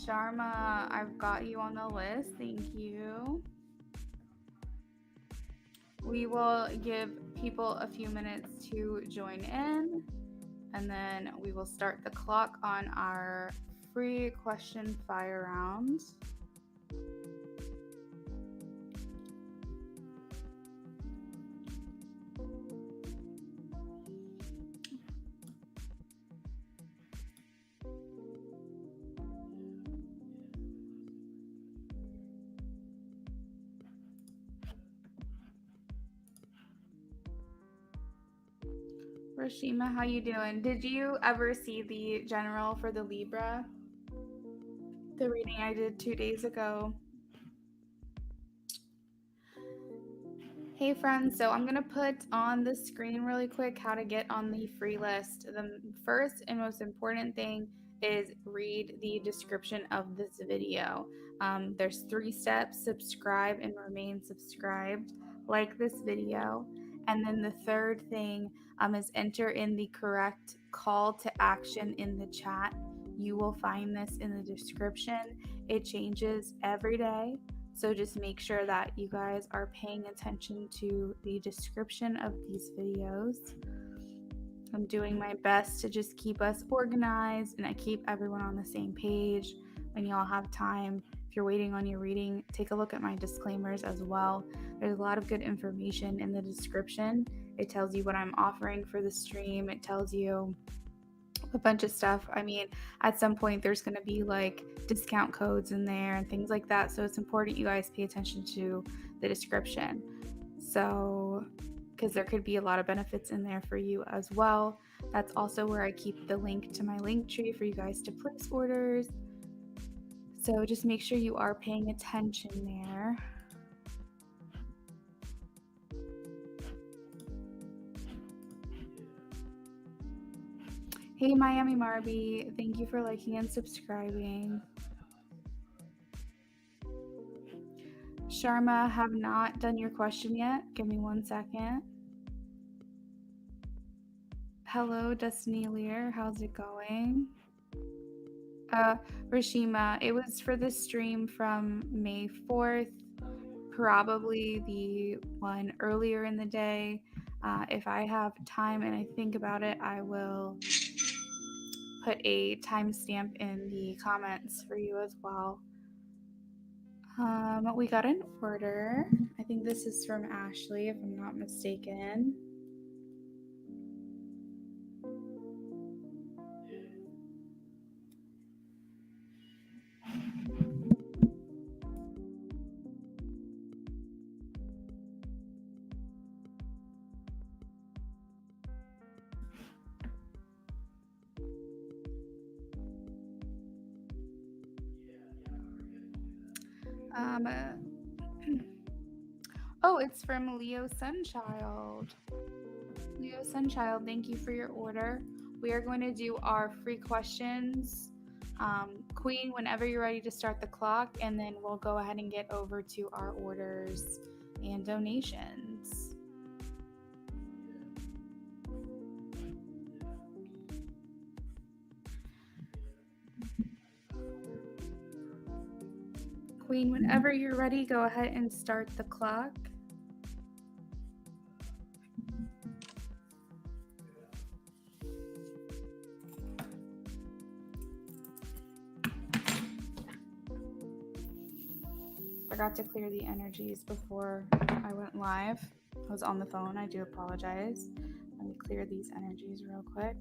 Sharma, I've got you on the list. Thank you. We will give people a few minutes to join in, and then we will start the clock on our free question fire round. Rashima, how you doing? Did you ever see the general for the Libra? The reading I did 2 days ago. Hey friends, so I'm going to put on the screen really quick how to get on the free list. The first and most important thing is read the description of this video. There's 3 steps: subscribe and remain subscribed, like this video. And then the third thing is enter in the correct call to action in the chat. You will find this in the description. It changes every day. So just make sure that you guys are paying attention to the description of these videos. I'm doing my best to just keep us organized and I keep everyone on the same page. When y'all have time, if you're waiting on your reading, take a look at my disclaimers as well. There's a lot of good information in the description. It tells you what I'm offering for the stream. It tells you a bunch of stuff. I mean, at some point there's going to be like discount codes in there and things like that. So it's important you guys pay attention to the description. So, because there could be a lot of benefits in there for you as well. That's also where I keep the link to my link tree for you guys to place orders. So just make sure you are paying attention there. Hey, Miami Marby, thank you for liking and subscribing. Sharma, have not done your question yet. Give me 1 second. Hello, Destiny Lear. How's it going? Rashima, it was for the stream from May 4th, probably the one earlier in the day. If I have time and I think about it, I will put a timestamp in the comments for you as well. We got an order. I think this is from Ashley, if I'm not mistaken. Oh, it's from Leo Sunchild. Leo Sunchild, thank you for your order. We are going to do our free questions. Queen, whenever you're ready to start the clock, and then we'll go ahead and get over to our orders and donations. Queen, whenever you're ready, go ahead and start the clock. Forgot to clear the energies before I went live. I was on the phone. I do apologize. Let me clear these energies real quick.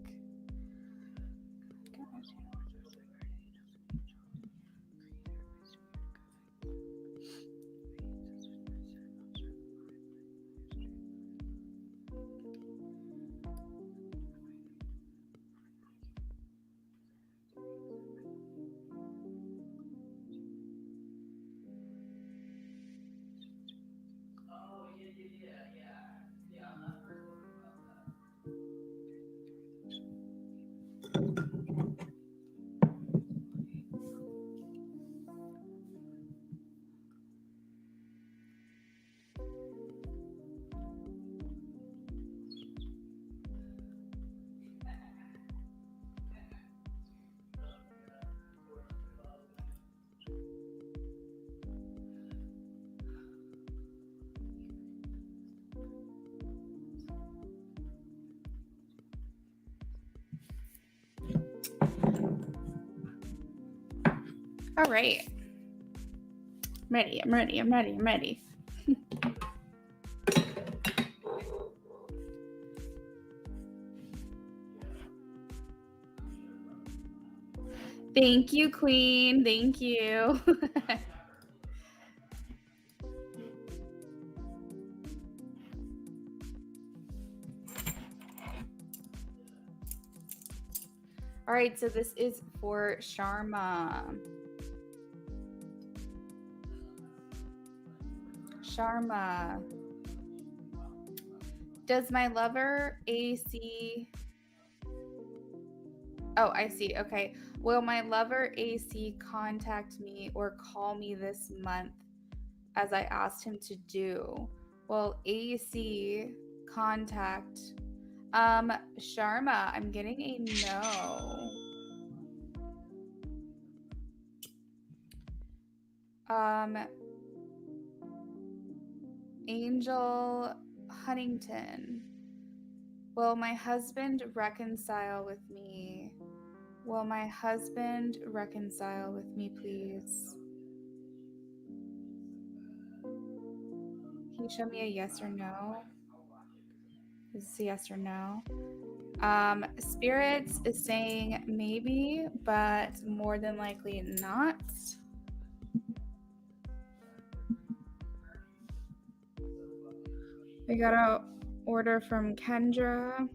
All right. I'm ready. I'm ready. I'm ready. I'm ready. Thank you, Queen. Thank you. All right, so this is for Sharma. Sharma. Does my lover AC... Oh, I see. Okay. Will my lover AC contact me or call me this month as I asked him to do? Well, AC contact. Sharma, I'm getting a no. Angel Huntington. Will my husband reconcile with me? Will my husband reconcile with me, please? Can you show me a yes or no? Is this a yes or no? Spirits is saying maybe, but more than likely not. We got a order from Kendra.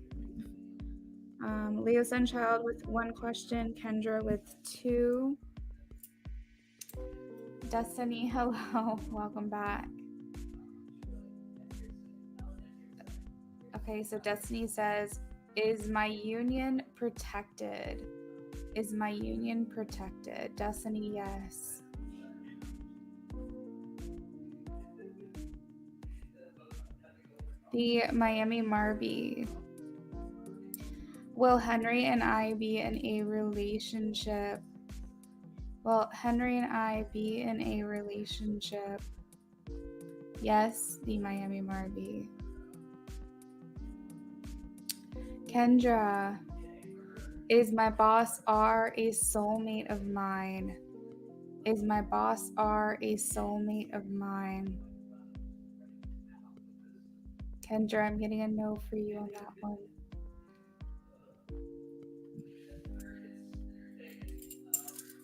Leo Sunchild with 1 question, Kendra with 2. Destiny, hello, welcome back. Okay, so Destiny says, is my union protected? Is my union protected? Destiny, yes. The Miami Marby. Will Henry and I be in a relationship? Will Henry and I be in a relationship? Yes, the Miami Marby. Kendra, is my boss R a soulmate of mine? Is my boss R a soulmate of mine? Kendra, I'm getting a no for you on that one.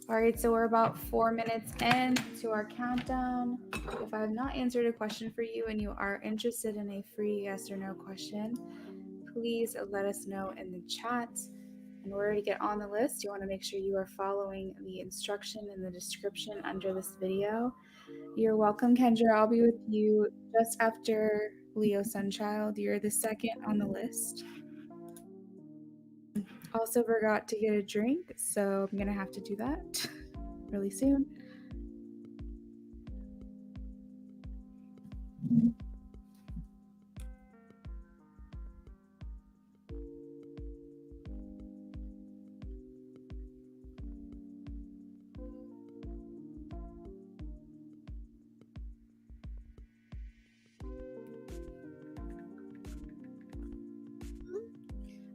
All right, so we're about 4 minutes in to our countdown. If I have not answered a question for you and you are interested in a free yes or no question, please let us know in the chat. In order to get on the list, you want to make sure you are following the instruction in the description under this video. You're welcome, Kendra. I'll be with you just after Leo Sunchild. You're the second on the list. Also forgot to get a drink, so I'm going to have to do that really soon.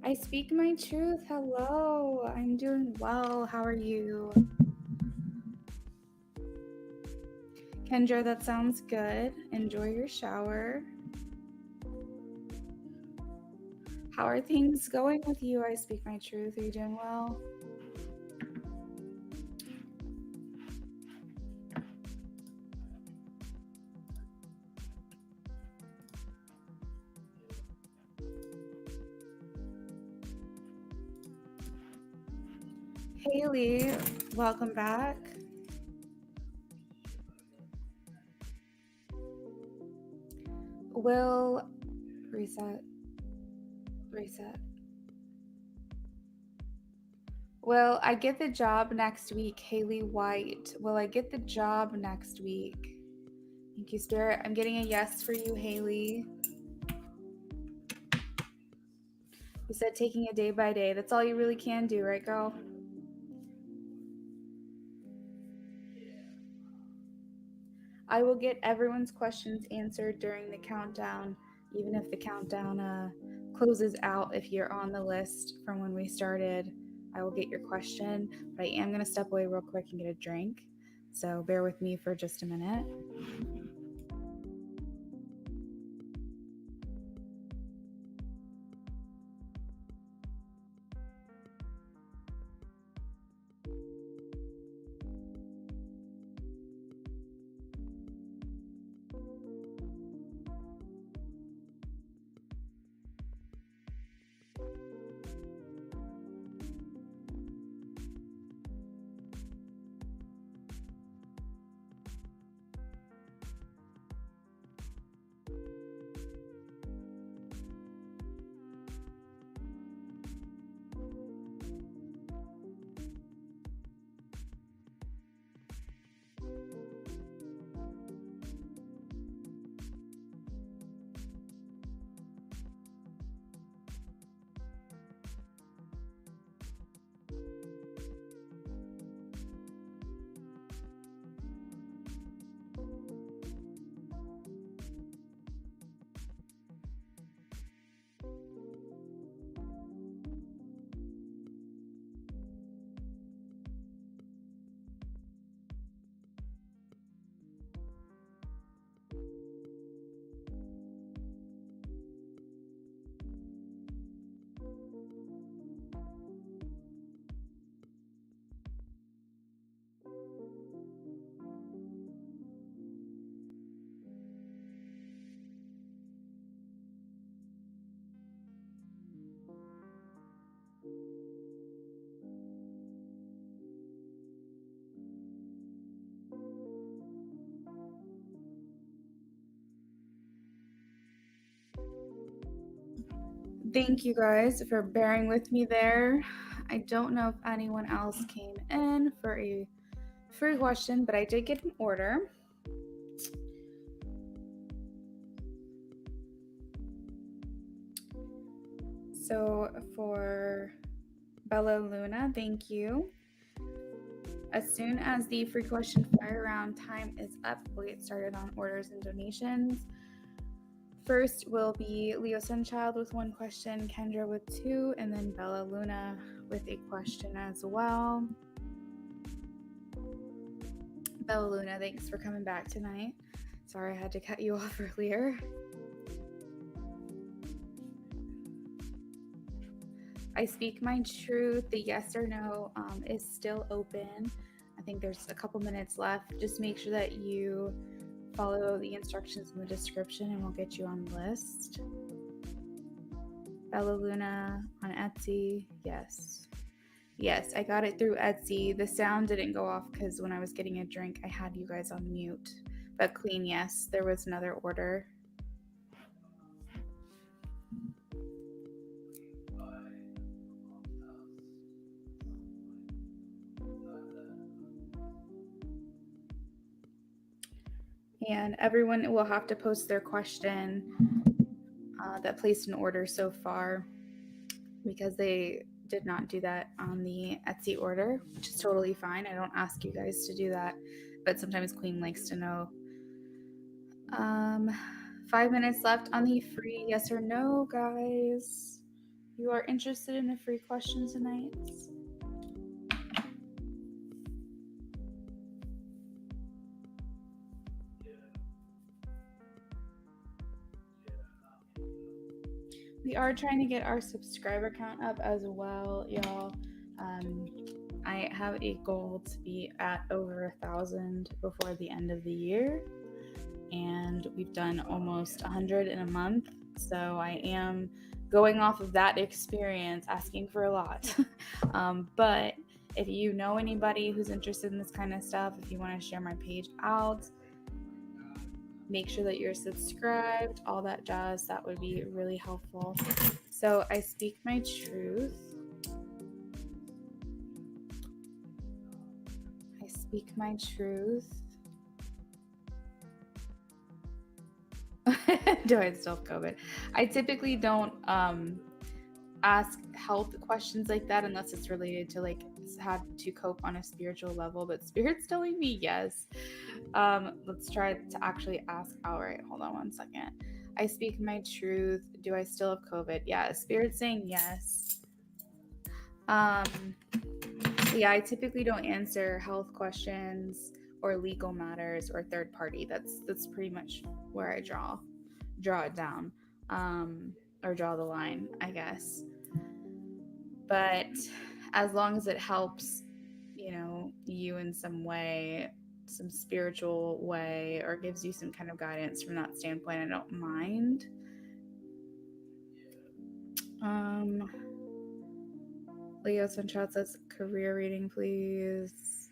I speak my truth. Hello, I'm doing well. How are you? Kendra, that sounds good. Enjoy your shower. How are things going with you? I speak my truth. Are you doing well? Haley, welcome back. Will reset. Will I get the job next week? Haley White. Will I get the job next week? Thank you, Spirit. I'm getting a yes for you, Haley. You said taking it day by day. That's all you really can do, right, girl? I will get everyone's questions answered during the countdown, even if the countdown closes out if you're on the list from when we started. I will get your question, but I am going to step away real quick and get a drink. So bear with me for just a minute. Thank you guys for bearing with me there. I don't know if anyone else came in for a free question, but I did get an order. So for Bella Luna, thank you. As soon as the free question fire round time is up, we'll get started on orders and donations. First will be Leo Sunchild with 1 question, Kendra with 2, and then Bella Luna with a question as well. Bella Luna, thanks for coming back tonight. Sorry I had to cut you off earlier. I speak my truth. The yes or no is still open. I think there's a couple minutes left. Just make sure that you follow the instructions in the description and we'll get you on the list. Bella Luna on Etsy. Yes. Yes, I got it through Etsy. The sound didn't go off because when I was getting a drink, I had you guys on mute. But Queen, yes, there was another order. And everyone will have to post their question that placed an order so far, because they did not do that on the Etsy order, which is totally fine. I don't ask you guys to do that, but sometimes Queen likes to know. 5 minutes left on the free yes or no, guys. You are interested in a free question tonight? We are trying to get our subscriber count up as well, y'all. I have a goal to be at over 1,000 before the end of the year, and we've done almost 100 in a month. So I am going off of that experience, asking for a lot. But if you know anybody who's interested in this kind of stuff, if you want to share my page out, make sure that you're subscribed, all that jazz, that would be really helpful. So I speak my truth. I speak my truth. Do I still have COVID? I typically don't ask health questions like that unless it's related to like how to cope on a spiritual level, but Spirit's telling me yes. Let's try to actually ask outright. Hold on 1 second. I speak my truth. Do I still have COVID? Yeah, Spirit's saying yes. Yeah, I typically don't answer health questions or legal matters or third party. That's pretty much where I draw it down, or draw the line, I guess. But as long as it helps, you in some way, some spiritual way, or gives you some kind of guidance from that standpoint, I don't mind. Leo Sunshot says career reading, please.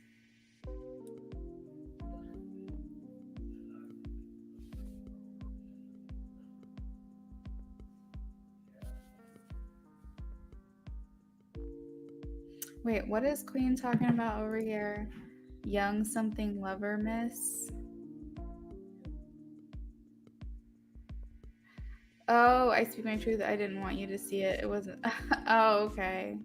Wait, what is Queen talking about over here? Young something lover miss? Oh, I speak my truth. I didn't want you to see it. It wasn't. Oh, okay.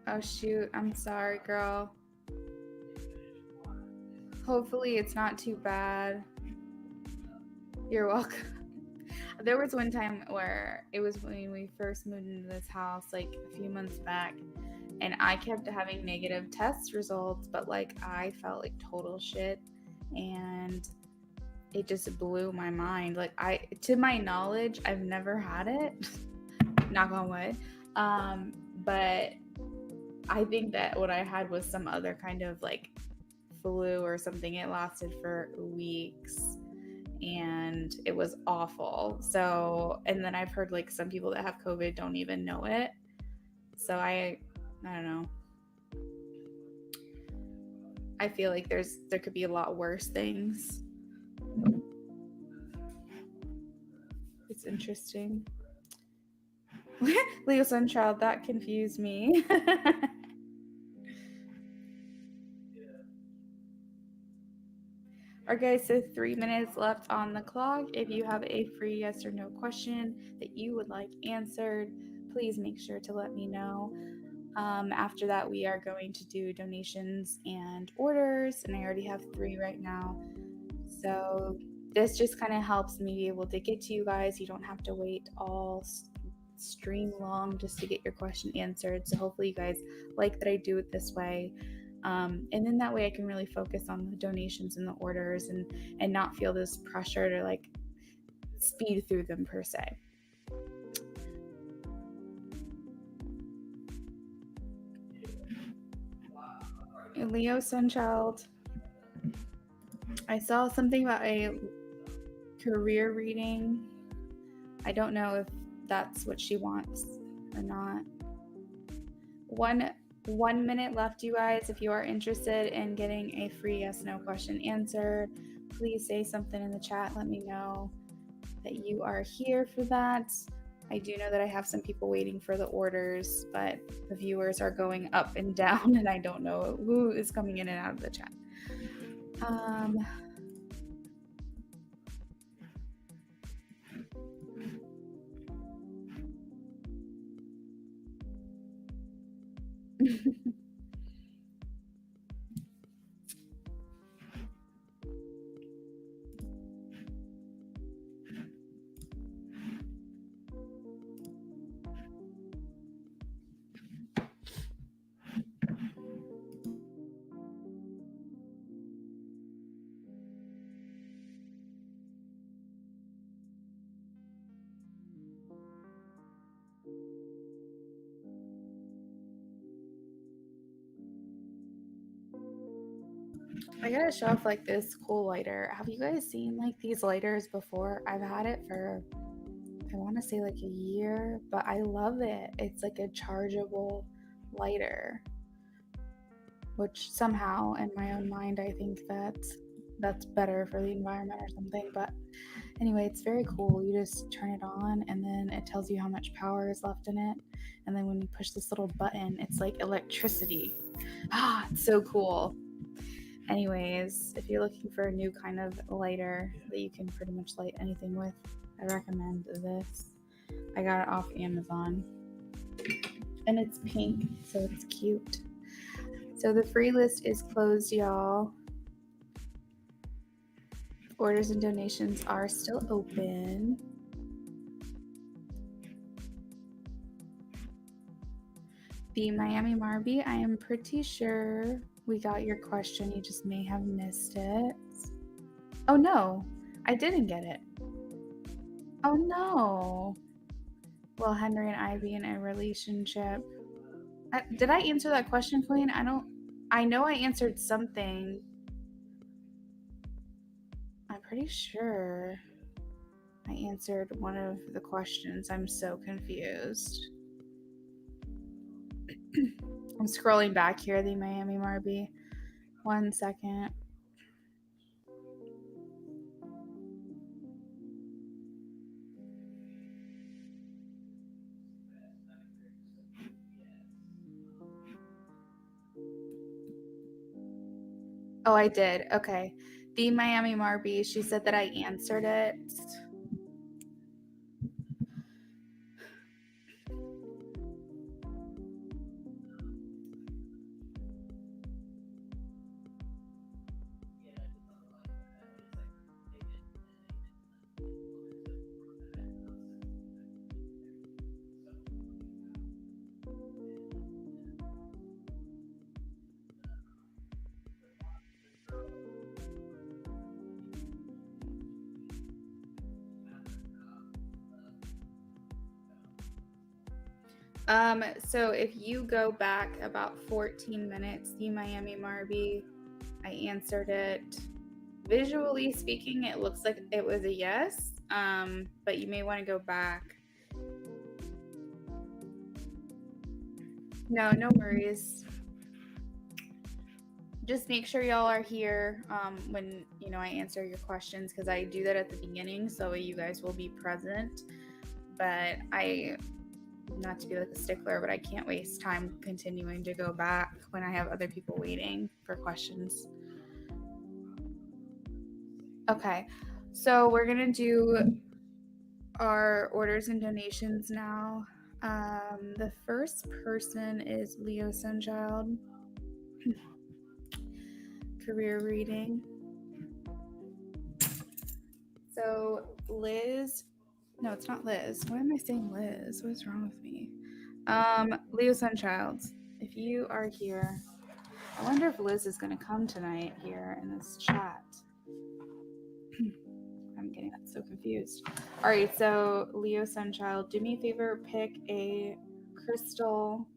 Oh, shoot. I'm sorry, girl. Hopefully, it's not too bad. You're welcome. There was one time where it was when we first moved into this house, like a few months back, and I kept having negative test results, but like I felt like total shit, and it just blew my mind. Like, to my knowledge, I've never had it, knock on wood, but I think that what I had was some other kind of like flu or something. It lasted for weeks and it was awful. So, and then I've heard like some people that have COVID don't even know it. So I don't know. I feel like there could be a lot worse things. It's interesting. Leo Sunchild, that confused me. Alright guys, so 3 minutes left on the clock. If you have a free yes or no question that you would like answered, please make sure to let me know. After that, we are going to do donations and orders, and I already have 3 right now. So this just kind of helps me be able to get to you guys. You don't have to wait all stream long just to get your question answered. So hopefully you guys like that I do it this way. And then that way I can really focus on the donations and the orders and not feel this pressure to like speed through them per se. Leo Sunchild, I saw something about a career reading. I don't know if that's what she wants or not. 1 minute left, you guys. If you are interested in getting a free yes no question answered, please say something in the chat. Let me know that you are here for that. I do know that I have some people waiting for the orders, but the viewers are going up and down, and I don't know who is coming in and out of the chat. I gotta show off like this cool lighter. Have you guys seen like these lighters before? I've had it for, I want to say like a year, but I love it. It's like a chargeable lighter, which somehow in my own mind I think that's better for the environment or something. But anyway, it's very cool. You just turn it on and then it tells you how much power is left in it. And then when you push this little button, it's like electricity. It's so cool. Anyways, if you're looking for a new kind of lighter that you can pretty much light anything with, I recommend this. I got it off Amazon. And it's pink, so it's cute. So the free list is closed, y'all. Orders and donations are still open. The Miami Marby, I am pretty sure we got your question. You just may have missed it. Oh no, I didn't get it. Oh no. Will Henry and I be in a relationship? Did I answer that question, Queen? I know I answered something. I'm pretty sure I answered one of the questions. I'm so confused. I'm scrolling back here, the Miami Marby. 1 second. Oh, I did. Okay. The Miami Marby, she said that I answered it. So if you go back about 14 minutes, the Miami Marby, I answered it. Visually speaking, it looks like it was a yes, but you may want to go back. No worries. Just make sure y'all are here when I answer your questions, because I do that at the beginning so you guys will be present. But not to be like a stickler, but I can't waste time continuing to go back when I have other people waiting for questions. Okay, so we're gonna do our orders and donations now. The first person is Leo Sunchild. Career reading. So Liz, no, it's not Liz. Why am I saying Liz? What's wrong with me? Leo Sunchild, if you are here, I wonder if Liz is going to come tonight here in this chat. I'm getting so confused. All right, so Leo Sunchild, do me a favor, pick a crystal,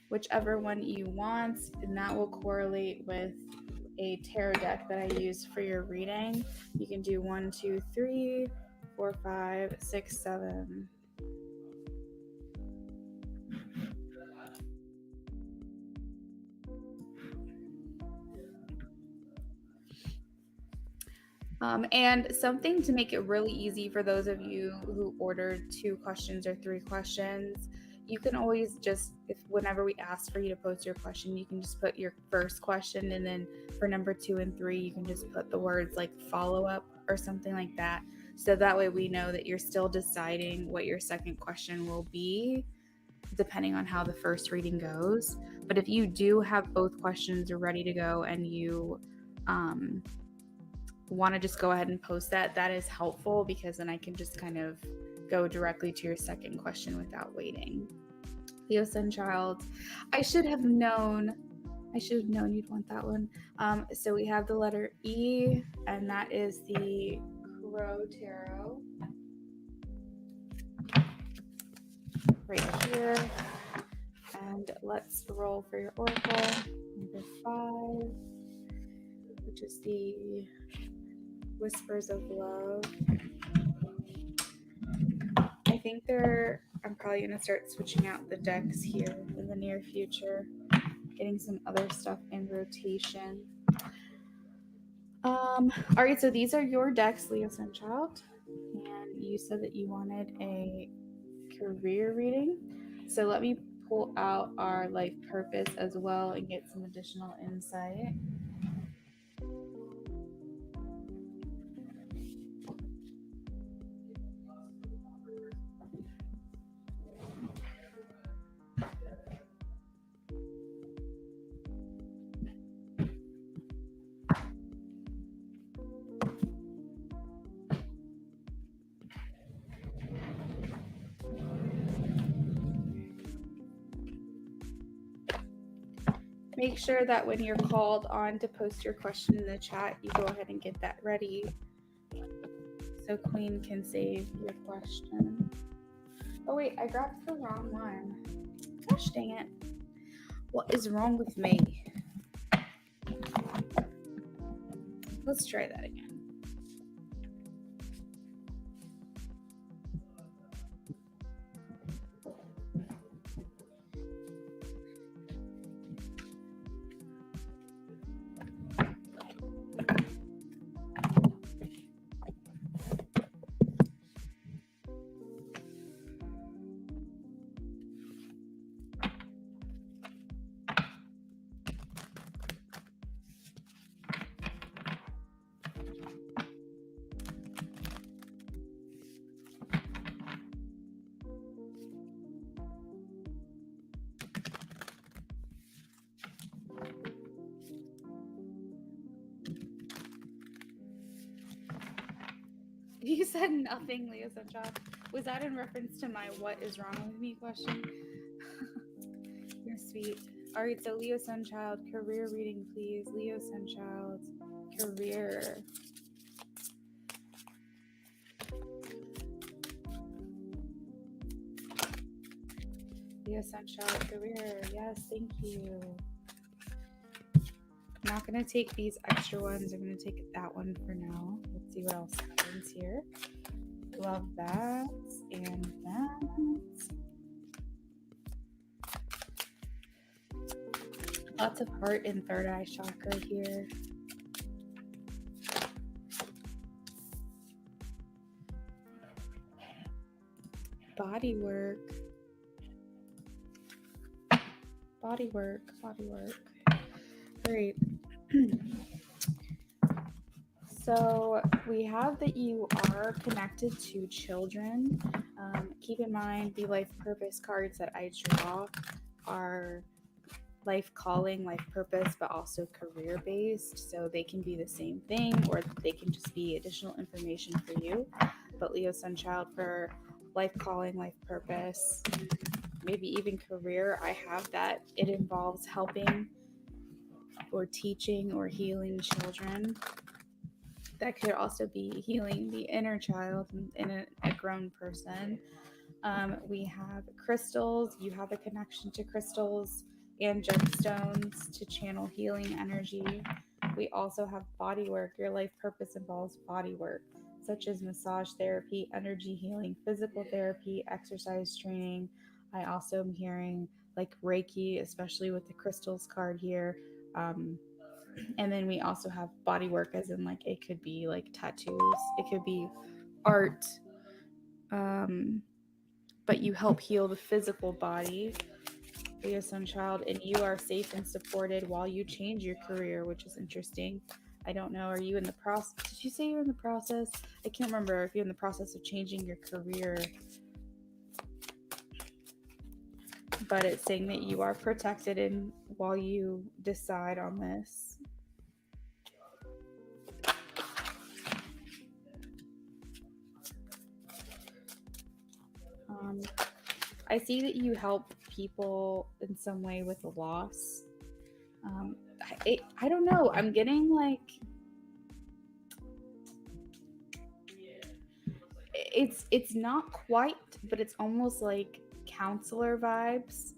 whichever one you want, and that will correlate with a tarot deck that I use for your reading. You can do 1, 2, 3, 4, 5, 6, 7. And something to make it really easy for those of you who ordered 2 questions or 3 questions, you can always just, whenever we ask for you to post your question, you can just put your first question, and then for number 2 and 3, you can just put the words like follow up or something like that. So that way we know that you're still deciding what your second question will be, depending on how the first reading goes. But if you do have both questions ready to go and you want to just go ahead and post that is helpful, because then I can just kind of go directly to your second question without waiting. Leo Sunchild, I should have known you'd want that one. So we have the letter E, and that is the Crow Tarot right here. And let's roll for your oracle, number 5, which is the Whispers of Love. I think I'm probably going to start switching out the decks here in the near future, getting some other stuff in rotation. All right, so these are your decks, Leo Sunchild, and you said that you wanted a career reading. So let me pull out our life purpose as well and get some additional insight. Make sure that when you're called on to post your question in the chat, you go ahead and get that ready so Queen can save your question. Oh wait, I grabbed the wrong one. Gosh dang it. What is wrong with me? Let's try that again. You said nothing, Leo Sunchild. Was that in reference to my what is wrong with me question? You're sweet. All right, so Leo Sunchild, career reading, please. Leo Sunchild, career. Leo Sunchild, career. Yes, thank you. I'm not going to take these extra ones. I'm going to take that one for now. Let's see what else happens here. Love that and that. Lots of heart and third eye chakra here. Body work. Body work. Body work. Great. So we have that you are connected to children. Keep in mind the life purpose cards that I draw are life calling, life purpose, but also career based. So they can be the same thing or they can just be additional information for you. But Leo Sunchild, for life calling, life purpose, maybe even career, I have that it involves helping or teaching or healing children. That could also be healing the inner child in a grown person. We have crystals. You have a connection to crystals and gemstones to channel healing energy. We also have body work. Your life purpose involves body work, such as massage therapy, energy healing, physical therapy, exercise training. I also am hearing like Reiki, especially with the crystals card here. And then we also have body work, as in like it could be like tattoos, it could be art, but you help heal the physical body, Leo Sunchild, and you are safe and supported while you change your career, which is interesting. I don't know, are you in the process? Did you say you're in the process? I can't remember if you're in the process of changing your career, but it's saying that you are protected in while you decide on this. I see that you help people in some way with a loss. I don't know. I'm getting like it's not quite, but it's almost like counselor vibes,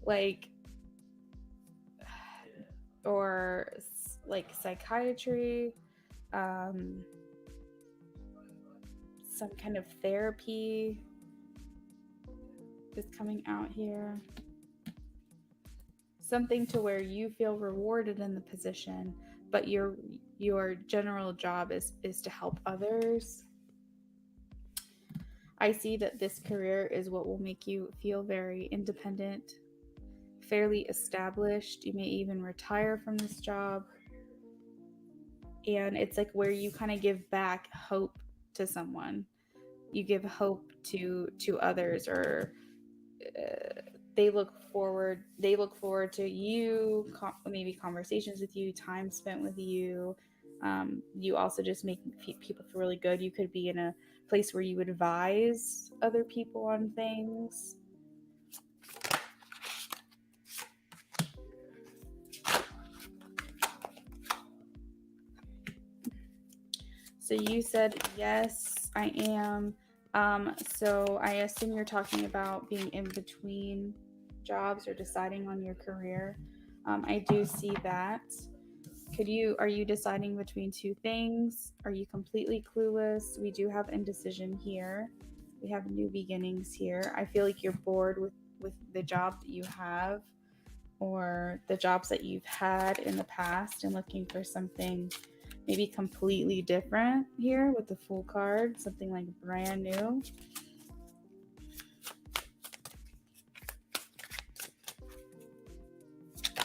like or like psychiatry, some kind of therapy is coming out here. Something to where you feel rewarded in the position, but your general job is to help others. I see that this career is what will make you feel very independent, fairly established. You may even retire from this job. And it's like where you kind of give back hope to someone. You give hope to others, or they look forward to you, maybe conversations with you, time spent with you. You also just make people feel really good. You could be in a place where you advise other people on things. So you said, yes, I am. So I assume you're talking about being in between jobs or deciding on your career. I do see that. Are you deciding between two things? Are you completely clueless? We do have indecision here. We have new beginnings here. I feel like you're bored with the job that you have or the jobs that you've had in the past and looking for something maybe completely different here with the Fool card, something like brand new.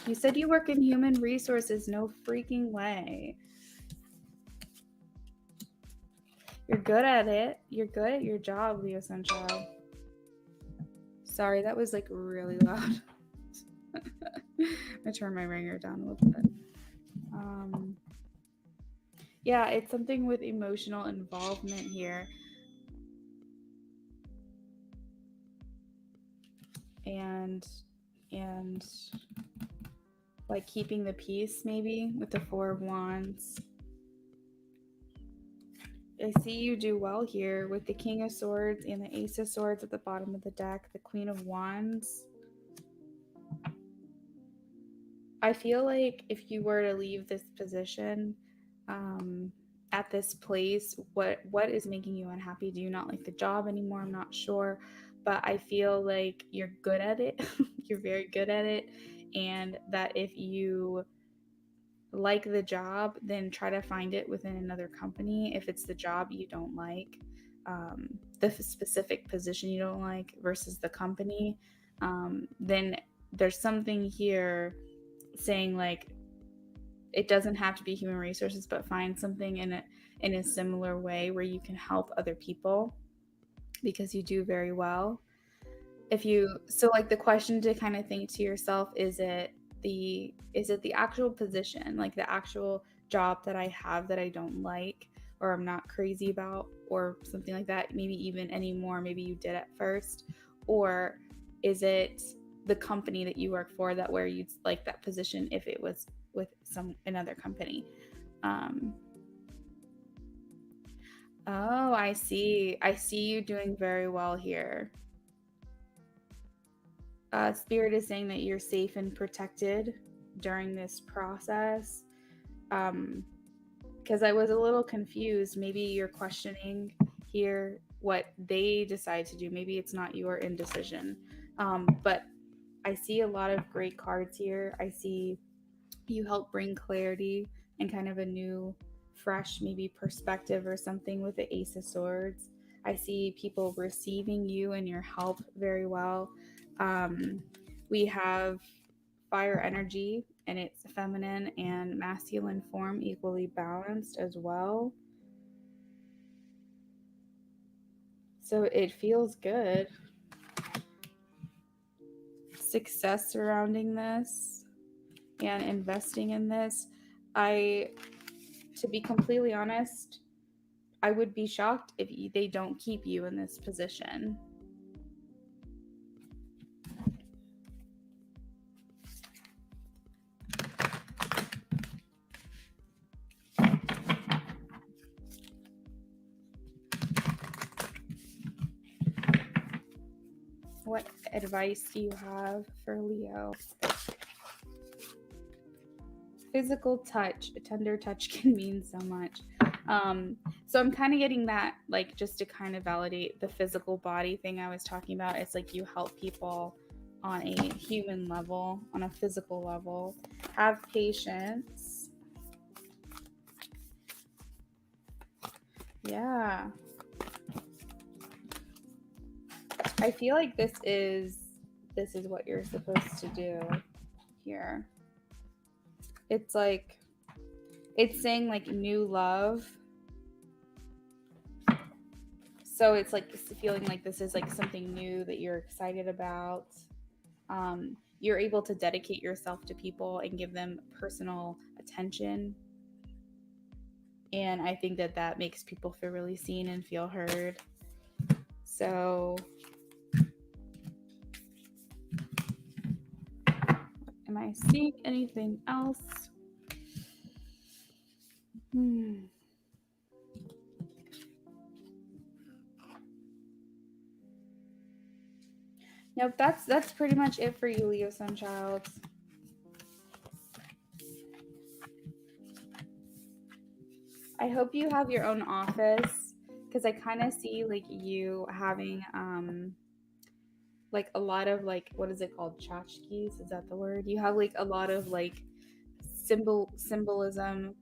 You said you work in human resources. No freaking way. You're good at it. You're good at your job, Leo Sunchild. Sorry, that was like really loud. I'm gonna turn my ringer down a little bit. Yeah, it's something with emotional involvement here. And like keeping the peace maybe with the Four of Wands. I see you do well here with the King of Swords and the Ace of Swords at the bottom of the deck, the Queen of Wands. I feel like if you were to leave this position at this place, what is making you unhappy? Do you not like the job anymore? I'm not sure, but I feel like you're good at it. You're very good at it, and that if you like the job, then try to find it within another company. If it's the job you don't like, the specific position you don't like versus the company, then there's something here saying like it doesn't have to be human resources, but find something in a similar way where you can help other people because you do very well. So like the question to kind of think to yourself, is it the actual position, like the actual job that I have that I don't like or I'm not crazy about or something like that, maybe even anymore, maybe you did at first, or is it the company that you work for that where you'd like that position if it was with another company? Oh, I see you doing very well here. Spirit is saying that you're safe and protected during this process. Because I was a little confused. Maybe you're questioning here what they decide to do. Maybe it's not your indecision. But I see a lot of great cards here. I see you help bring clarity and kind of a new, fresh, maybe perspective or something with the Ace of Swords. I see people receiving you and your help very well. We have fire energy, and it's feminine and masculine form equally balanced as well. So it feels good. Success surrounding this and investing in this. To be completely honest, I would be shocked if they don't keep you in this position. What advice do you have for Leo? Physical touch, a tender touch can mean so much. So I'm kind of getting that, like, just to kind of validate the physical body thing I was talking about. It's like you help people on a human level, on a physical level. Have patience. Yeah. I feel like this is what you're supposed to do here. It's like, it's saying like new love. So it's like feeling like this is like something new that you're excited about. You're able to dedicate yourself to people and give them personal attention. And I think that makes people feel really seen and feel heard. So am I seeing anything else? Nope, that's pretty much it for you, Leo Sunchild. I hope you have your own office, because I kind of see like you having like a lot of like, what is it called, tchotchkes, is that the word? You have like a lot of like symbolism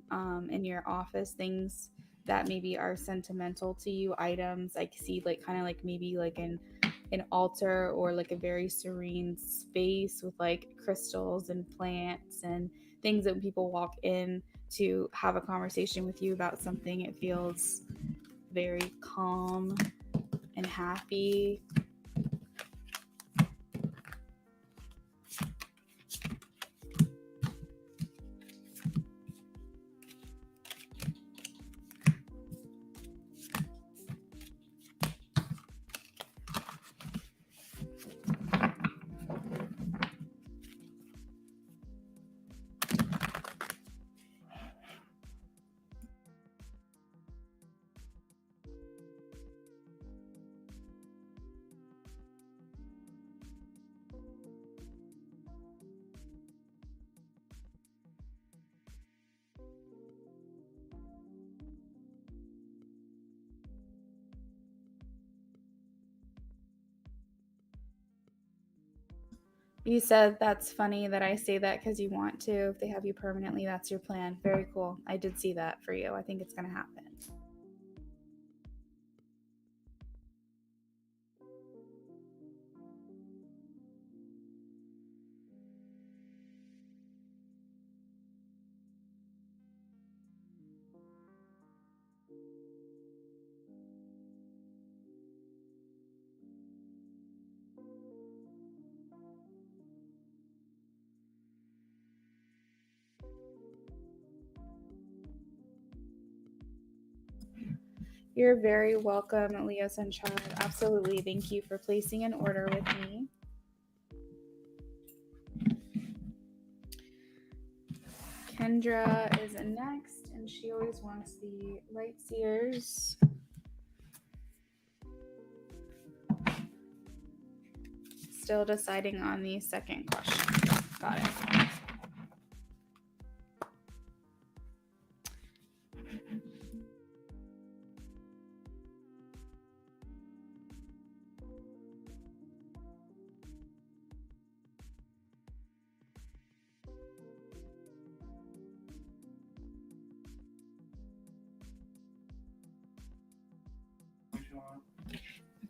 in your office, things that maybe are sentimental to you, items. I see like kind of like maybe like an altar or like a very serene space with like crystals and plants and things that when people walk in to have a conversation with you about something, it feels very calm and happy. You said that's funny that I say that because you want to. If they have you permanently, that's your plan. Very cool. I did see that for you. I think it's going to happen. You're very welcome, Leo Sunshine. Absolutely. Thank you for placing an order with me. Kendra is next, and she always wants the light seers. Still deciding on the second question. Got it.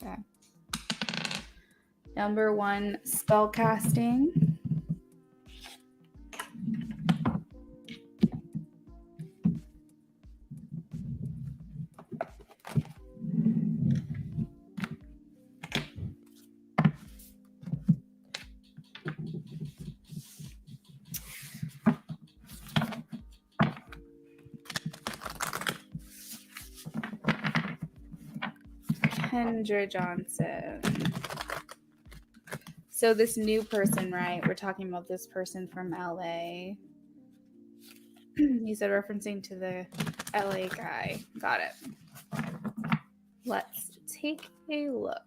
Okay. Number 1, spell casting. Kendra Johnson. So this new person, right? We're talking about this person from LA. You said referencing to the LA guy. Got it. Let's take a look.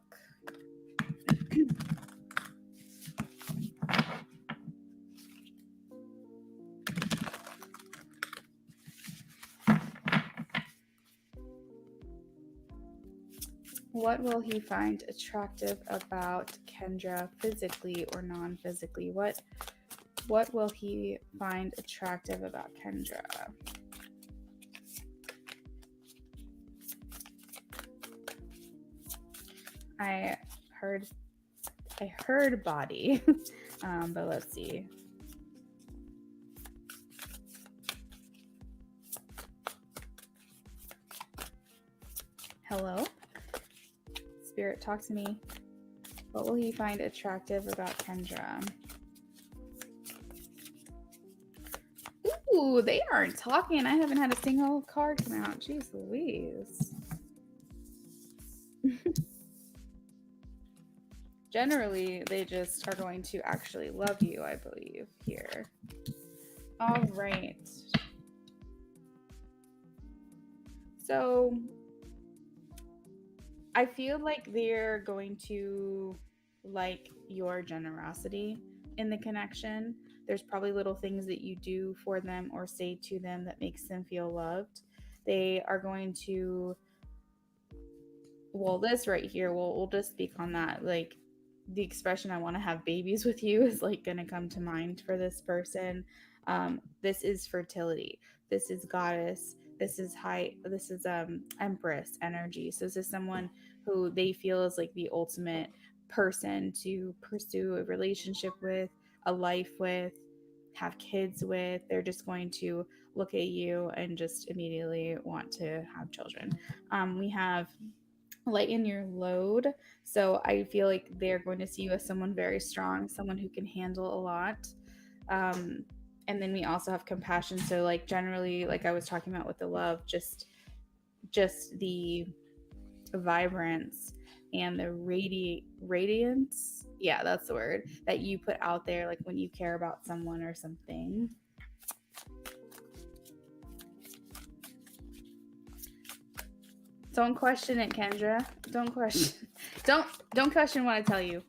What will he find attractive about Kendra, physically or non-physically? What will he find attractive about Kendra? I heard body, but let's see. Hello? Spirit, talk to me. What will he find attractive about Kendra? Ooh, they aren't talking. I haven't had a single card come out. Jeez Louise. Generally, they just are going to actually love you, I believe, here. All right. So I feel like they're going to like your generosity in the connection. There's probably little things that you do for them or say to them that makes them feel loved. They are going to, well, this right here, we'll just speak on that. Like, the expression "I want to have babies with you" is like going to come to mind for this person. This is fertility. This is goddess. This is high. This is empress energy. So this is someone who they feel is like the ultimate person to pursue a relationship with, a life with, have kids with. They're just going to look at you and just immediately want to have children. We have lighten your load. So I feel like they're going to see you as someone very strong, someone who can handle a lot. And then we also have compassion. So like generally, like I was talking about with the love, just the vibrance and the radiance. Yeah, that's the word that you put out there, like when you care about someone or something. Don't question it, Kendra. Don't question. Don't question what I tell you.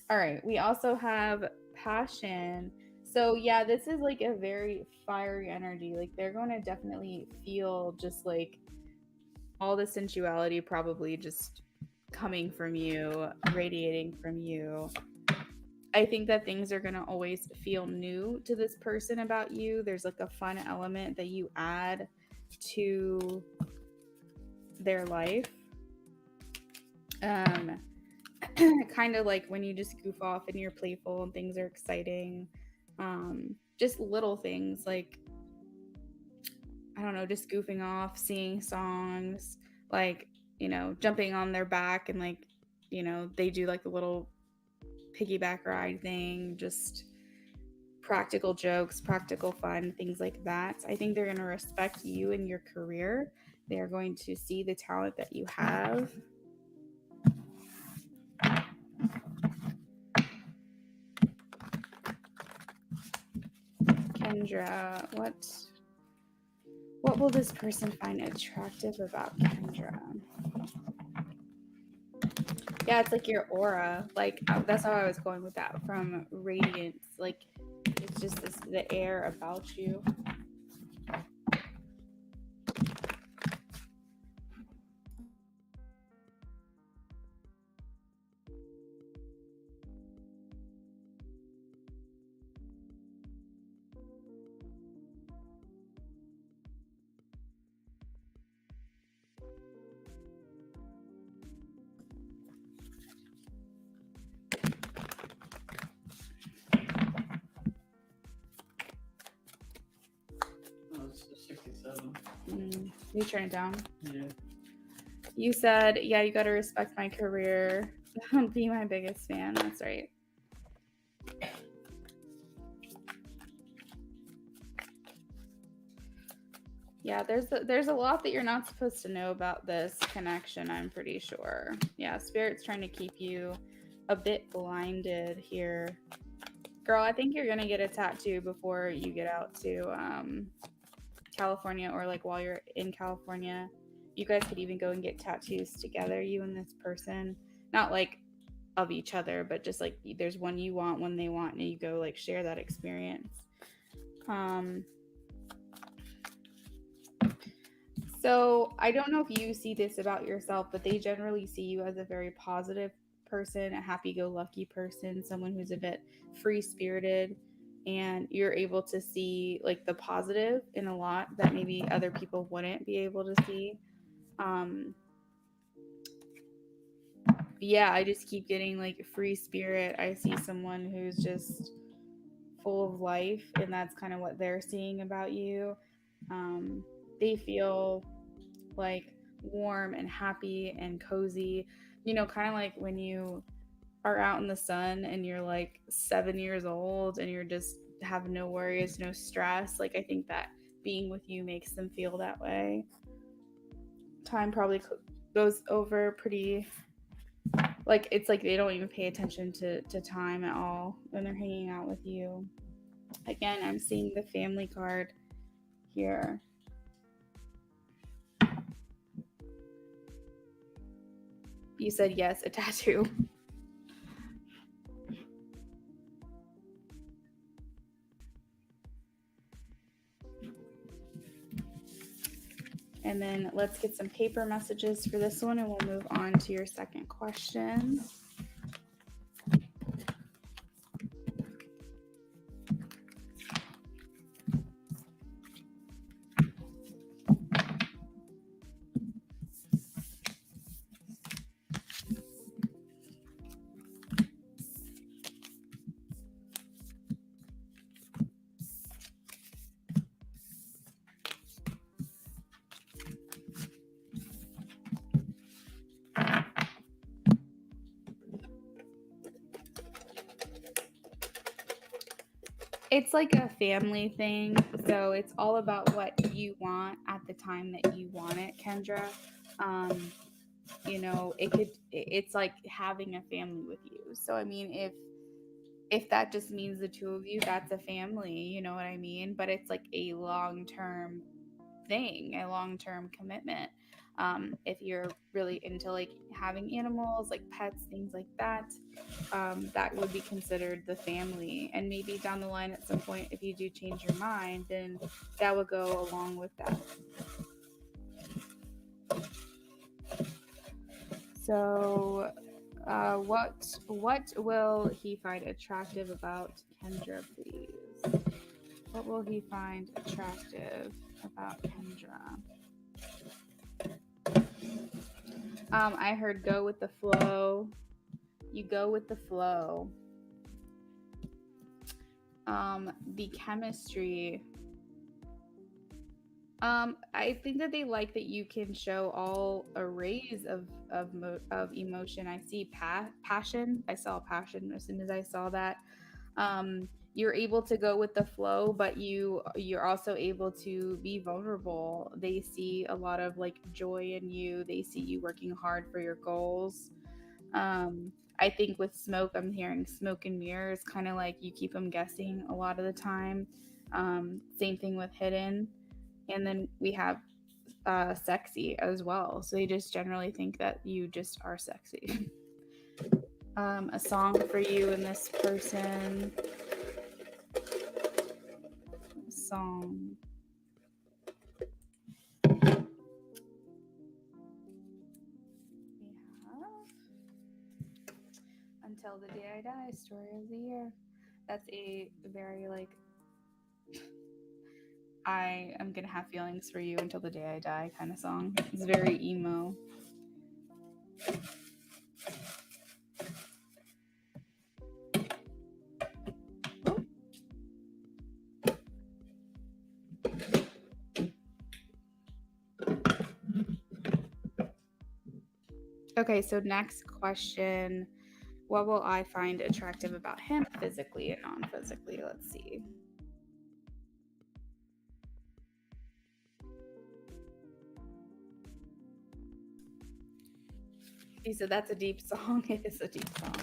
All right. We also have passion. So yeah, this is like a very fiery energy. Like they're going to definitely feel just like all the sensuality probably just coming from you, radiating from you. I think that things are going to always feel new to this person about you. There's like a fun element that you add to their life. Kind of like when you just goof off and you're playful and things are exciting. Just little things like, I don't know, just goofing off, singing songs, like, jumping on their back and like, they do like the little piggyback ride thing, just practical jokes, practical fun, things like that. I think they're going to respect you and your career. They are going to see the talent that you have. Kendra, what will this person find attractive about Kendra? Yeah, it's like your aura. Like that's how I was going with that, from radiance. Like it's just the air about you. You turn it down? Yeah. You said, yeah, you got to respect my career. Be my biggest fan. That's right. Yeah, there's a lot that you're not supposed to know about this connection, I'm pretty sure. Yeah, Spirit's trying to keep you a bit blinded here. Girl, I think you're going to get a tattoo before you get out to California, or like while you're in California. You guys could even go and get tattoos together, you and this person. Not like of each other, but just like there's one you want, one they want, and you go like share that experience. So I don't know if you see this about yourself, but they generally see you as a very positive person, a happy-go-lucky person, someone who's a bit free-spirited, and you're able to see like the positive in a lot that maybe other people wouldn't be able to see. Yeah, I just keep getting like free spirit. I see someone who's just full of life, and that's kind of what they're seeing about you. They feel like warm and happy and cozy, kind of like when you are out in the sun and you're like 7 years old and you're just have no worries, no stress. Like I think that being with you makes them feel that way. Time probably goes over pretty, like it's like they don't even pay attention to time at all when they're hanging out with you. Again, I'm seeing the family card here. You said yes, a tattoo. And then let's get some paper messages for this one, and we'll move on to your second question. It's like a family thing, so it's all about what you want at the time that you want it, Kendra. It's like having a family with you. So I mean, if that just means the two of you, that's a family, you know what I mean? But it's like a long-term thing, a long-term commitment. If you're really into like having animals, like pets, things like that, that would be considered the family. And maybe down the line at some point, if you do change your mind, then that would go along with that. So, what will he find attractive about Kendra, please? What will he find attractive about Kendra? I heard go with the flow. You go with the flow. The chemistry. I think that they like that you can show all arrays of emotion. I see passion. I saw passion as soon as I saw that. You're able to go with the flow, but you're also able to be vulnerable. They see a lot of like joy in you. They see you working hard for your goals. I think with smoke, I'm hearing smoke and mirrors, kind of like you keep them guessing a lot of the time. Same thing with hidden. And then we have sexy as well. So they just generally think that you just are sexy. A song for you and this person. Song. We have Until the Day I Die, Story of the Year. That's a very like I am gonna have feelings for you until the day I die kind of song. It's very emo. Okay, so next question. What will I find attractive about him physically and non-physically? Let's see. You said that's a deep song. It is a deep song.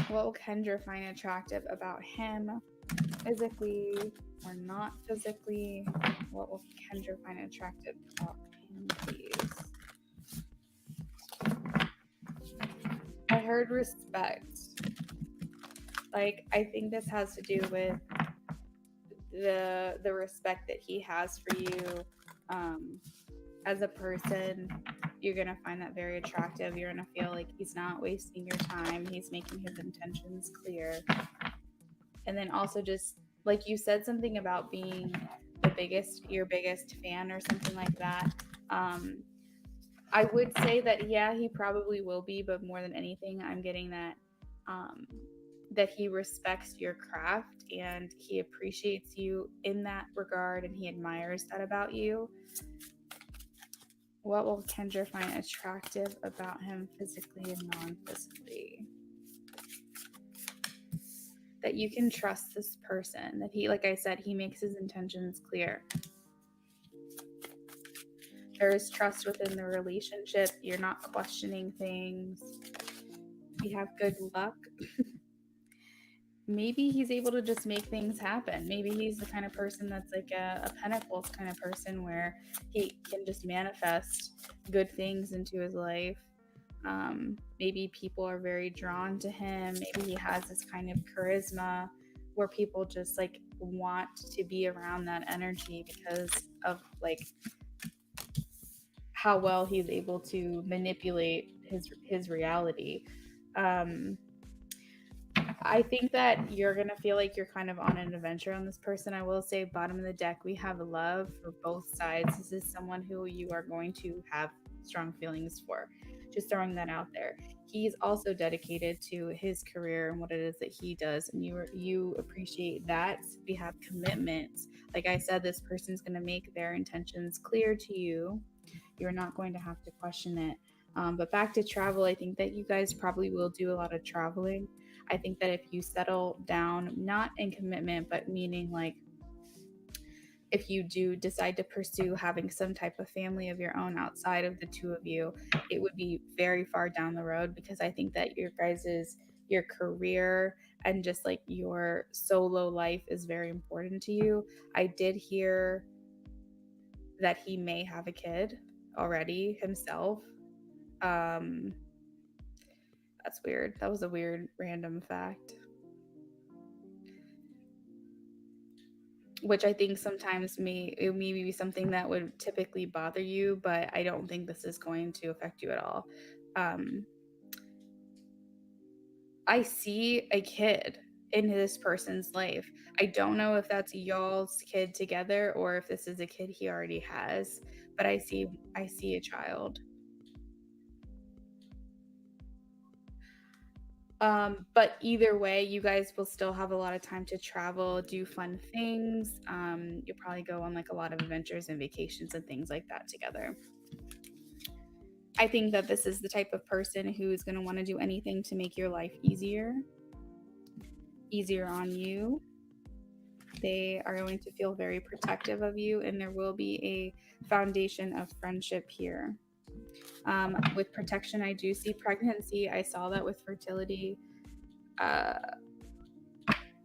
What will Kendra find attractive about him physically or not physically? What will Kendra find attractive about him, please? I heard respect. Like, I think this has to do with the respect that he has for you as a person. You're gonna find that very attractive. You're gonna feel like he's not wasting your time. He's making his intentions clear. And then also just like you said something about being your biggest fan or something like that. I would say that yeah, he probably will be, but more than anything, I'm getting that that he respects your craft and he appreciates you in that regard and he admires that about you. What will Kendra find attractive about him physically and non-physically? That you can trust this person, that he, like I said, he makes his intentions clear. There is trust within the relationship. You're not questioning things. We have good luck. Maybe he's able to just make things happen. Maybe he's the kind of person that's like a Pentacles kind of person where he can just manifest good things into his life. Maybe people are very drawn to him. Maybe he has this kind of charisma where people just like want to be around that energy because of like how well he's able to manipulate his reality. I think that you're going to feel like you're kind of on an adventure on this person. I will say, bottom of the deck, we have love for both sides. This is someone who you are going to have strong feelings for. Just throwing that out there. He's also dedicated to his career and what it is that he does, and you appreciate that. We have commitment. Like I said, this person's going to make their intentions clear to you. You're not going to have to question it. But back to travel, I think that you guys probably will do a lot of traveling. I think that if you settle down, not in commitment, but meaning like if you do decide to pursue having some type of family of your own outside of the two of you, it would be very far down the road, because I think that your career and just like your solo life is very important to you. I did hear that he may have a kid already himself. That's weird. That was a weird random fact. Which I think sometimes it may be something that would typically bother you, but I don't think this is going to affect you at all. I see a kid in this person's life. I don't know if that's y'all's kid together or if this is a kid he already has, but I see a child. But either way, you guys will still have a lot of time to travel, do fun things. You'll probably go on like a lot of adventures and vacations and things like that together. I think that this is the type of person who is going to want to do anything to make your life easier on you. They are going to feel very protective of you, and there will be a foundation of friendship here. With protection, I do see pregnancy. I saw that with fertility.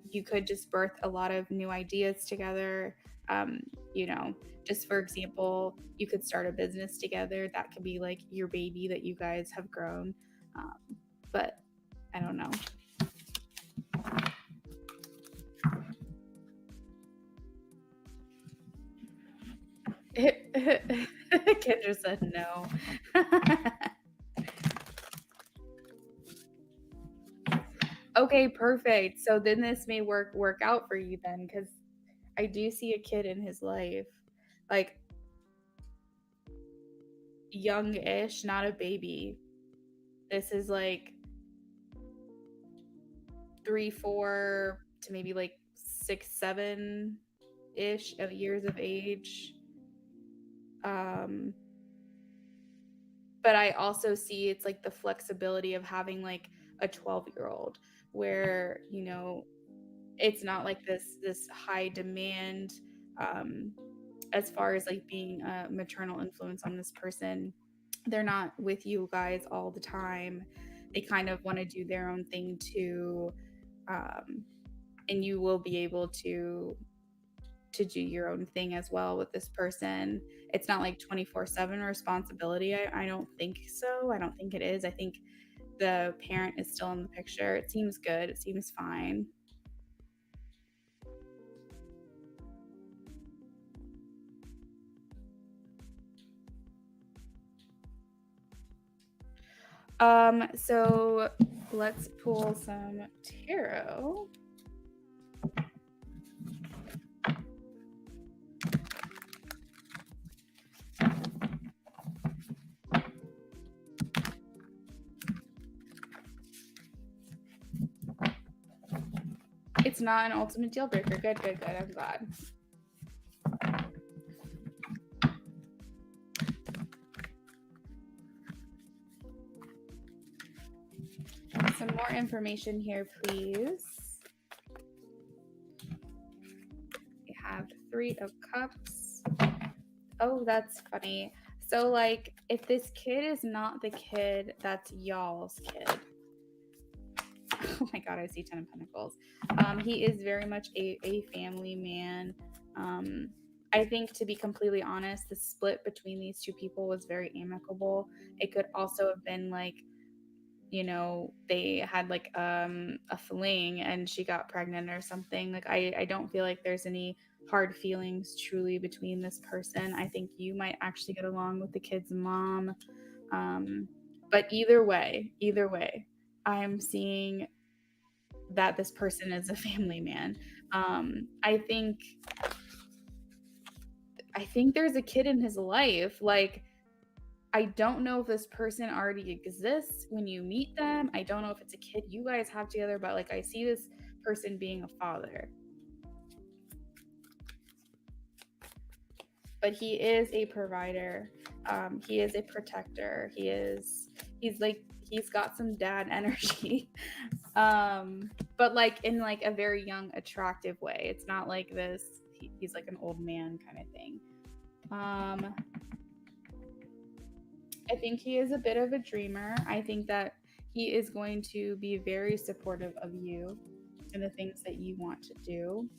You could just birth a lot of new ideas together. You know, just for example, you could start a business together. That could be like your baby that you guys have grown. But I don't know. Kendra said no. Okay, perfect. So then this may work out for you then, because I do see a kid in his life, like young-ish, not a baby. This is like 3, 4 to maybe like 6, 7-ish of years of age. But I also see it's like the flexibility of having like a 12-year-old where, you know, it's not like this high demand as far as like being a maternal influence on this person. They're not with you guys all the time. They kind of want to do their own thing too. And you will be able to do your own thing as well with this person. It's not like 24/7 responsibility. I don't think so. I don't think it is. I think the parent is still in the picture. It seems good. It seems fine. So let's pull some tarot. It's not an ultimate deal breaker. Good. I'm glad. Some more information here, please. We have 3 of Cups. Oh, that's funny. So, like, if this kid is not the kid, that's y'all's kid. Oh my God, I see 10 of Pentacles. He is very much a family man. I think, to be completely honest, the split between these two people was very amicable. It could also have been like, you know, they had like a fling and she got pregnant or something. Like I don't feel like there's any hard feelings truly between this person. I think you might actually get along with the kid's mom. But either way, I'm seeing that this person is a family man. I think there's a kid in his life. Like, I don't know if this person already exists when you meet them. I don't know if it's a kid you guys have together, but like, I see this person being a father. But he is a provider. He is a protector. He's got some dad energy. But like in like a very young, attractive way. It's not like this, he's like an old man kind of thing. I think he is a bit of a dreamer. I think that he is going to be very supportive of you and the things that you want to do.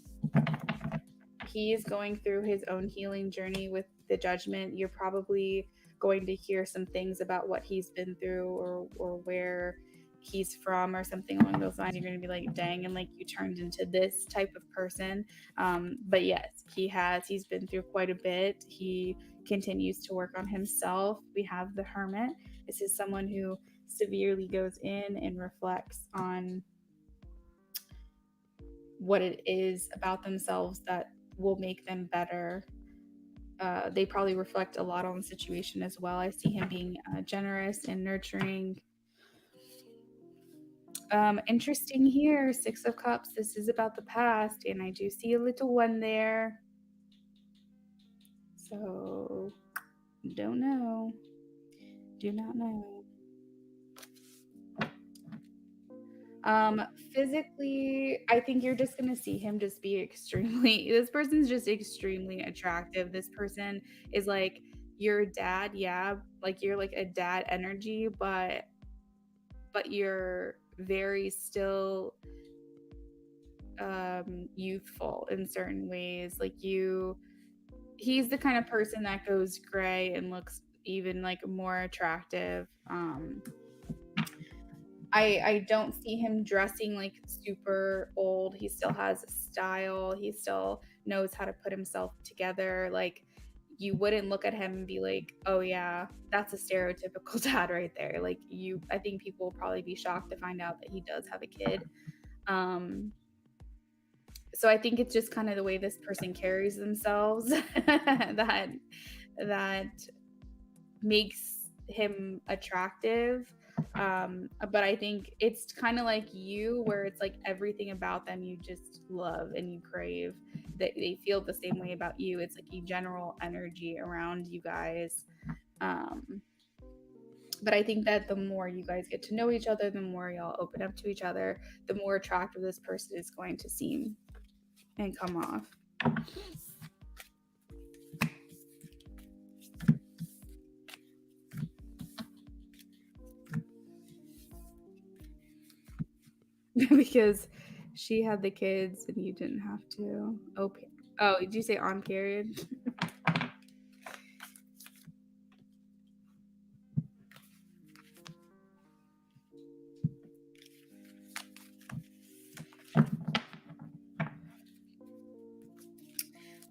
He is going through his own healing journey with the Judgment. You're probably going to hear some things about what he's been through or where he's from or something along those lines. You're going to be like, dang, and like you turned into this type of person. But yes, he's been through quite a bit. He continues to work on himself. We have the Hermit. This is someone who severely goes in and reflects on what it is about themselves that will make them better. They probably reflect a lot on the situation as well. I see him being generous and nurturing. Interesting here, Six of Cups. This is about the past, and I do see a little one there. So, don't know. Do not know. Physically, I think you're just gonna see him just be this person's just extremely attractive. This person is like your dad, yeah, like you're like a dad energy, but you're very still youthful in certain ways. Like he's the kind of person that goes gray and looks even like more attractive. I don't see him dressing like super old. He still has style. He still knows how to put himself together. Like, you wouldn't look at him and be like, oh yeah, that's a stereotypical dad right there. Like, I think people will probably be shocked to find out that he does have a kid. So I think it's just kind of the way this person carries themselves that makes him attractive. But I think it's kind of like you, where it's like everything about them you just love and you crave. That they feel the same way about you. It's like a general energy around you guys. But I think that the more you guys get to know each other, the more y'all open up to each other, the more attractive this person is going to seem and come off. Because she had the kids and you didn't have to. Oh, did you say on period?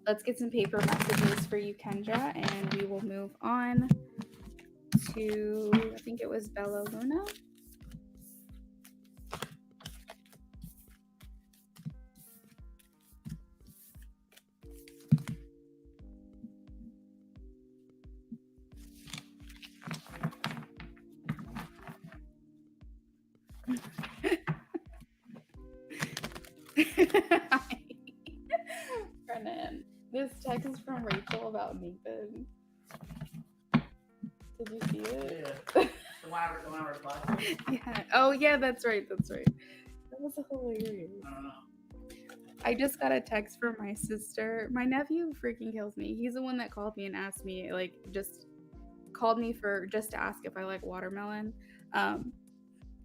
Let's get some paper messages for you, Kendra, and we will move on to, I think it was Bella Luna. Brennan, this text is from Rachel about Nathan. Did you see it? Yeah. The one I replied to? Yeah. Oh, yeah, that's right. That was hilarious. I don't know. I just got a text from my sister. My nephew freaking kills me. He's the one that called me and asked me, like, just called me just to ask if I like watermelon.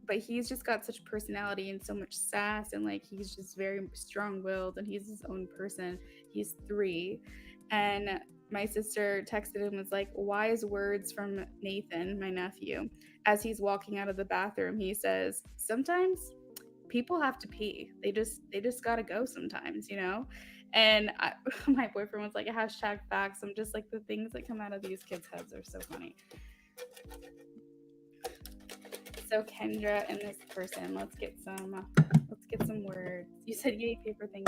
But he's just got such personality and so much sass, and like he's just very strong-willed, and he's his own person. He's 3, and my sister texted him, was like, wise words from Nathan, my nephew. As he's walking out of the bathroom, he says, sometimes people have to pee. They just gotta go sometimes, you know? And my boyfriend was like, hashtag facts. I'm just like, the things that come out of these kids' heads are so funny. So Kendra and this person, let's get some words. You said yay paper thing.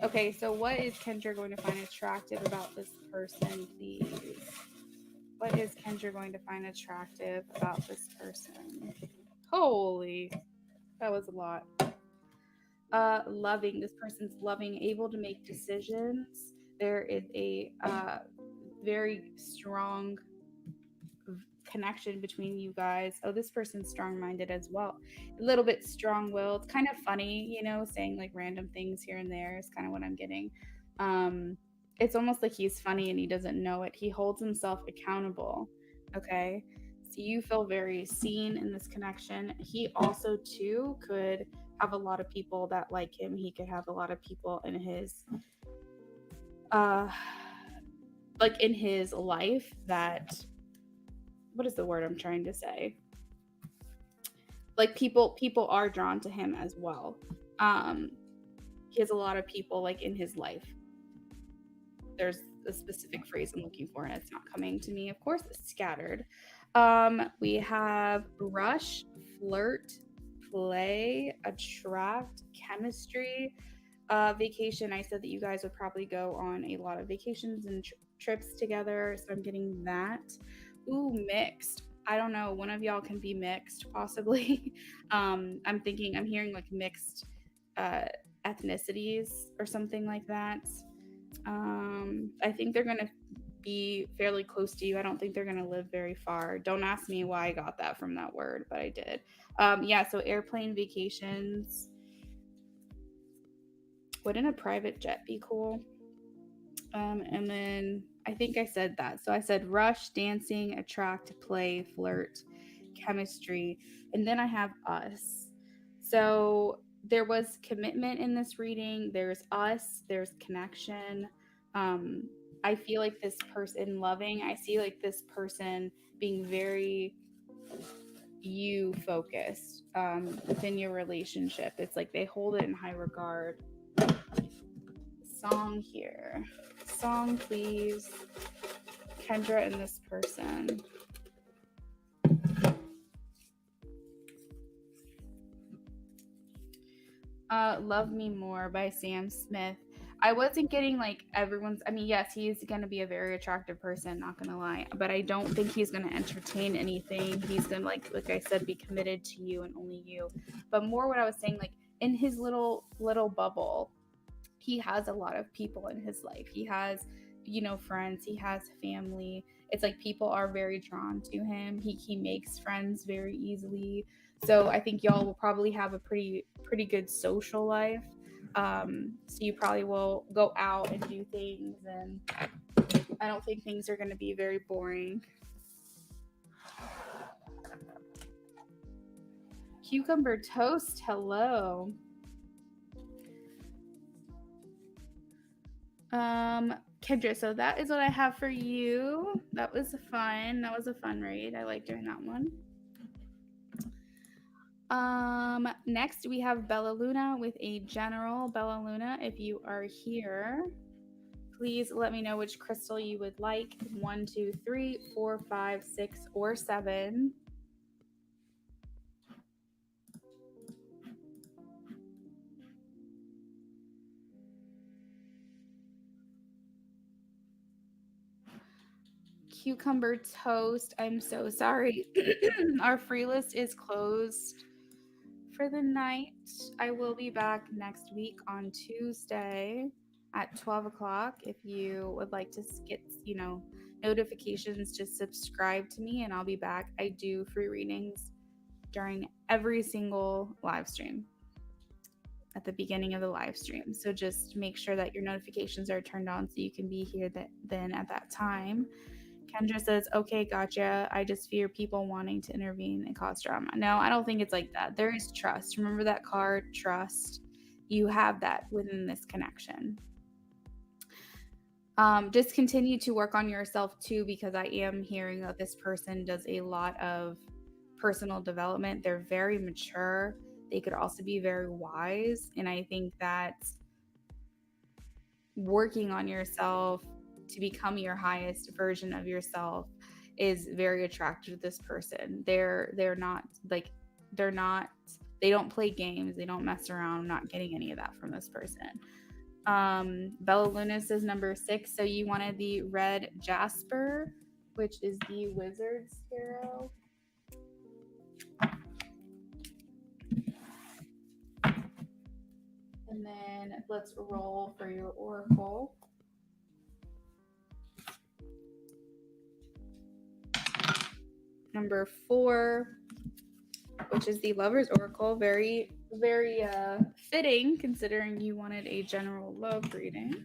Okay, so what is Kendra going to find attractive about this person, please? What is Kendra going to find attractive about this person? Holy, that was a lot. Loving. This person's loving, able to make decisions. There is a very strong connection between you guys. Oh, this person's strong-minded as well. A little bit strong-willed. Kind of funny, saying like random things here and there is kind of what I'm getting. It's almost like he's funny and he doesn't know it. He holds himself accountable. Okay. So you feel very seen in this connection. He also too could have a lot of people that like him. He could have a lot of people in his like in his life that, what is the word I'm trying to say? Like people are drawn to him as well. He has a lot of people like in his life. There's a specific phrase I'm looking for and it's not coming to me. Of course, it's scattered. We have rush, flirt, play, attract, chemistry, vacation. I said that you guys would probably go on a lot of vacations and trips together, so I'm getting that. Ooh, mixed. I don't know. One of y'all can be mixed, possibly. I'm hearing like mixed ethnicities or something like that. I think they're going to be fairly close to you. I don't think they're going to live very far. Don't ask me why I got that from that word, but I did. Yeah, so airplane vacations. Wouldn't a private jet be cool? And then I think I said that. So I said rush, dancing, attract, play, flirt, chemistry, and then I have us. So there was commitment in this reading. There's us. There's connection. I feel like this person loving. I see like this person being very you focused within your relationship. It's like they hold it in high regard. Song here. Song, please. Kendra and this person. Love Me More by Sam Smith. I wasn't getting like everyone's, yes, he's going to be a very attractive person, not going to lie, but I don't think he's going to entertain anything. He's going to like I said, be committed to you and only you. But more what I was saying, like in his little bubble, he has a lot of people in his life. He has, friends, he has family. It's like people are very drawn to him. He makes friends very easily. So I think y'all will probably have a pretty good social life. So you probably will go out and do things, and I don't think things are going to be very boring. Cucumber toast, hello. Kendra, so that is what I have for you. That was a fun read. I like doing that one. Next we have Bella Luna with a general. Bella Luna, if you are here, please let me know which crystal you would like. 1, 2, 3, 4, 5, 6, or 7. Cucumber toast. I'm so sorry. Our free list is closed for the night. I will be back next week on Tuesday at 12 o'clock. If you would like to get, notifications, just subscribe to me and I'll be back. I do free readings during every single live stream at the beginning of the live stream. So just make sure that your notifications are turned on so you can be here then at that time. Kendra says, okay, gotcha. I just fear people wanting to intervene and cause drama. No, I don't think it's like that. There is trust. Remember that card, trust. You have that within this connection. Just continue to work on yourself too, because I am hearing that this person does a lot of personal development. They're very mature. They could also be very wise. And I think that working on yourself to become your highest version of yourself is very attractive to this person. They're not like they don't play games, they don't mess around. I'm not getting any of that from this person. Bella Luna says number 6. So you wanted the red jasper, which is the wizard sparrow. And then let's roll for your oracle. Number 4, which is the Lover's Oracle. Very, very fitting considering you wanted a general love reading.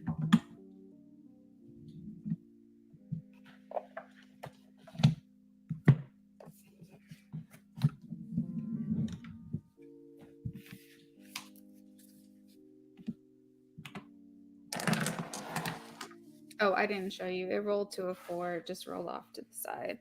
Oh, I didn't show you. It rolled to a 4. It just rolled off to the side.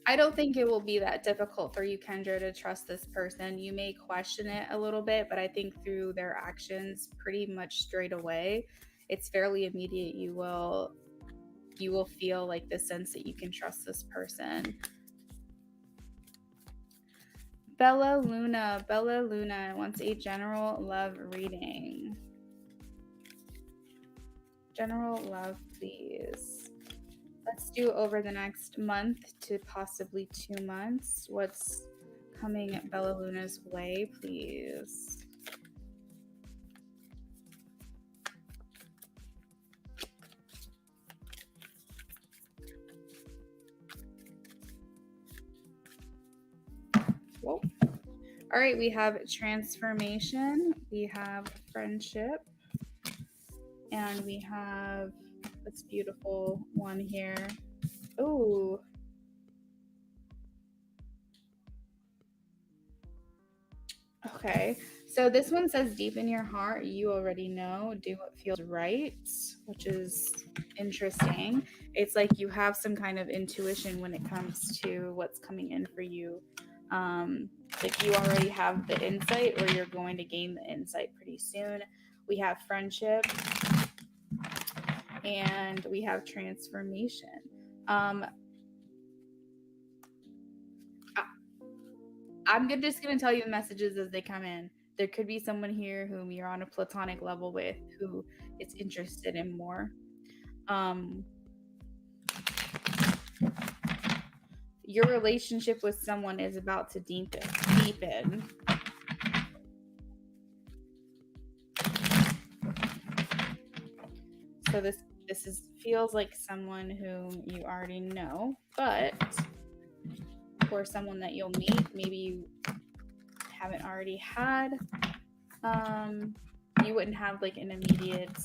I don't think it will be that difficult for you, Kendra, to trust this person. You may question it a little bit, but I think through their actions pretty much straight away, it's fairly immediate. You will feel like the sense that you can trust this person. Bella Luna wants a general love reading. General love, please. Let's do over the next month to possibly 2 months. What's coming Bella Luna's way, please? Whoa. All right, we have transformation, we have friendship, and we have this beautiful one here. Oh. Okay, so this one says deep in your heart, you already know, do what feels right, which is interesting. It's like you have some kind of intuition when it comes to what's coming in for you. Like you already have the insight, or you're going to gain the insight pretty soon. We have friendship, and we have transformation. I'm just going to tell you the messages as they come in. There could be someone here whom you're on a platonic level with who is interested in more. Your relationship with someone is about to deepen. So this feels like someone whom you already know, but for someone that you'll meet, maybe you haven't already had. You wouldn't have like an immediate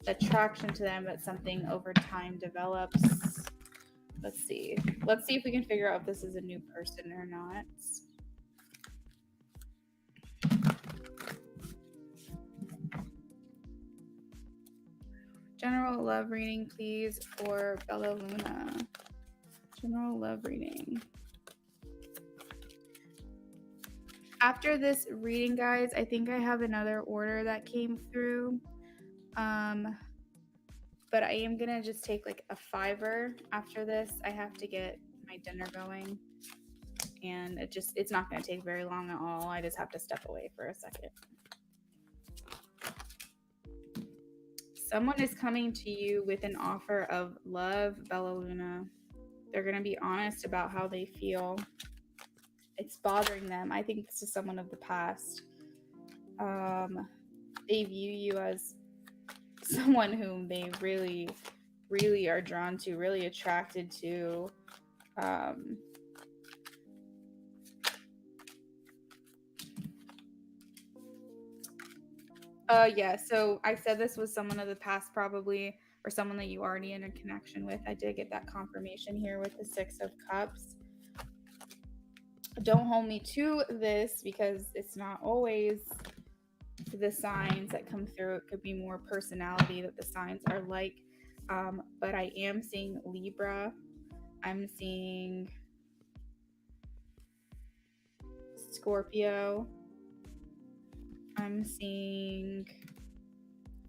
attraction to them, but something over time develops. Let's see if we can figure out if this is a new person or not. General love reading, please, for Bella Luna. General love reading. After this reading, guys, I think I have another order that came through. But I am gonna just take like a $5 after this. I have to get my dinner going, and it's not gonna take very long at all. I just have to step away for a second. Someone is coming to you with an offer of love, Bella Luna. They're gonna be honest about how they feel. It's bothering them. I think this is someone of the past. They view you as someone whom they really, really are drawn to, really attracted to. Yeah, so I said this was someone of the past probably, or someone that you already in a connection with. I did get that confirmation here with the 6 of Cups. Don't hold me to this because it's not always the signs that come through. It could be more personality that the signs are like. But I am seeing Libra. I'm seeing Scorpio. I'm seeing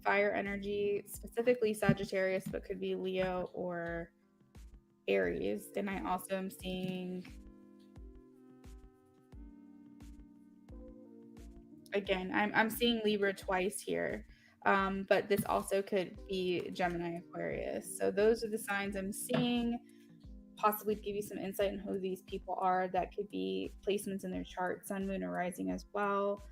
fire energy, specifically Sagittarius, but could be Leo or Aries. And I also am seeing, again, I'm seeing Libra twice here. But this also could be Gemini, Aquarius. So those are the signs I'm seeing, possibly to give you some insight on who these people are. That could be placements in their chart, sun, moon, or rising as well.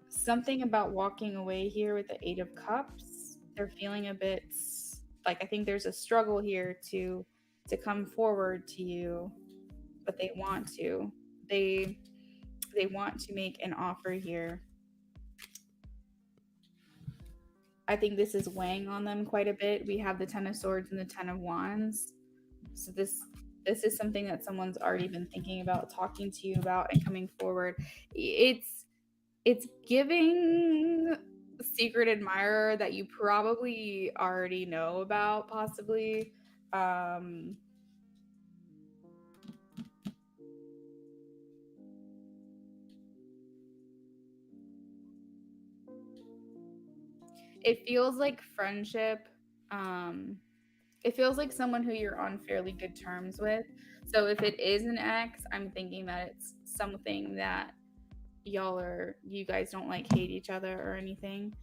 Something about walking away here with the Eight of Cups. They're feeling a bit like, I think there's a struggle here to come forward to you, but they want to. They want to make an offer here. I think this is weighing on them quite a bit. We have the Ten of Swords and the Ten of Wands. So this is something that someone's already been thinking about, talking to you about, and coming forward. It's giving secret admirer that you probably already know about, possibly. It feels like friendship. It feels like someone who you're on fairly good terms with. So if it is an ex, I'm thinking that it's something that you guys don't like hate each other or anything.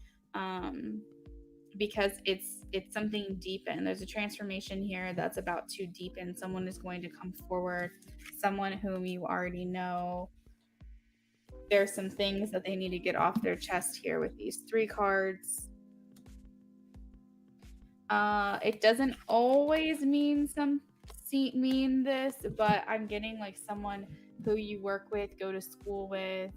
Because it's something deep, and there's a transformation here that's about to deepen. Someone is going to come forward, someone whom you already know. There's some things that they need to get off their chest here with these three cards. It doesn't always mean this, but I'm getting like someone who you work with, go to school with,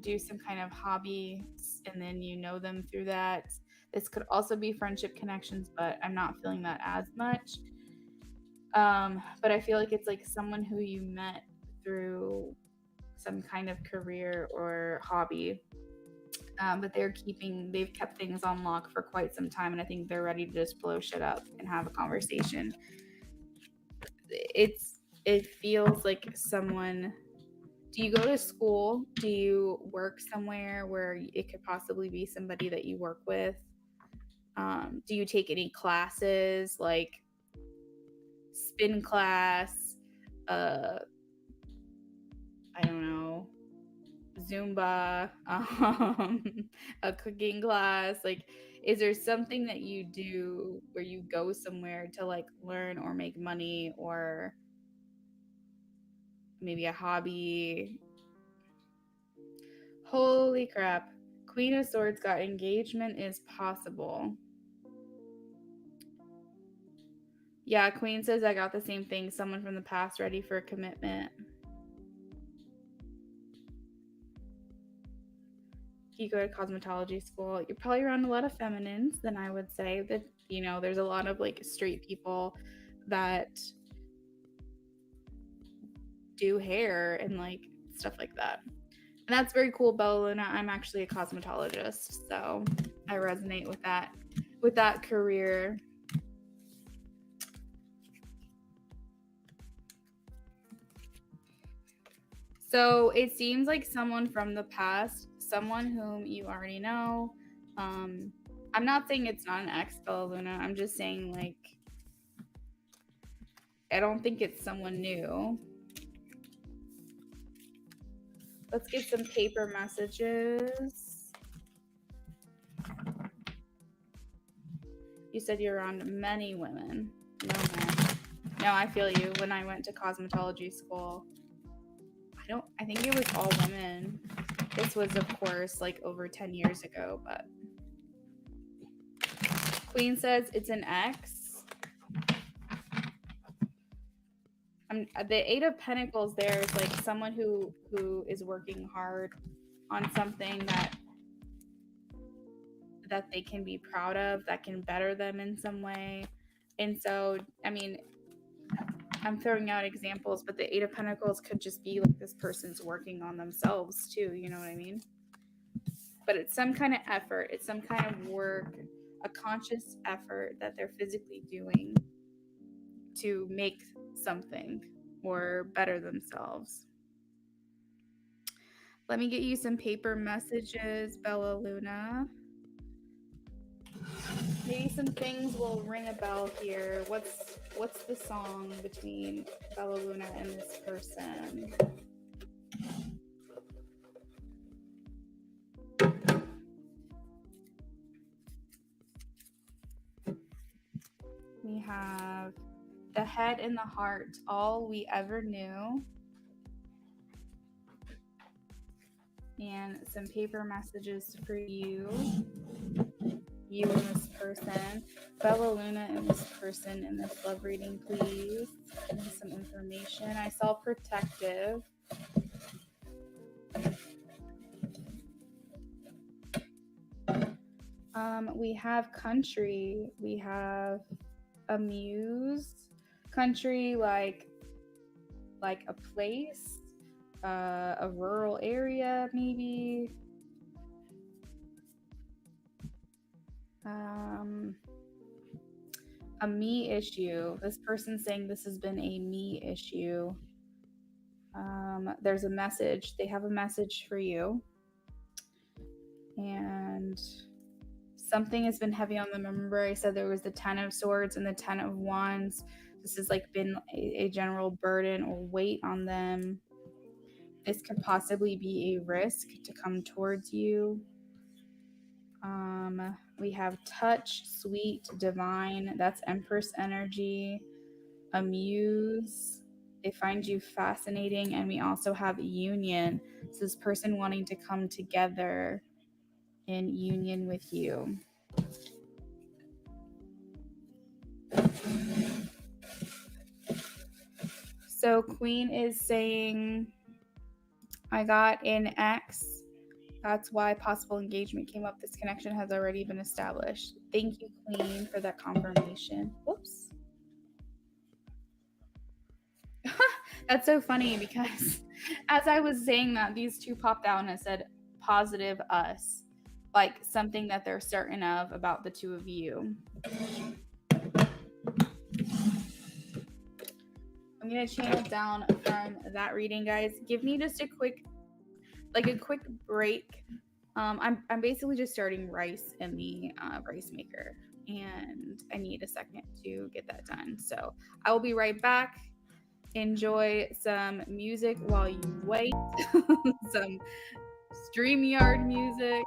do some kind of hobby, and then you know them through that. This could also be friendship connections, but I'm not feeling that as much. But I feel like it's like someone who you met through some kind of career or hobby. But they've kept things on lock for quite some time, and I think they're ready to just blow shit up and have a conversation. It feels like someone. Do you go to school? Do you work somewhere where it could possibly be somebody that you work with? Do you take any classes, like spin class, I don't know, Zumba, a cooking class? Like, is there something that you do where you go somewhere to like learn or make money, or maybe a hobby? Holy crap. Queen of Swords got engagement is possible. Yeah, Queen says I got the same thing. Someone from the past ready for a commitment. You go to cosmetology school, you're probably around a lot of feminines, then I would say that, there's a lot of like straight people that do hair and like stuff like that. And that's very cool, Bella Luna. I'm actually a cosmetologist, so I resonate with that career. So it seems like someone from the past, someone whom you already know. I'm not saying it's not an ex, Bella Luna. I'm just saying, like, I don't think it's someone new. Let's get some paper messages. You said you're around many women. No, man. No, I feel you. When I went to cosmetology school, I think it was all women. This was, of course, like over 10 years ago, but Queen says it's an ex. The Eight of Pentacles there is like someone who is working hard on something that they can be proud of, that can better them in some way. And so, I mean, I'm throwing out examples, but the Eight of Pentacles could just be like this person's working on themselves too, you know what I mean? but it's some kind of effort. It's some kind of work, a conscious effort that they're physically doing to make something or better themselves. Let me get you some paper messages, Bella Luna. Maybe some things will ring a bell here. What's the song between Bella Luna and this person? We have the head and the heart, all we ever knew. And some paper messages for you and this person. Bella Luna and this person in this love reading, please. Give me some information. I saw protective. We have country. We have amuse. Country, like a place, a rural area, maybe. A me issue. This person's saying this has been a me issue. There's a message. They have a message for you. And something has been heavy on them. Remember, I said there was the 10 of Swords and the 10 of Wands. This has like been a general burden or weight on them. This could possibly be a risk to come towards you. We have touch, sweet, divine. That's Empress energy. Amuse. They find you fascinating. And we also have union. So this person wanting to come together in union with you. So Queen is saying, I got an X. That's why possible engagement came up. This connection has already been established. Thank you, Queen, for that confirmation. Whoops. That's so funny because as I was saying that, these two popped out and it said positive us, like something that they're certain of about the two of you. I'm going to channel down from that reading, guys. Give me just a quick break. I'm basically just starting rice in the rice maker, and I need a second to get that done. So I will be right back. Enjoy some music while you wait. Some StreamYard music.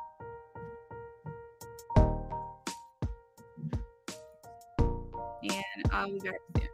And I'll be back soon.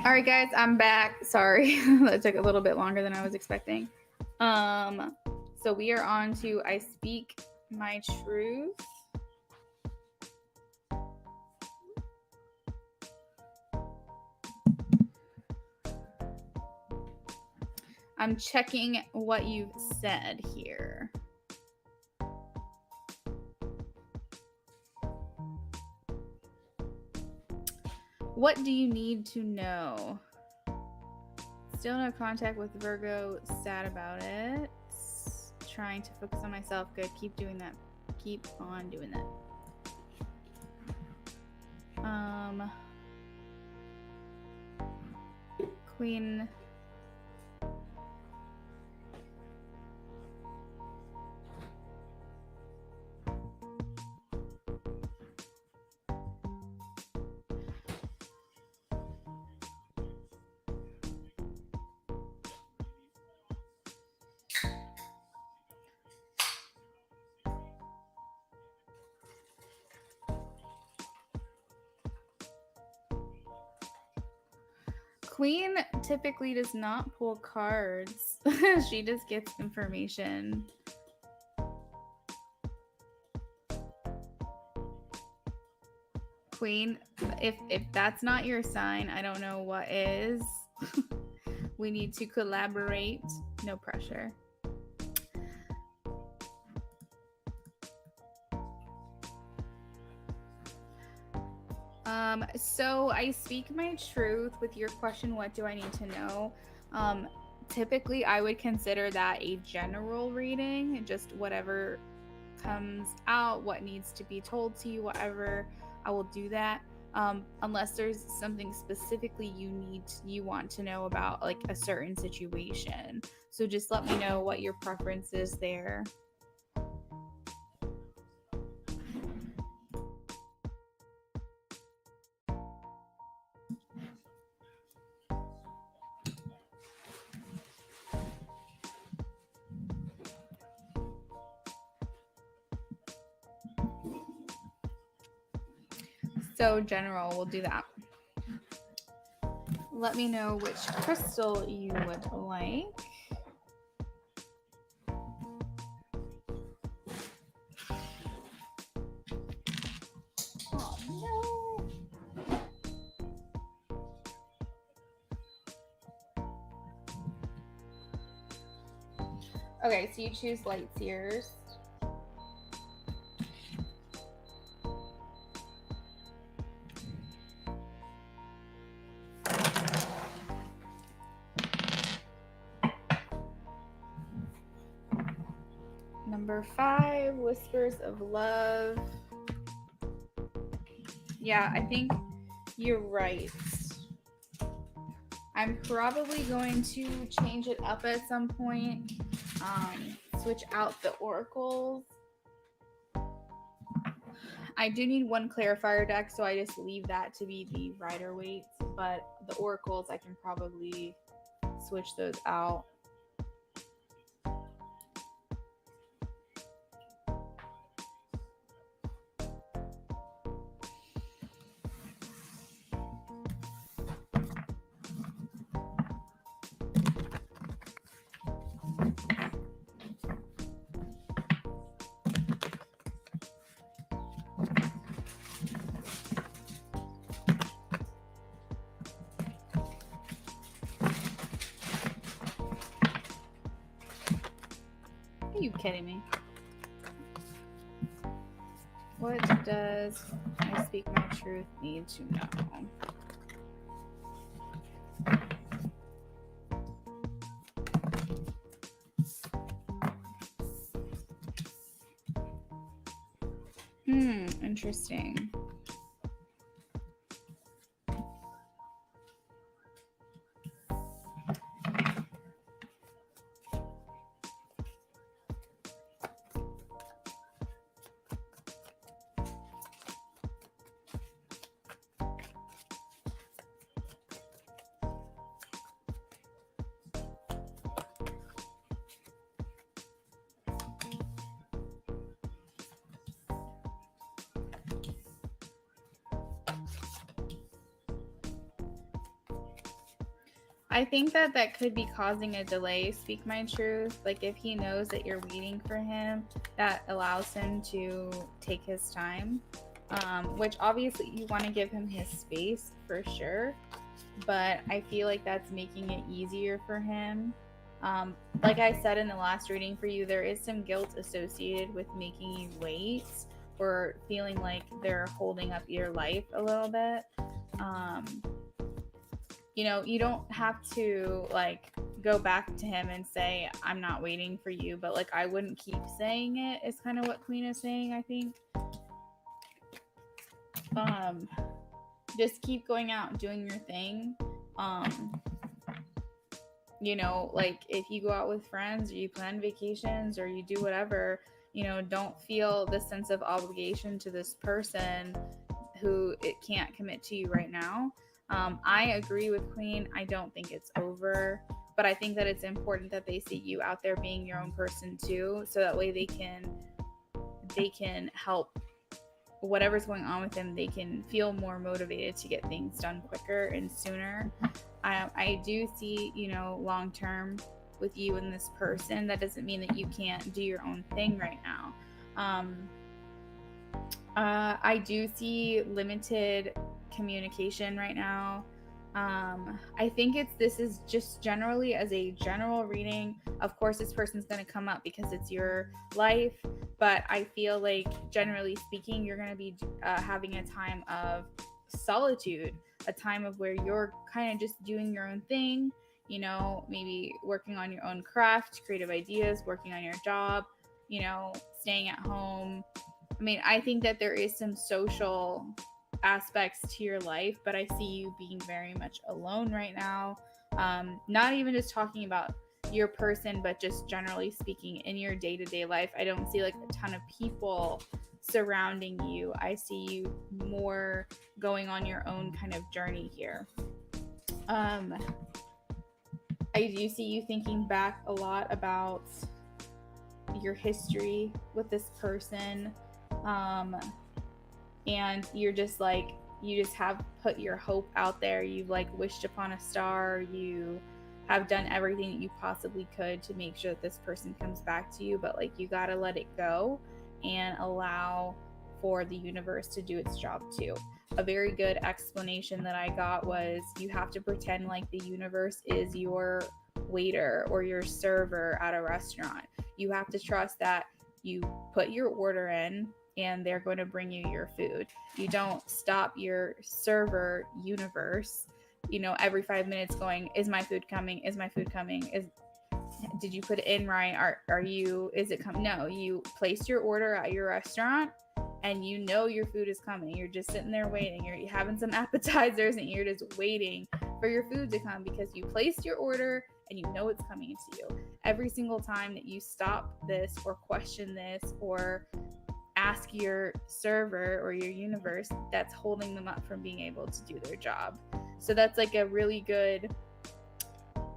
All right, guys, I'm back. Sorry, that took a little bit longer than I was expecting. So we are on to I speak my truth. I'm checking what you've said here. What do you need to know? Still no contact with Virgo, sad about it. Trying to focus on myself. Good, keep doing that. Keep on doing that. Queen. Queen typically does not pull cards. She just gets information. Queen, if that's not your sign, I don't know what is. We need to collaborate. No pressure. So I speak my truth with your question, what do I need to know? Typically I would consider that a general reading, just whatever comes out, what needs to be told to you, whatever, I will do that. Unless there's something specifically you want to know about, like a certain situation. So just let me know what your preference is there. So general, we'll do that. Let me know which crystal you would like. Oh, no. Okay, so you choose light seers. Number 5, Whispers of Love. Yeah, I think you're right. I'm probably going to change it up at some point. Switch out the oracles. I do need one clarifier deck, so I just leave that to be the Rider Waite. But the oracles, I can probably switch those out. Are you kidding me? What does I speak my truth need to know? Interesting. I think that that could be causing a delay, speak my truth. Like if he knows that you're waiting for him, that allows him to take his time, which obviously you want to give him his space for sure. But I feel like that's making it easier for him. Like I said in the last reading for you, there is some guilt associated with making you wait or feeling like they're holding up your life a little bit. You know, you don't have to like go back to him and say, I'm not waiting for you, but like I wouldn't keep saying it, is kind of what Queen is saying, I think. Just keep going out and doing your thing. You know, like if you go out with friends or you plan vacations or you do whatever, you know, don't feel this sense of obligation to this person who it can't commit to you right now. I agree with Queen. I don't think it's over, but I think that it's important that they see you out there being your own person too, so that way they can help whatever's going on with them. They can feel more motivated to get things done quicker and sooner. I do see, you know, long term with you and this person. That doesn't mean that you can't do your own thing right now. I do see limited communication right now. I think this is just generally as a general reading. Of course, this person's going to come up because it's your life, but I feel like generally speaking, you're going to be having a time of solitude, a time of where you're kind of just doing your own thing, you know, maybe working on your own craft, creative ideas, working on your job, you know, staying at home. I mean, I think that there is some social aspects to your life, but I see you being very much alone right now. Not even just talking about your person, but just generally speaking in your day-to-day life. I don't see like a ton of people surrounding you. I see you more going on your own kind of journey here. I do see you thinking back a lot about your history with this person. And you're just like, you just have put your hope out there. You've like wished upon a star. You have done everything that you possibly could to make sure that this person comes back to you, but like you got to let it go and allow for the universe to do its job too. A very good explanation that I got was you have to pretend like the universe is your waiter or your server at a restaurant. You have to trust that you put your order in and they're going to bring you your food. You don't stop your server universe, you know, every 5 minutes going, is my food coming? Is my food coming? Did you put it in right? Is it coming? No, you placed your order at your restaurant and you know your food is coming. You're just sitting there waiting. You're having some appetizers and you're just waiting for your food to come because you placed your order and you know it's coming to you. Every single time that you stop this or question this or ask your server or your universe, that's holding them up from being able to do their job. So that's like a really good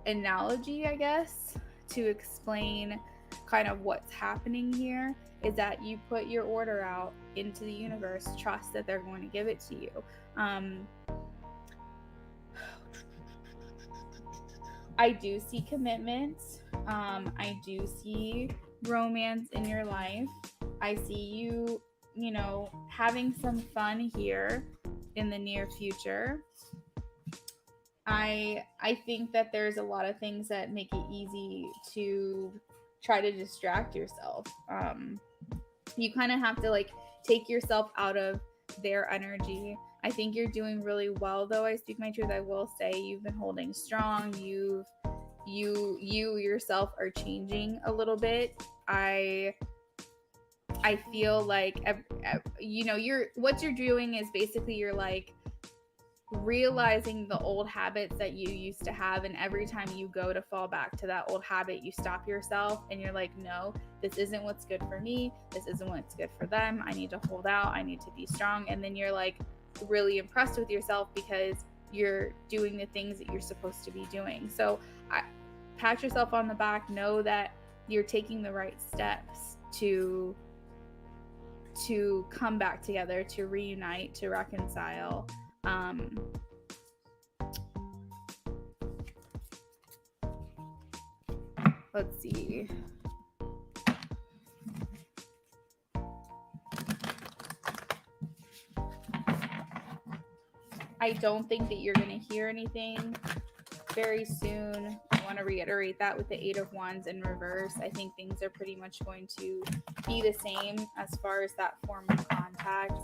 analogy, I guess, to explain kind of what's happening here, is that you put your order out into the universe, trust that they're going to give it to you. I do see commitment. I do see romance in your life. I see you, you know, having some fun here in the near future. I think that there's a lot of things that make it easy to try to distract yourself. You kind of have to like take yourself out of their energy. I think you're doing really well, though. I speak my truth. I will say you've been holding strong. You yourself are changing a little bit. I feel like, you know, what you're doing is basically you're like realizing the old habits that you used to have, and every time you go to fall back to that old habit, you stop yourself and you're like, no, this isn't what's good for me. This isn't what's good for them. I need to hold out. I need to be strong. And then you're like really impressed with yourself because you're doing the things that you're supposed to be doing. So pat yourself on the back. Know that you're taking the right steps to come back together, to reunite, to reconcile. Let's see. I don't think that you're going to hear anything very soon. I want to reiterate that with the Eight of Wands in reverse. I think things are pretty much going to be the same as far as that form of contact.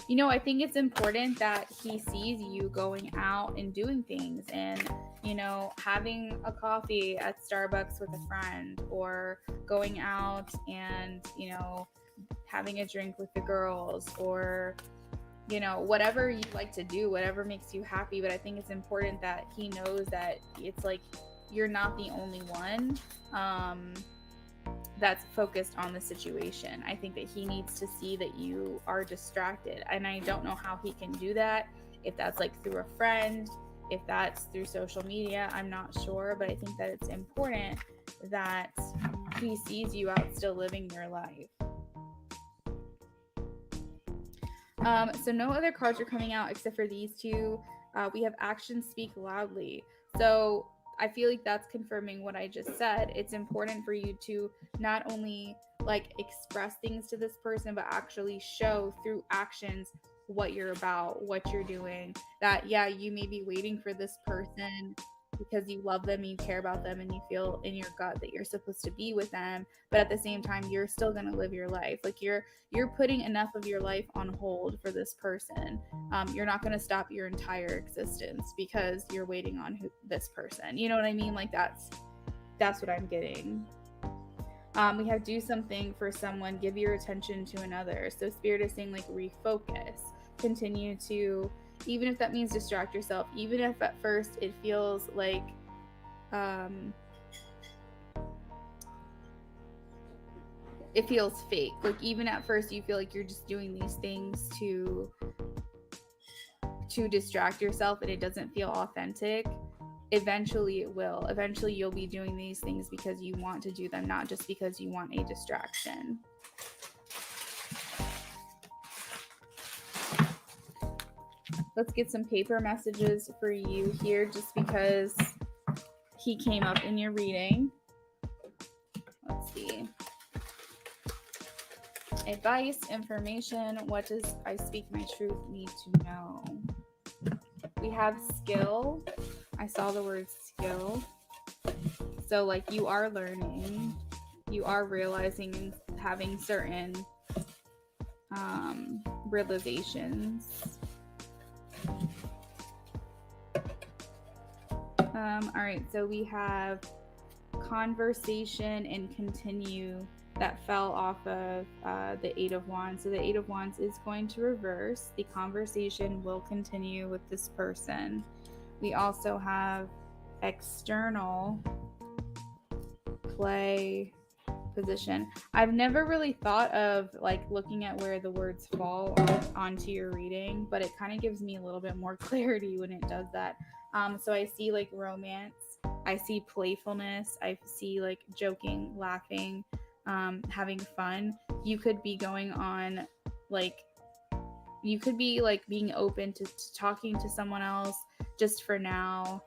You know, I think it's important that he sees you going out and doing things and, you know, having a coffee at Starbucks with a friend, or going out and, you know, having a drink with the girls, or, you know, whatever you like to do, whatever makes you happy. But I think it's important that he knows that it's like you're not the only one that's focused on the situation. I think that he needs to see that you are distracted, and I don't know how he can do that, if that's like through a friend, if that's through social media, I'm not sure. But I think that it's important that he sees you out still living your life. So no other cards are coming out except for these two. We have actions speak loudly. So I feel like that's confirming what I just said. It's important for you to not only like express things to this person, but actually show through actions what you're about, what you're doing. That, yeah, you may be waiting for this person because you love them and you care about them and you feel in your gut that you're supposed to be with them, but at the same time you're still going to live your life. Like you're putting enough of your life on hold for this person. You're not going to stop your entire existence because you're waiting on this person. You know what I mean? Like that's what I'm getting. We have do something for someone, give your attention to another. So Spirit is saying like refocus, continue to, even if that means distract yourself, even if at first it feels like it feels fake. Like even at first you feel like you're just doing these things to distract yourself and it doesn't feel authentic. Eventually it will. Eventually you'll be doing these things because you want to do them, not just because you want a distraction. Let's get some paper messages for you here, just because he came up in your reading. Let's see. Advice, information, what does I speak my truth need to know? We have skill. I saw the word skill. So like you are learning, you are realizing and having certain realizations. All right, so we have conversation and continue that fell off of the Eight of Wands. So the Eight of Wands is going to reverse. The conversation will continue with this person. We also have external, play, position. I've never really thought of like looking at where the words fall onto your reading, but it kind of gives me a little bit more clarity when it does that. So I see like romance, I see playfulness, I see like joking, laughing, having fun. You could be going on like, you could be like being open to talking to someone else just for now,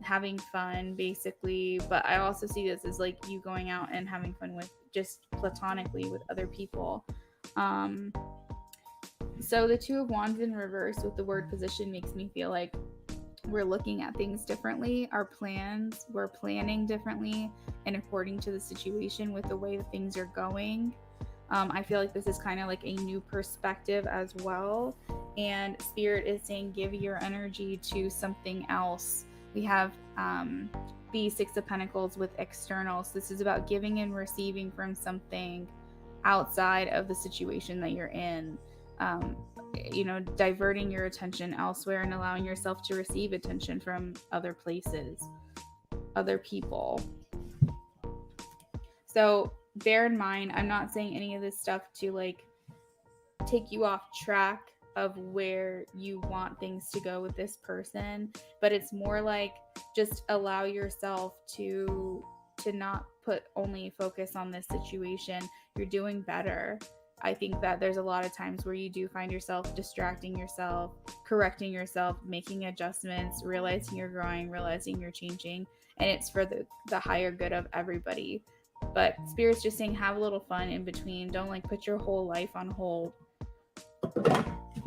having fun basically. But I also see this as like you going out and having fun with just platonically with other people. So the Two of Wands in reverse with the word position makes me feel like we're looking at things differently. Our plans, we're planning differently and according to the situation with the way that things are going. I feel like this is kind of like a new perspective as well. And Spirit is saying give your energy to something else. We have the Six of Pentacles with external. So this is about giving and receiving from something outside of the situation that you're in. You know, diverting your attention elsewhere and allowing yourself to receive attention from other places, other people. So bear in mind, I'm not saying any of this stuff to like take you off track of where you want things to go with this person, but it's more like just allow yourself to not put only focus on this situation. You're doing better. I think that there's a lot of times where you do find yourself distracting yourself, correcting yourself, making adjustments, realizing you're growing, realizing you're changing, and it's for the higher good of everybody. But Spirit's just saying have a little fun in between. Don't like put your whole life on hold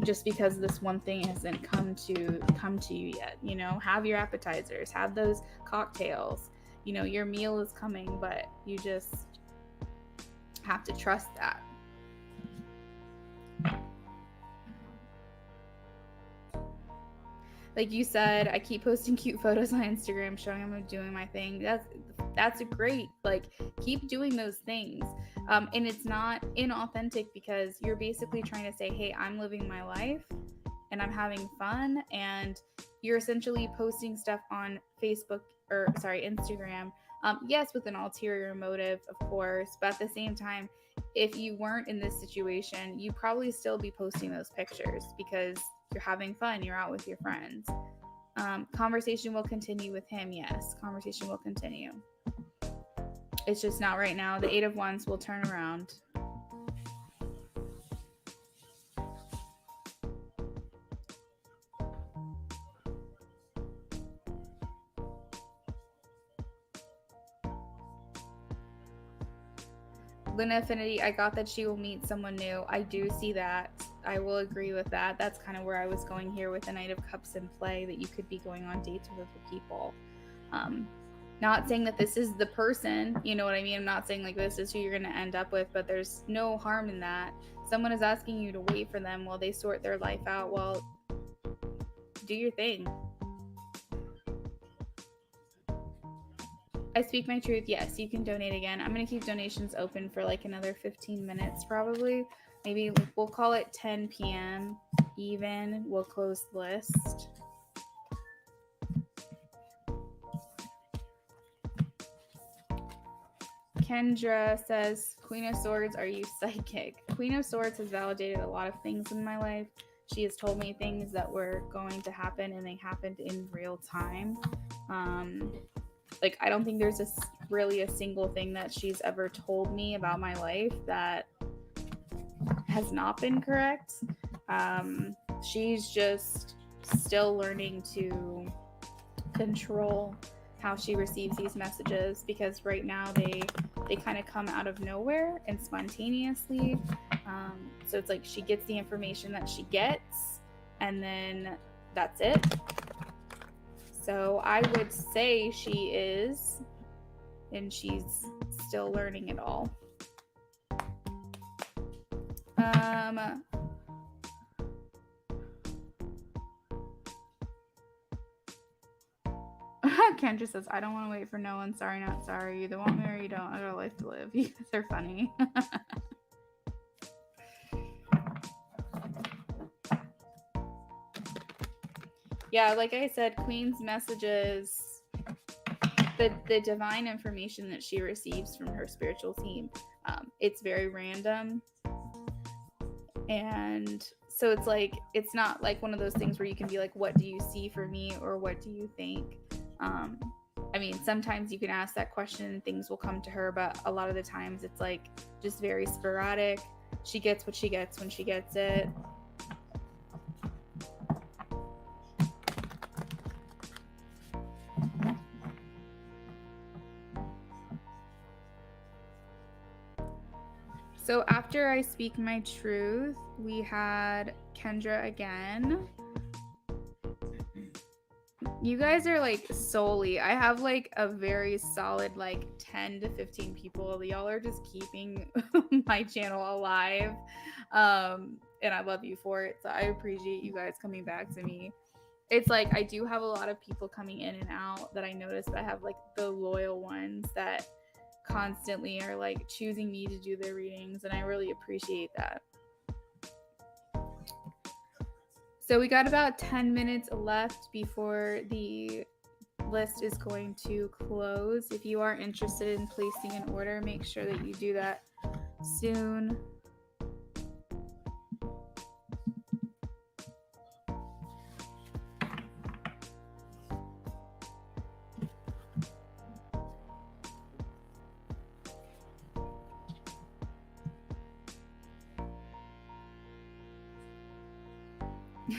just because this one thing hasn't come to you yet. You know, have your appetizers, have those cocktails. You know, your meal is coming, but you just have to trust that. Like you said, I keep posting cute photos on Instagram showing I'm doing my thing. That's great. Like, keep doing those things. And it's not inauthentic because you're basically trying to say, hey, I'm living my life and I'm having fun. And you're essentially posting stuff on Instagram. Yes, with an ulterior motive, of course. But at the same time, if you weren't in this situation, you'd probably still be posting those pictures because you're having fun, you're out with your friends. Conversation will continue with him. Yes, conversation will continue. It's just not right now. The 8 of Wands will turn around. Luna Affinity, I got that she will meet someone new. I do see that. I will agree with that. That's kind of where I was going here with the Knight of Cups in play, that you could be going on dates with other people. Not saying that this is the person, you know what I mean? I'm not saying like this is who you're going to end up with, but there's no harm in that. Someone is asking you to wait for them while they sort their life out. Well, do your thing. I speak my truth. Yes, you can donate again. I'm going to keep donations open for like another 15 minutes probably. Maybe we'll call it 10 p.m. even. We'll close the list. Kendra says, Queen of Swords, are you psychic? Queen of Swords has validated a lot of things in my life. She has told me things that were going to happen and they happened in real time. Like, I don't think there's really a single thing that she's ever told me about my life that has not been correct. She's just still learning to control how she receives these messages, because right now they kind of come out of nowhere and spontaneously. So it's like she gets the information that she gets and then that's it. So I would say she is, and she's still learning it all. Kendra says, I don't want to wait for no one. Sorry, not sorry. You either want me or you don't. I got a life to live. You guys are funny. Yeah, like I said, Queen's messages, the divine information that she receives from her spiritual team, it's very random. And so it's like, it's not like one of those things where you can be like, what do you see for me, or what do you think? I mean, sometimes you can ask that question and things will come to her, but a lot of the times it's like just very sporadic. She gets what she gets when she gets it. So after I speak my truth, we had Kendra again. You guys are like solely, I have like a very solid like 10 to 15 people. Y'all are just keeping my channel alive. And I love you for it. So I appreciate you guys coming back to me. It's like I do have a lot of people coming in and out that I noticed, but I have like the loyal ones that constantly are like choosing me to do their readings, and I really appreciate that. So we got about 10 minutes left before the list is going to close. If you are interested in placing an order, make sure that you do that soon.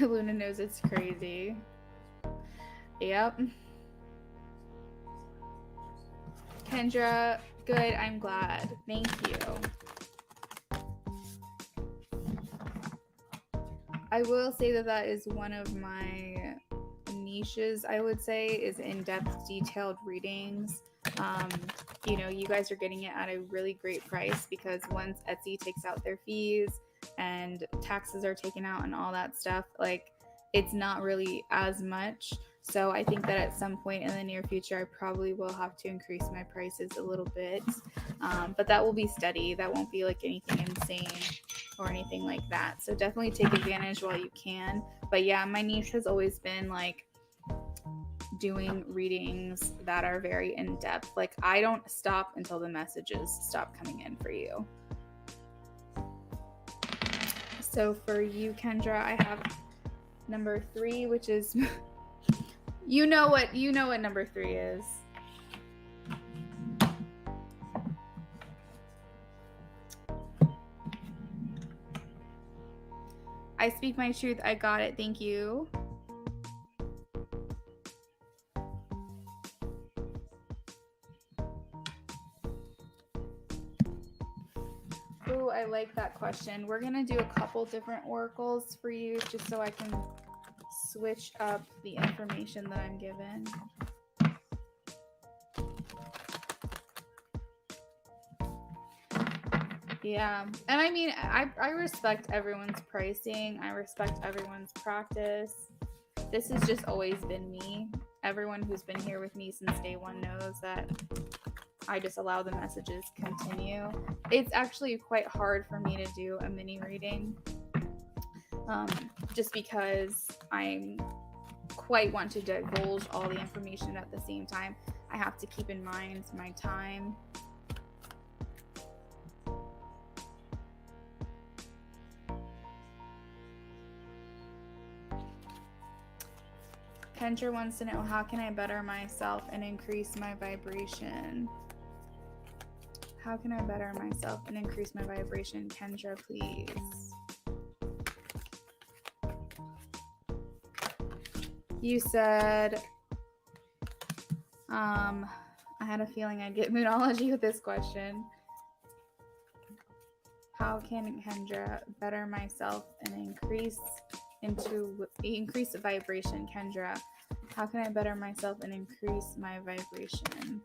Luna knows it's crazy. Yep. Kendra, good. I'm glad. Thank you. I will say that is one of my niches, I would say, is in-depth, detailed readings. You guys are getting it at a really great price because once Etsy takes out their fees and taxes are taken out and all that stuff, like, it's not really as much. So I think that at some point in the near future, I probably will have to increase my prices a little bit. But that will be steady. That won't be like anything insane or anything like that. So definitely take advantage while you can. But yeah, my niche has always been like doing readings that are very in-depth. Like, I don't stop until the messages stop coming in for you. So for you, Kendra, I have number 3, which is you know what number 3 is. I speak my truth. I got it. Thank you. Ooh, I like that question. We're going to do a couple different oracles for you just so I can switch up the information that I'm given. Yeah. And I mean, I respect everyone's pricing. I respect everyone's practice. This has just always been me. Everyone who's been here with me since day one knows that I just allow the messages continue. It's actually quite hard for me to do a mini reading, just because I quite want to divulge all the information at the same time. I have to keep in mind my time. Kendra wants to know, how can I better myself and increase my vibration? How can I better myself and increase my vibration? Kendra, please. You said, I had a feeling I'd get Moonology with this question. How can Kendra better myself and increase the vibration? Kendra, how can I better myself and increase my vibration?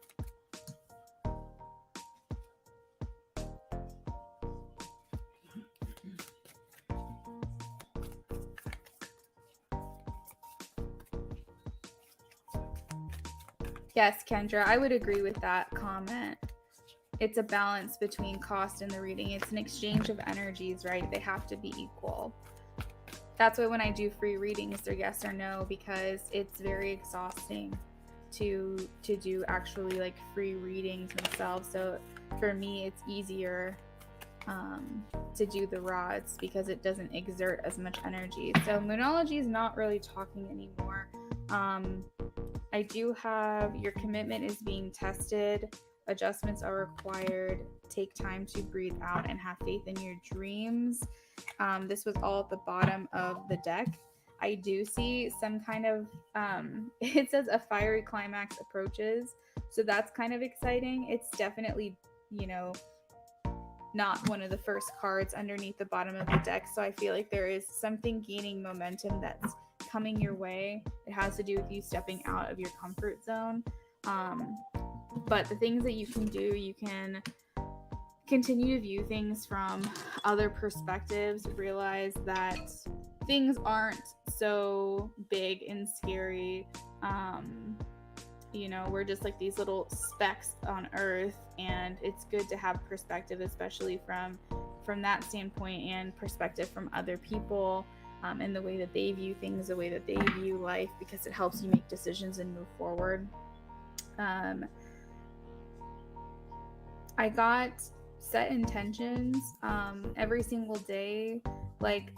Yes, Kendra, I would agree with that comment. It's a balance between cost and the reading. It's an exchange of energies, right? They have to be equal. That's why when I do free readings, they're yes or no, because it's very exhausting to do actually like free readings themselves. So for me, it's easier to do the rods because it doesn't exert as much energy. So Moonology is not really talking anymore. I do have your commitment is being tested. Adjustments are required. Take time to breathe out and have faith in your dreams. This was all at the bottom of the deck. I do see some kind of, it says a fiery climax approaches. So that's kind of exciting. It's definitely, not one of the first cards underneath the bottom of the deck. So I feel like there is something gaining momentum that's coming your way. It has to do with you stepping out of your comfort zone. But the things that you can do, you can continue to view things from other perspectives, realize that things aren't so big and scary. We're just like these little specks on Earth, and it's good to have perspective, especially from that standpoint, and perspective from other people, and the way that they view things, the way that they view life, because it helps you make decisions and move forward. I got set intentions every single day. Like,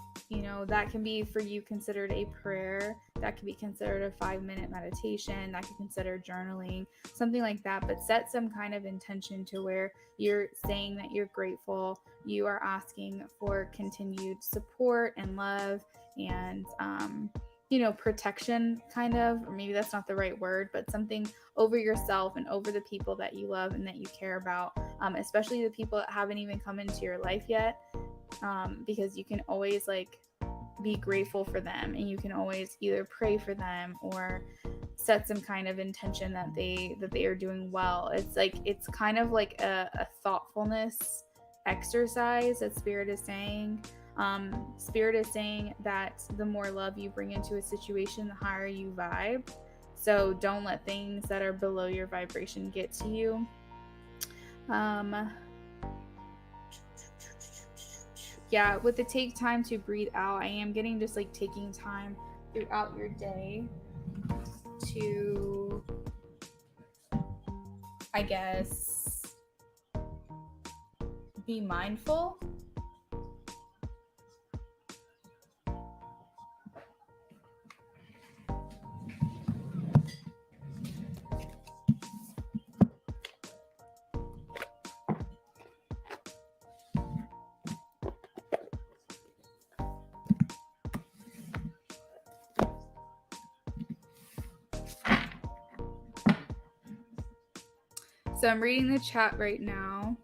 that can be for you considered a prayer. That could be considered a 5-minute meditation. That could be considered journaling, something like that. But set some kind of intention to where you're saying that you're grateful. You are asking for continued support and love. and protection, kind of, or maybe that's not the right word, but something over yourself and over the people that you love and that you care about, especially the people that haven't even come into your life yet, because you can always be grateful for them, and you can always either pray for them or set some kind of intention that they are doing well. It's kind of like a thoughtfulness exercise that Spirit is saying. Spirit is saying that the more love you bring into a situation, the higher you vibe. So don't let things that are below your vibration get to you. Yeah, with the take time to breathe out, I am getting just taking time throughout your day to, I guess, be mindful. So I'm reading the chat right now.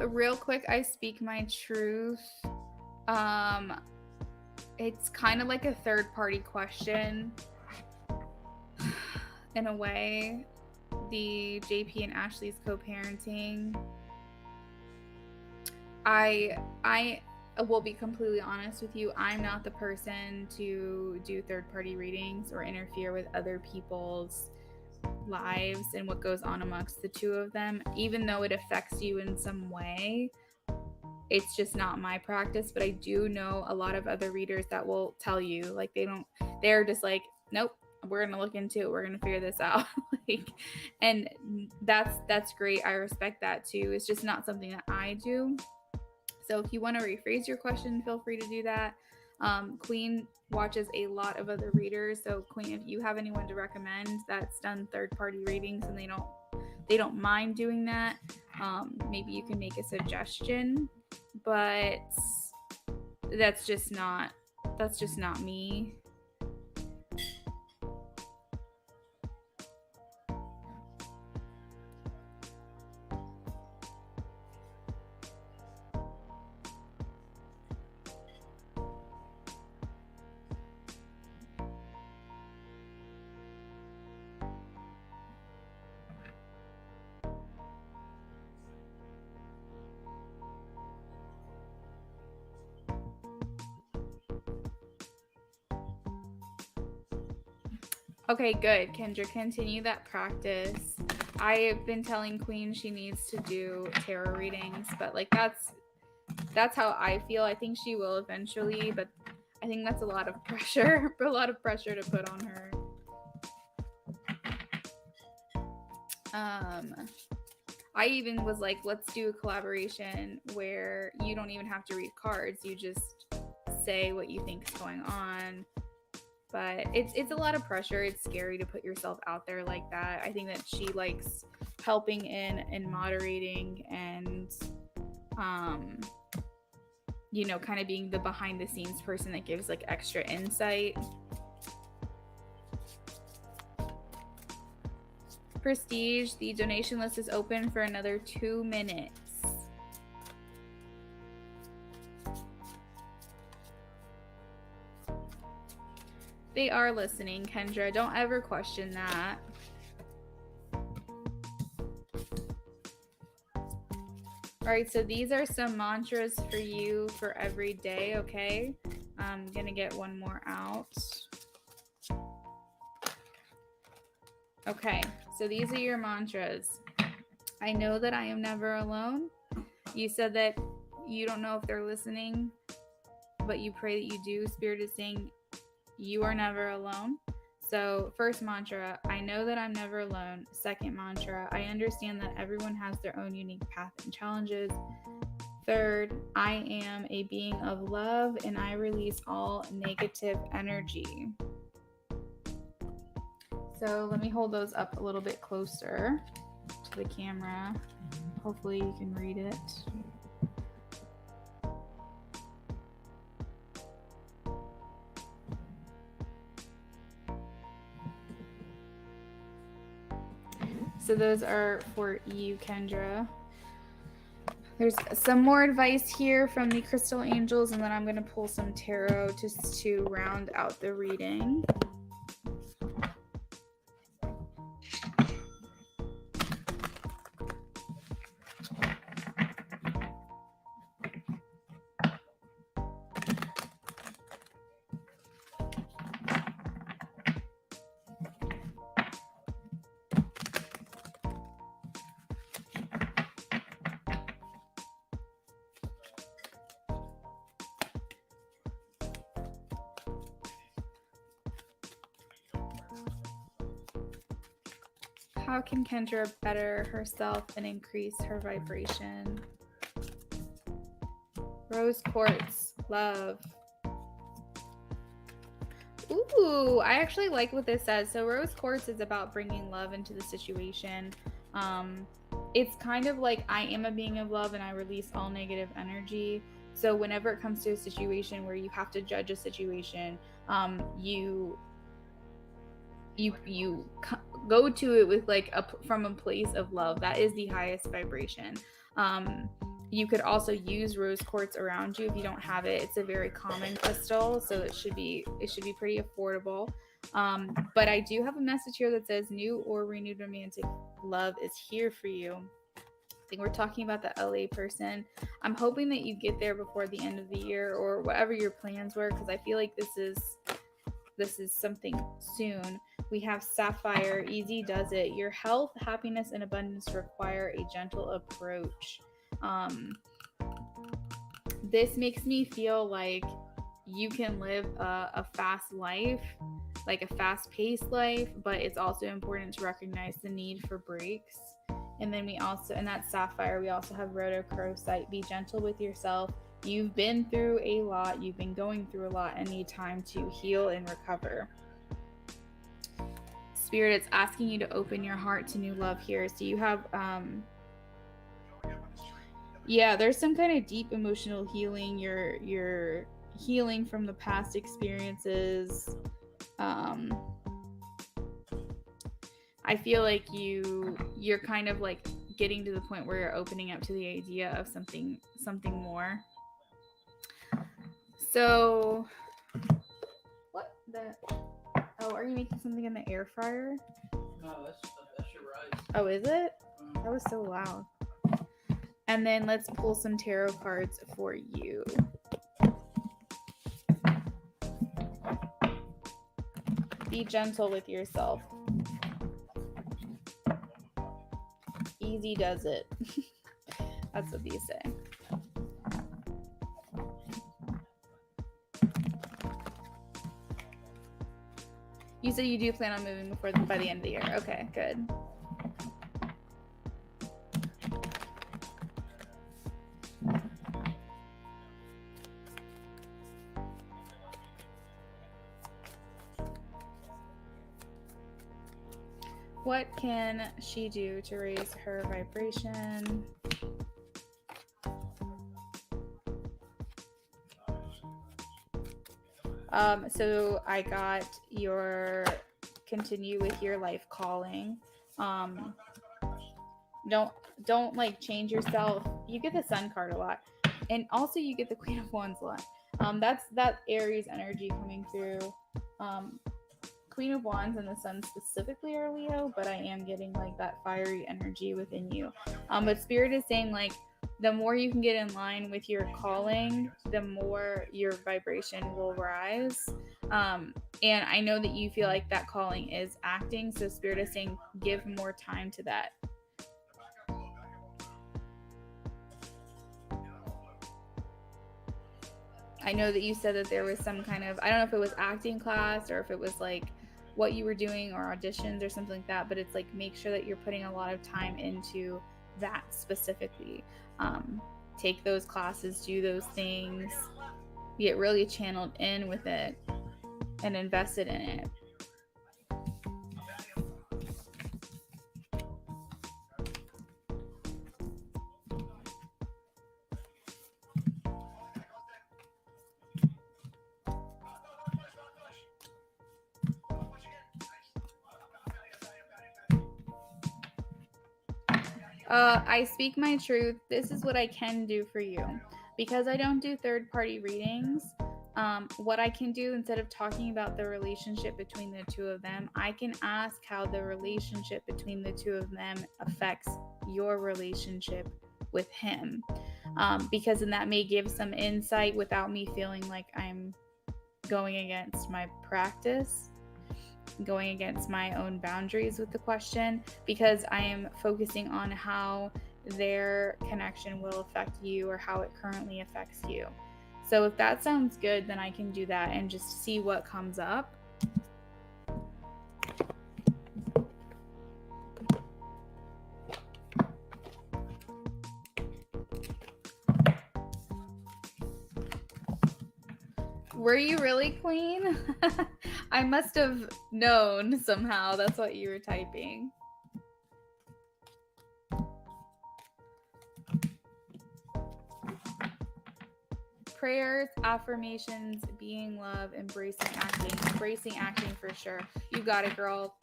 Real quick, I speak my truth. It's kind of like a third-party question in a way. The JP and Ashley's co-parenting. I will be completely honest with you. I'm not the person to do third-party readings or interfere with other people's lives and what goes on amongst the two of them, even though it affects you in some way. It's just not my practice, but I do know a lot of other readers that will tell you, they're just nope, we're gonna look into it, we're gonna figure this out. And that's great. I respect that too. It's just not something that I do. So if you want to rephrase your question, feel free to do that. Queen watches a lot of other readers, so Queen, if you have anyone to recommend that's done third-party readings and they don't mind doing that, maybe you can make a suggestion. But that's just not me. Okay, good. Kendra, continue that practice. I have been telling Queen she needs to do tarot readings, but that's how I feel. I think she will eventually, but I think that's a lot of pressure, to put on her. I even was like, let's do a collaboration where you don't even have to read cards. You just say what you think is going on. But it's a lot of pressure. It's scary to put yourself out there like that. I think that she likes helping in and moderating and kind of being the behind the scenes person that gives extra insight. Prestige, the donation list is open for another 2 minutes. They are listening, Kendra. Don't ever question that. All right, so these are some mantras for you for every day, okay? I'm going to get one more out. Okay, so these are your mantras. I know that I am never alone. You said that you don't know if they're listening, but you pray that you do. Spirit is saying you are never alone. So first mantra, I know that I'm never alone. Second mantra, I understand that everyone has their own unique path and challenges. Third, I am a being of love and I release all negative energy. So let me hold those up a little bit closer to the camera. Hopefully you can read it. So those are for you, Kendra. There's some more advice here from the crystal angels, and then I'm going to pull some tarot just to round out the reading. How can Kendra better herself and increase her vibration? Rose quartz, love. Ooh, I actually like what this says. So rose quartz is about bringing love into the situation. It's kind of like I am a being of love and I release all negative energy. So whenever it comes to a situation where you have to judge a situation, you go to it with like from a place of love. That is the highest vibration. You could also use rose quartz around you if you don't have it. It's a very common crystal, so it should be pretty affordable. But I do have a message here that says new or renewed romantic love is here for you. I think we're talking about the LA person. I'm hoping that you get there before the end of the year or whatever your plans were, because I feel like this is something soon. We have Sapphire, easy does it. Your health, happiness, and abundance require a gentle approach. This makes me feel like you can live a fast life, like a fast-paced life, but it's also important to recognize the need for breaks. And then we also, in that Sapphire, we also have rhodochrosite. Be gentle with yourself. You've been through a lot. You've been going through a lot and need time to heal and recover. Spirit, it's asking you to open your heart to new love here. So you have, yeah, there's some kind of deep emotional healing. You're healing from the past experiences. I feel like you're kind of like getting to the point where you're opening up to the idea of something more. So, what the? Oh, are you making something in the air fryer? No, that's your rice. Oh, is it? That was so loud. And then let's pull some tarot cards for you. Be gentle with yourself. Easy does it. That's what these say. You said you do plan on moving by the end of the year. Okay, good. What can she do to raise her vibration? So I got your continue with your life calling. Don't like change yourself. You get the Sun card a lot, and also you get the Queen of Wands a lot. That Aries energy coming through. Queen of Wands and the Sun specifically are Leo, but I am getting like that fiery energy within you. But Spirit is saying like the more you can get in line with your calling, the more your vibration will rise. And I know that you feel like that calling is acting, so Spirit is saying give more time to that. I know that you said that there was some kind of, I don't know if it was acting class or if it was like what you were doing or auditions or something like that, but it's like make sure that you're putting a lot of time into that specifically. Take those classes, do those things, get really channeled in with it and invested in it. I speak my truth. This is what I can do for you. Because I don't do third-party readings, what I can do, instead of talking about the relationship between the two of them, I can ask how the relationship between the two of them affects your relationship with him. Because then that may give some insight without me feeling like I'm going against my practice, going against my own boundaries with the question, because I am focusing on how their connection will affect you or how it currently affects you. So if that sounds good, then I can do that and just see what comes up. Were you really, Queen? I must have known somehow that's what you were typing. Prayers, affirmations, being love, embracing acting for sure. You got it, girl.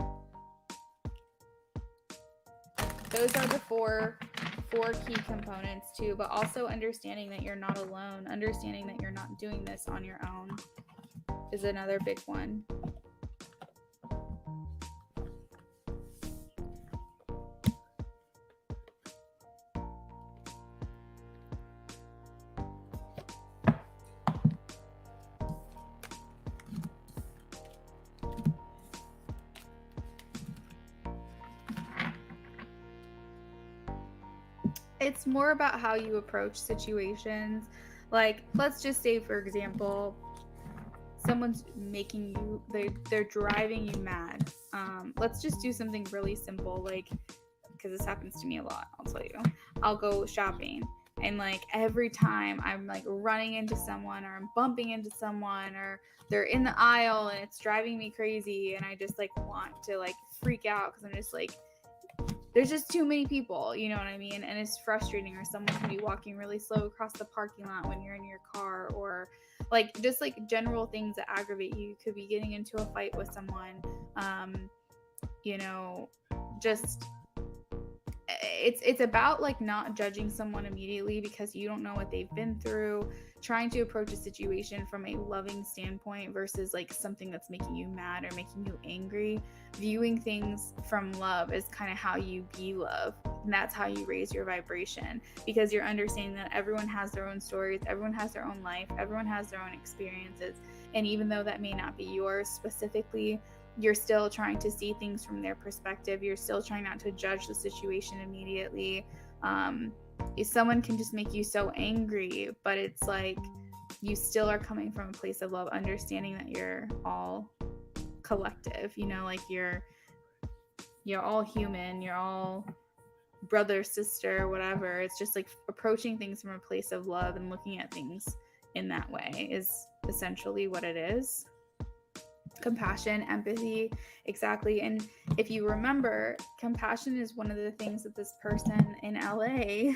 Those are the four key components too, but also understanding that you're not alone, understanding that you're not doing this on your own is another big one. It's more about how you approach situations. Like, let's just say, for example, someone's making you, they're driving you mad. Let's just do something really simple, like, because this happens to me a lot, I'll tell you. I'll go shopping, and like every time I'm like running into someone, or I'm bumping into someone, or they're in the aisle and it's driving me crazy, and I just like want to like freak out because I'm just like, there's just too many people, you know what I mean? And it's frustrating. Or someone can be walking really slow across the parking lot when you're in your car, or like just like general things that aggravate you. You could be getting into a fight with someone, you know, just it's about like not judging someone immediately because you don't know what they've been through, trying to approach a situation from a loving standpoint versus like something that's making you mad or making you angry. Viewing things from love is kind of how you be love, and that's how you raise your vibration, because you're understanding that everyone has their own stories, everyone has their own life, everyone has their own experiences, and even though that may not be yours specifically, you're still trying to see things from their perspective. You're still trying not to judge the situation immediately. If someone can just make you so angry, but it's like you still are coming from a place of love, understanding that you're all collective, you know, like you're all human, you're all brother, sister, whatever. It's just like approaching things from a place of love and looking at things in that way is essentially what it is. Compassion, empathy, exactly. And if you remember, compassion is one of the things that this person in LA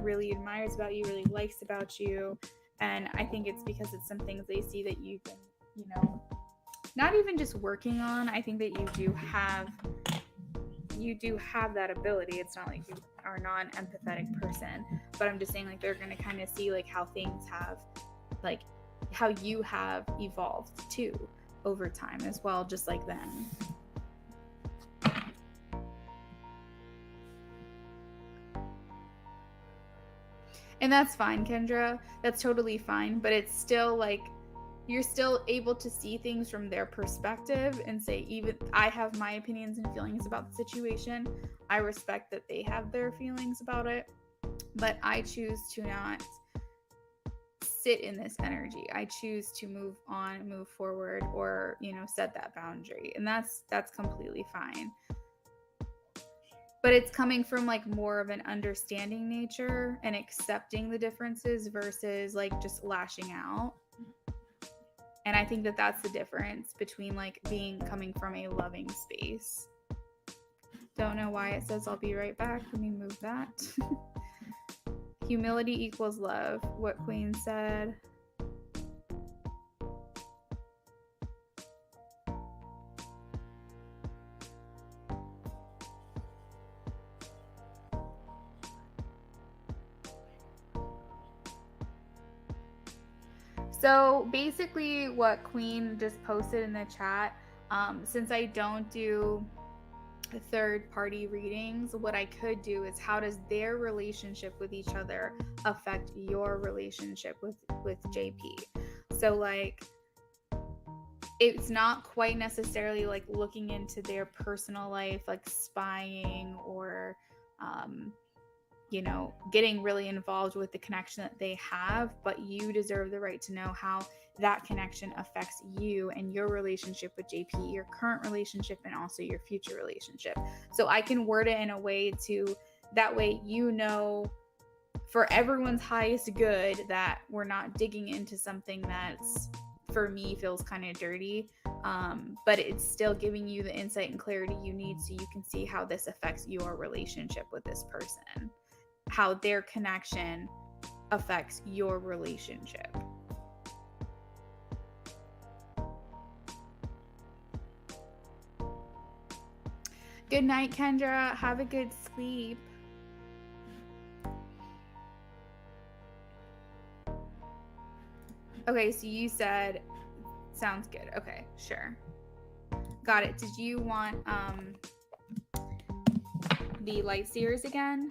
really admires about you, really likes about you. And I think it's because it's some things they see that you've been, you know, not even just working on. I think that you do have that ability. It's not like you are not an empathetic person, but I'm just saying, like, they're going to kind of see like how things have, like how you have evolved too over time as well, just like them. And that's fine, Kendra. That's totally fine. But it's still like you're still able to see things from their perspective and say, even I have my opinions and feelings about the situation. I respect that they have their feelings about it, but I choose to not sit in this energy. I choose to move on, move forward, or, you know, set that boundary. And that's completely fine. But it's coming from like more of an understanding nature and accepting the differences versus like just lashing out. And I think that that's the difference between like coming from a loving space. Don't know why it says I'll be right back. Let me move that. Humility equals love, what Queen said. So basically what Queen just posted in the chat, since I don't do third party readings, what I could do is, how does their relationship with each other affect your relationship with JP? So like, it's not quite necessarily like looking into their personal life, like spying or getting really involved with the connection that they have, but you deserve the right to know how that connection affects you and your relationship with JP, your current relationship, and also your future relationship. So I can word it in a way that way, for everyone's highest good, that we're not digging into something that's, for me, feels kind of dirty, but it's still giving you the insight and clarity you need so you can see how this affects your relationship with this person, how their connection affects your relationship. Good night, Kendra. Have a good sleep. Okay, so you said sounds good. Okay, sure. Got it. Did you want the light seers again?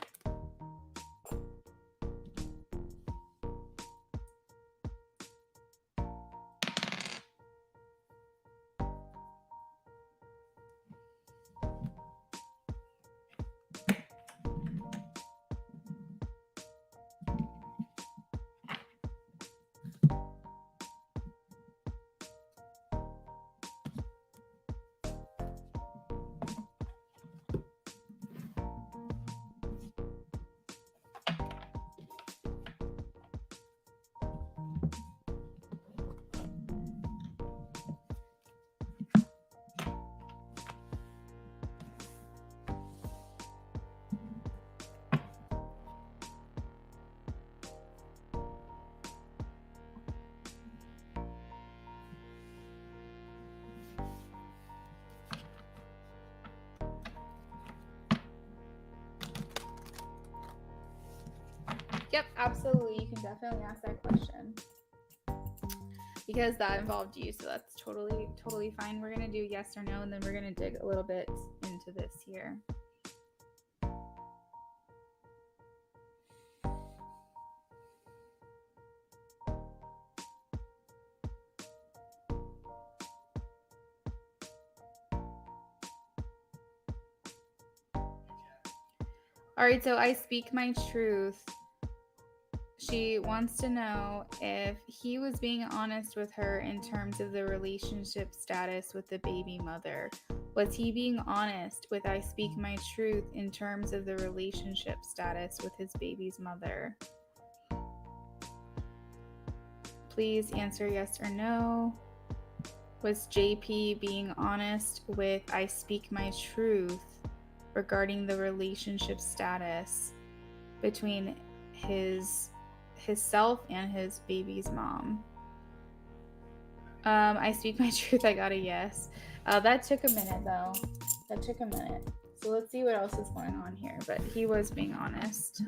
Yep, absolutely. You can definitely ask that question because that involved you. So that's totally fine. We're going to do yes or no, and then we're going to dig a little bit into this here. All right, so I speak my truth. She wants to know if he was being honest with her in terms of the relationship status with the baby mother. Was he being honest with I speak my truth in terms of the relationship status with his baby's mother? Please answer yes or no. Was JP being honest with I speak my truth regarding the relationship status between himself and his baby's mom? I speak my truth. I got a yes. That took a minute though. So let's see what else is going on here. But he was being honest.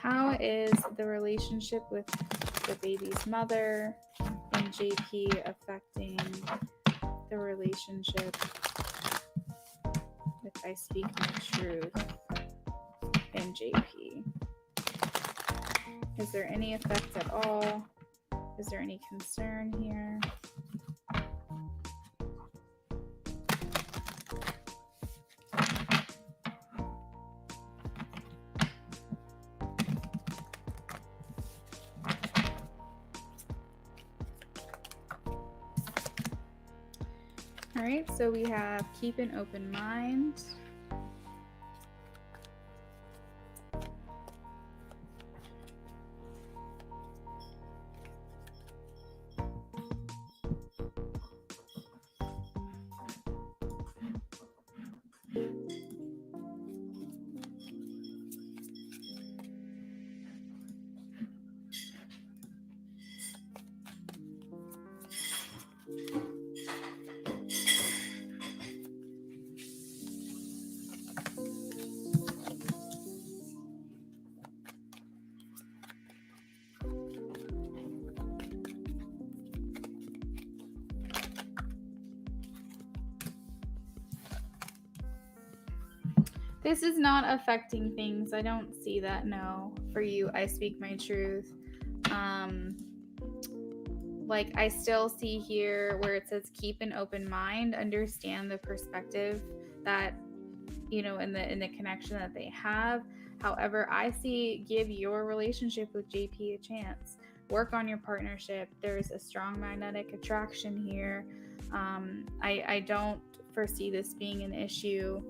How is the relationship with the baby's mother and JP affecting the relationship with I speak my truth and JP? Is there any effect at all? Is there any concern here? All right, so we have keep an open mind. This is not affecting things. I don't see that. No. For you, I speak my truth. Like I still see here where it says keep an open mind, understand the perspective that, you know, in the connection that they have. However, I see give your relationship with JP a chance. Work on your partnership. There's a strong magnetic attraction here. I don't foresee this being an issue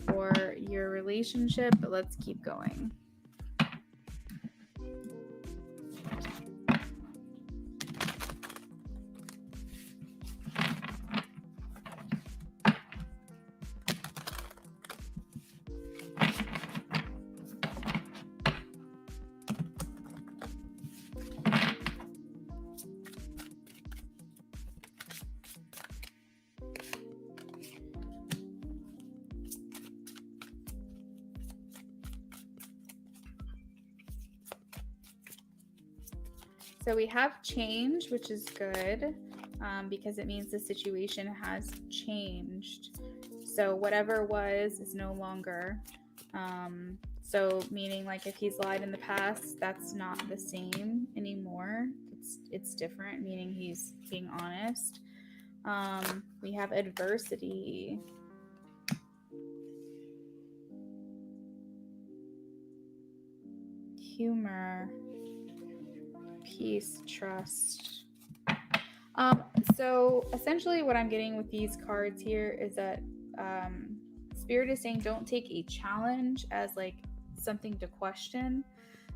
for your relationship, but let's keep going. So we have change, which is good because it means the situation has changed. So whatever was is no longer. So meaning like if he's lied in the past, that's not the same anymore. It's different, meaning he's being honest. We have adversity. Humor. Peace, trust. So essentially what I'm getting with these cards here is that Spirit is saying don't take a challenge as like something to question.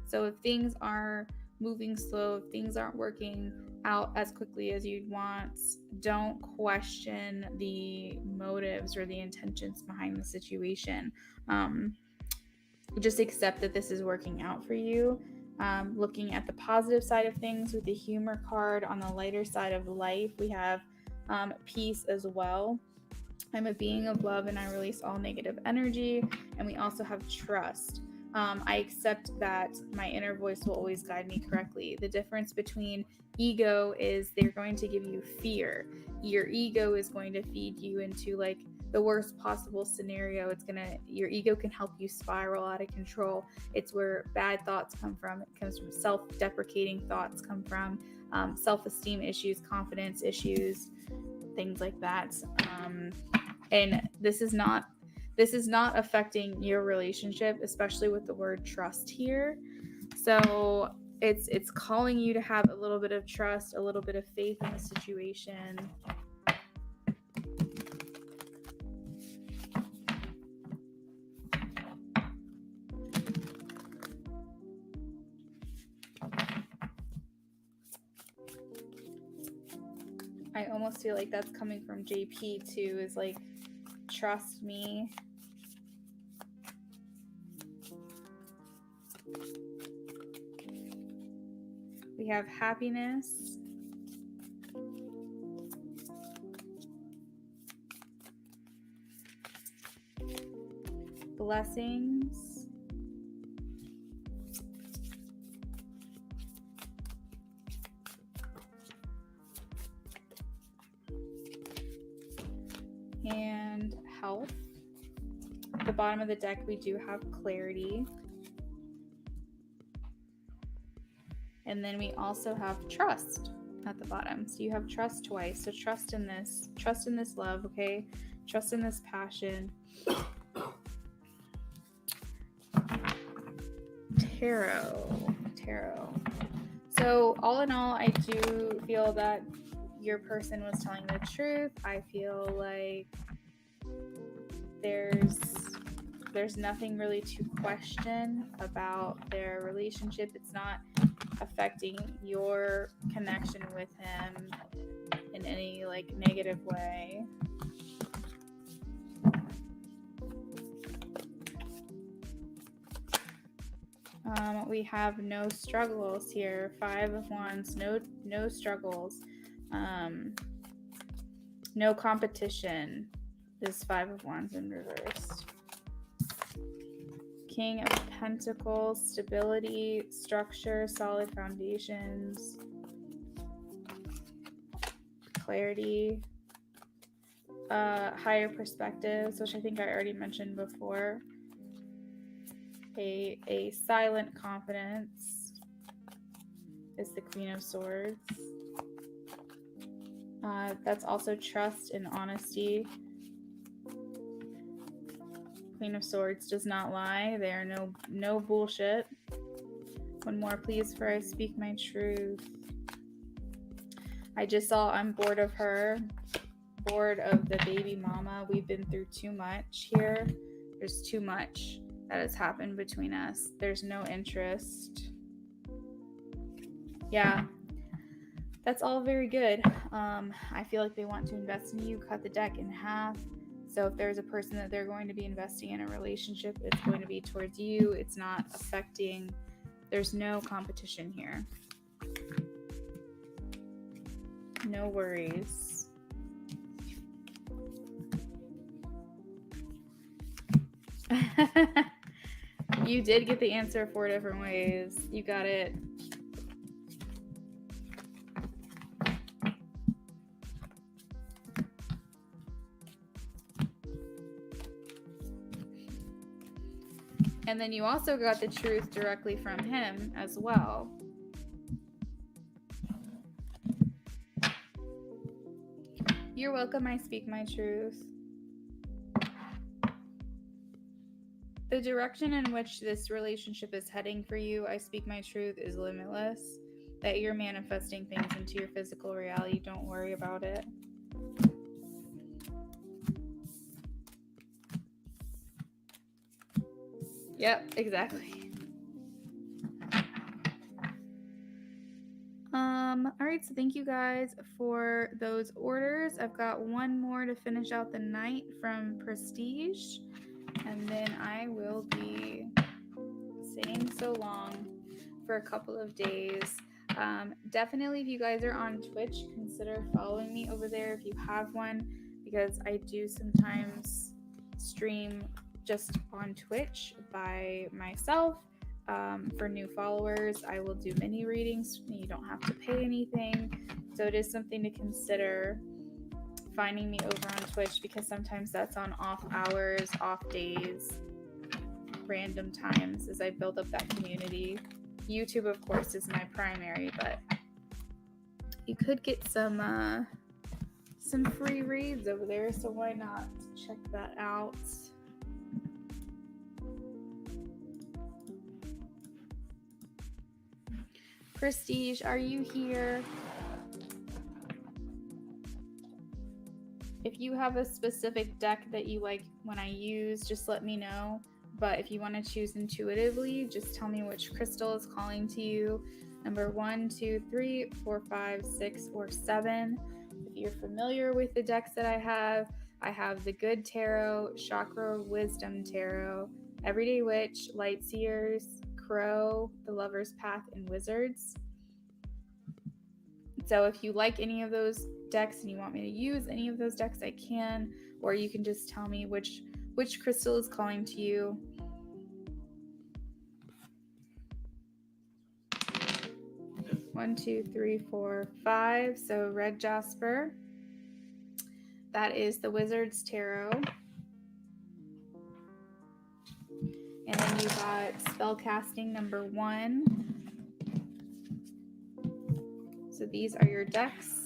So if things are moving slow, if things aren't working out as quickly as you'd want, don't question the motives or the intentions behind the situation. Just accept that this is working out for you. Looking at the positive side of things with the humor card, on the lighter side of life, we have peace as well. I'm a being of love and I release all negative energy. And we also have trust. I accept that my inner voice will always guide me correctly. The difference between ego is they're going to give you fear. Your ego is going to feed you into like the worst possible scenario. Your ego can help you spiral out of control. It's where bad thoughts come from. It comes from self-deprecating thoughts, come from self-esteem issues, confidence issues, things like that. And this is not affecting your relationship, especially with the word trust here. So it's calling you to have a little bit of trust, a little bit of faith in the situation. I almost feel like that's coming from JP too, is like, trust me. We have happiness. Blessings. And health. At the bottom of the deck, we do have clarity. And then we also have trust at the bottom. So you have trust twice. So trust in this love, okay? Trust in this passion. Tarot. So all in all, I do feel that your person was telling the truth. I feel like there's nothing really to question about their relationship. It's not affecting your connection with him in any like negative way. We have no struggles here. 5 of Wands, no struggles. No competition. This is 5 of Wands in reverse. King of Pentacles, stability, structure, solid foundations, clarity, higher perspectives, which I think I already mentioned before. A silent confidence is the Queen of Swords. That's also trust and honesty. Queen of Swords does not lie. There are no bullshit. One more, please, for I speak my truth. I just saw I'm bored of her. Bored of the baby mama. We've been through too much here. There's too much that has happened between us. There's no interest. Yeah. That's all very good. I feel like they want to invest in you. Cut the deck in half. So if there's a person that they're going to be investing in a relationship, it's going to be towards you. It's not affecting. There's no competition here. No worries. You did get the answer 4 different ways. You got it. And then you also got the truth directly from him as well. You're welcome, I speak my truth. The direction in which this relationship is heading for you, I speak my truth, is limitless. That you're manifesting things into your physical reality. Don't worry about it. Yep, exactly. All right, so thank you guys for those orders. I've got one more to finish out the night from Prestige, and then I will be saying so long for a couple of days. Definitely, if you guys are on Twitch, consider following me over there if you have one, because I do sometimes stream just on Twitch by myself. For new followers, I will do mini readings. You don't have to pay anything. So it is something to consider, finding me over on Twitch, because sometimes that's on off hours, off days, random times as I build up that community. YouTube, of course, is my primary, but you could get some free reads over there, so why not check that out. Prestige, are you here? If you have a specific deck that you like when I use, just let me know. But if you want to choose intuitively, just tell me which crystal is calling to you. Number 1, 2, 3, 4, 5, 6, or 7. If you're familiar with the decks that I have the Good Tarot, Chakra Wisdom Tarot, Everyday Witch, Light Seers, Crow, The Lover's Path, and Wizards. So if you like any of those decks and you want me to use any of those decks, I can, or you can just tell me which crystal is calling to you. One, 2, 3, 4, 5. So red jasper. That is the Wizard's Tarot. And then you got spellcasting number 1. So these are your decks.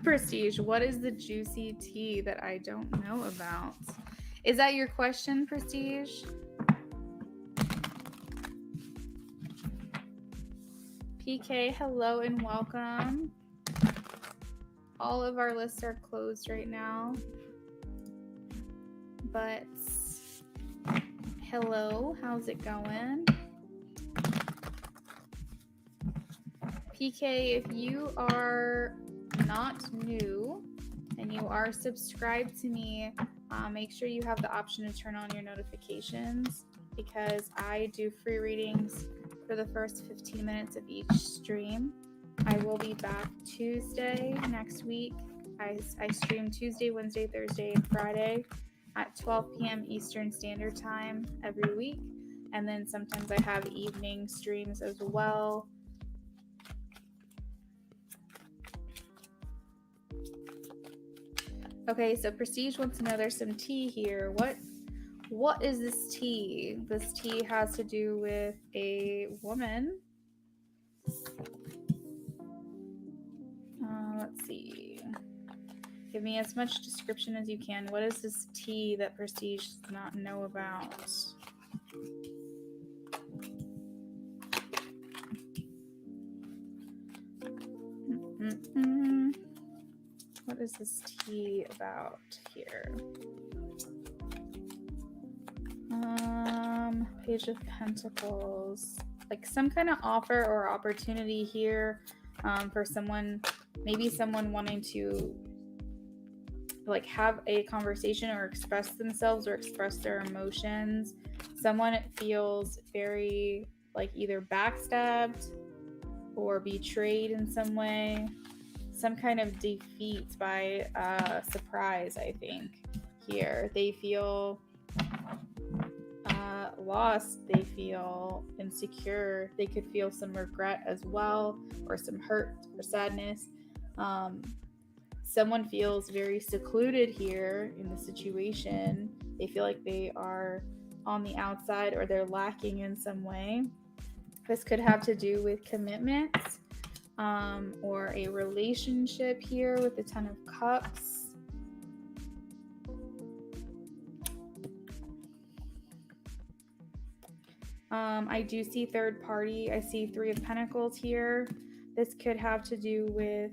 Prestige, what is the juicy tea that I don't know about? Is that your question, Prestige? PK, hello and welcome. All of our lists are closed right now. But hello, how's it going? PK, if you are not new and you are subscribed to me, make sure you have the option to turn on your notifications, because I do free readings for the first 15 minutes of each stream. I will be back Tuesday next week. I stream Tuesday, Wednesday, Thursday, and Friday. at 12 p.m. Eastern Standard Time every week. And then sometimes I have evening streams as well. Okay, so Prestige wants to know there's some tea here. What is this tea? This tea has to do with a woman. Let's see. Give me as much description as you can. What is this tea that Prestige does not know about? What is this tea about here? Page of Pentacles. Like some kind of offer or opportunity here for someone, maybe someone wanting to like have a conversation or express themselves or express their emotions. Someone feels very like either backstabbed or betrayed in some way. Some kind of defeat by surprise, I think, here. They feel lost. They feel insecure. They could feel some regret as well, or some hurt or sadness. Someone feels very secluded here in the situation. They feel like they are on the outside or they're lacking in some way. This could have to do with commitment or a relationship here with the Ten of Cups. I do see third party. I see Three of Pentacles here. This could have to do with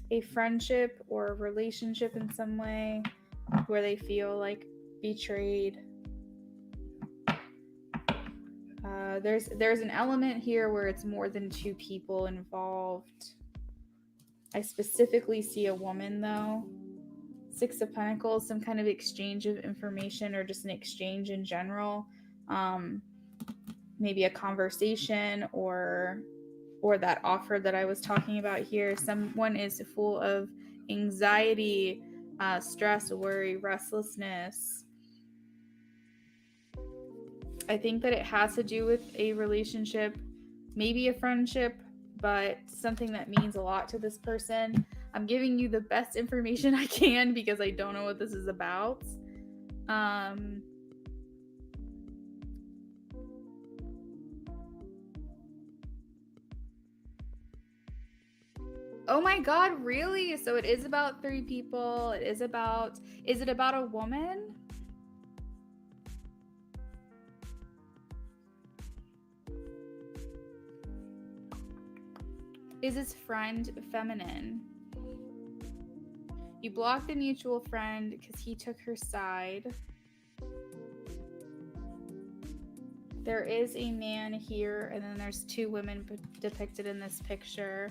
a friendship or a relationship in some way where they feel like betrayed. There's an element here where it's more than two people involved. I specifically see a woman though. Six of Pentacles, some kind of exchange of information or just an exchange in general. Maybe a conversation or that offer that I was talking about here. Someone is full of anxiety, stress, worry, restlessness. I think that it has to do with a relationship, maybe a friendship, but something that means a lot to this person. I'm giving you the best information I can because I don't know what this is about. Oh my God, really? So it is about three people. Is it about a woman? Is his friend feminine? You blocked the mutual friend because he took her side. There is a man here, and then there's two women depicted in this picture.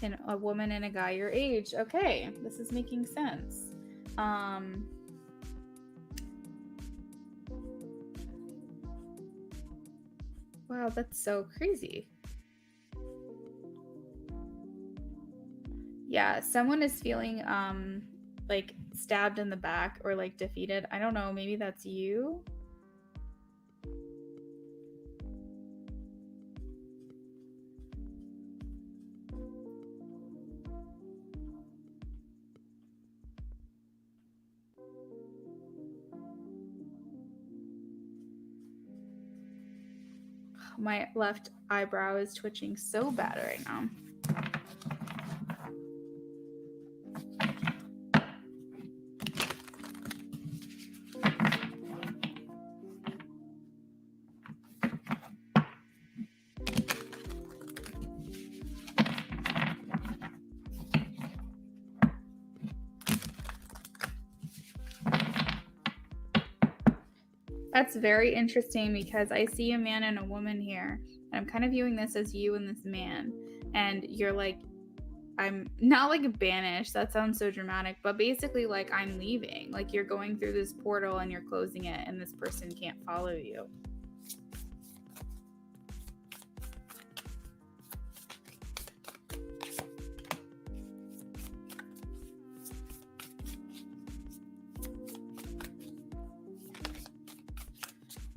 And a woman and a guy your age. Okay, this is making sense. Wow, that's so crazy. Yeah, someone is feeling like stabbed in the back or like defeated. I don't know, maybe that's you. My left eyebrow is twitching so bad right now. That's very interesting because I see a man and a woman here. And I'm kind of viewing this as you and this man. And you're like, I'm not like banished. That sounds so dramatic. But basically like I'm leaving. Like you're going through this portal and you're closing it and this person can't follow you.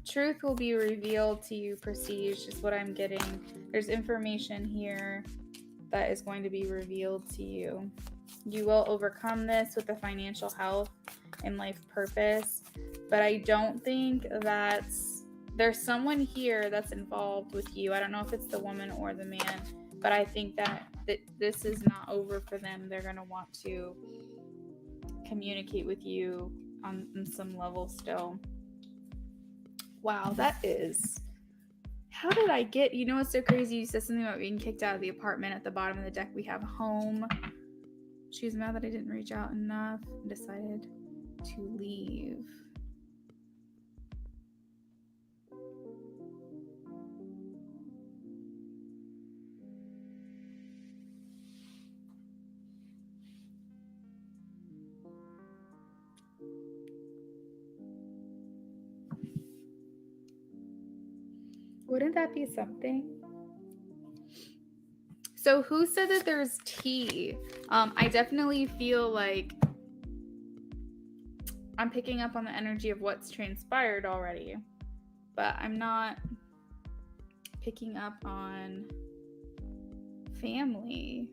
Truth will be revealed to you, Prestige, is what I'm getting. There's information here that is going to be revealed to you. You will overcome this with the financial health and life purpose, but I don't think there's someone here that's involved with you. I don't know if it's the woman or the man, but I think that this is not over for them. They're going to want to communicate with you on some level still. Wow, that is... How did I get... You know what's so crazy? You said something about being kicked out of the apartment. At the bottom of the deck, we have home. She was mad that I didn't reach out enough and decided to leave. Wouldn't that be something? So who said that there's tea? I definitely feel like I'm picking up on the energy of what's transpired already, but I'm not picking up on family.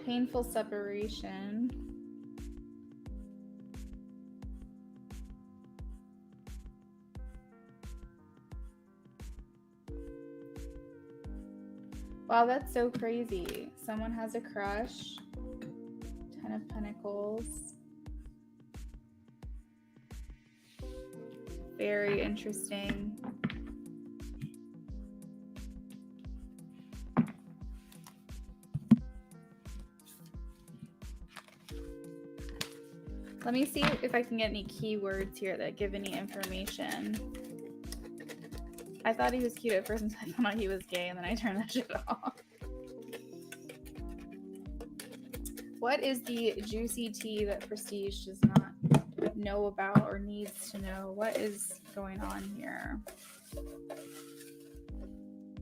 Painful separation. Wow, that's so crazy. Someone has a crush. 10 of Pentacles. Very interesting. Let me see if I can get any keywords here that give any information. I thought he was cute at first until I found out he was gay, and then I turned that shit off. What is the juicy tea that Prestige does not know about or needs to know? What is going on here?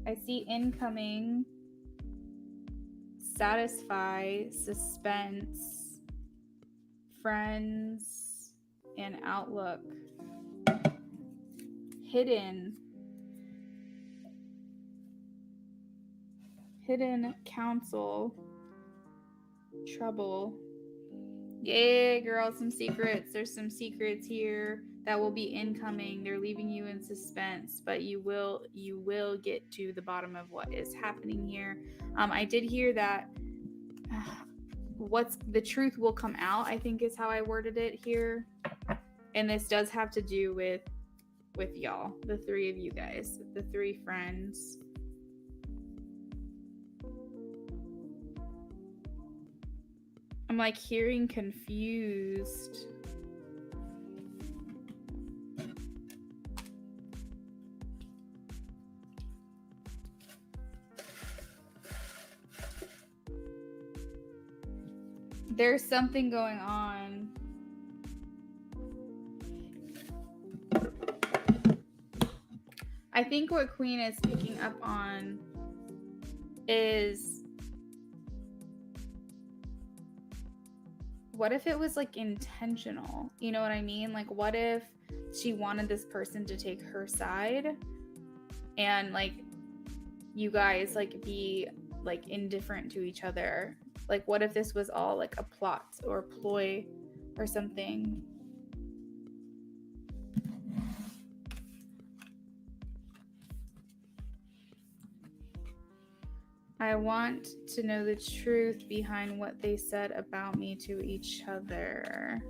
I see incoming, satisfy, suspense, friends, and outlook. Hidden counsel, trouble. Yeah, girl, some secrets. There's some secrets here that will be incoming. They're leaving you in suspense, but you will get to the bottom of what is happening here. I did hear that what's the truth will come out, I think is how I worded it here. And this does have to do with y'all, the three of you guys, the three friends. I'm like hearing confused. There's something going on. I think what Queen is picking up on is, what if it was like intentional? You know what I mean? Like, what if she wanted this person to take her side and like you guys like be like indifferent to each other? Like, what if this was all like a plot or ploy or something? I want to know the truth behind what they said about me to each other.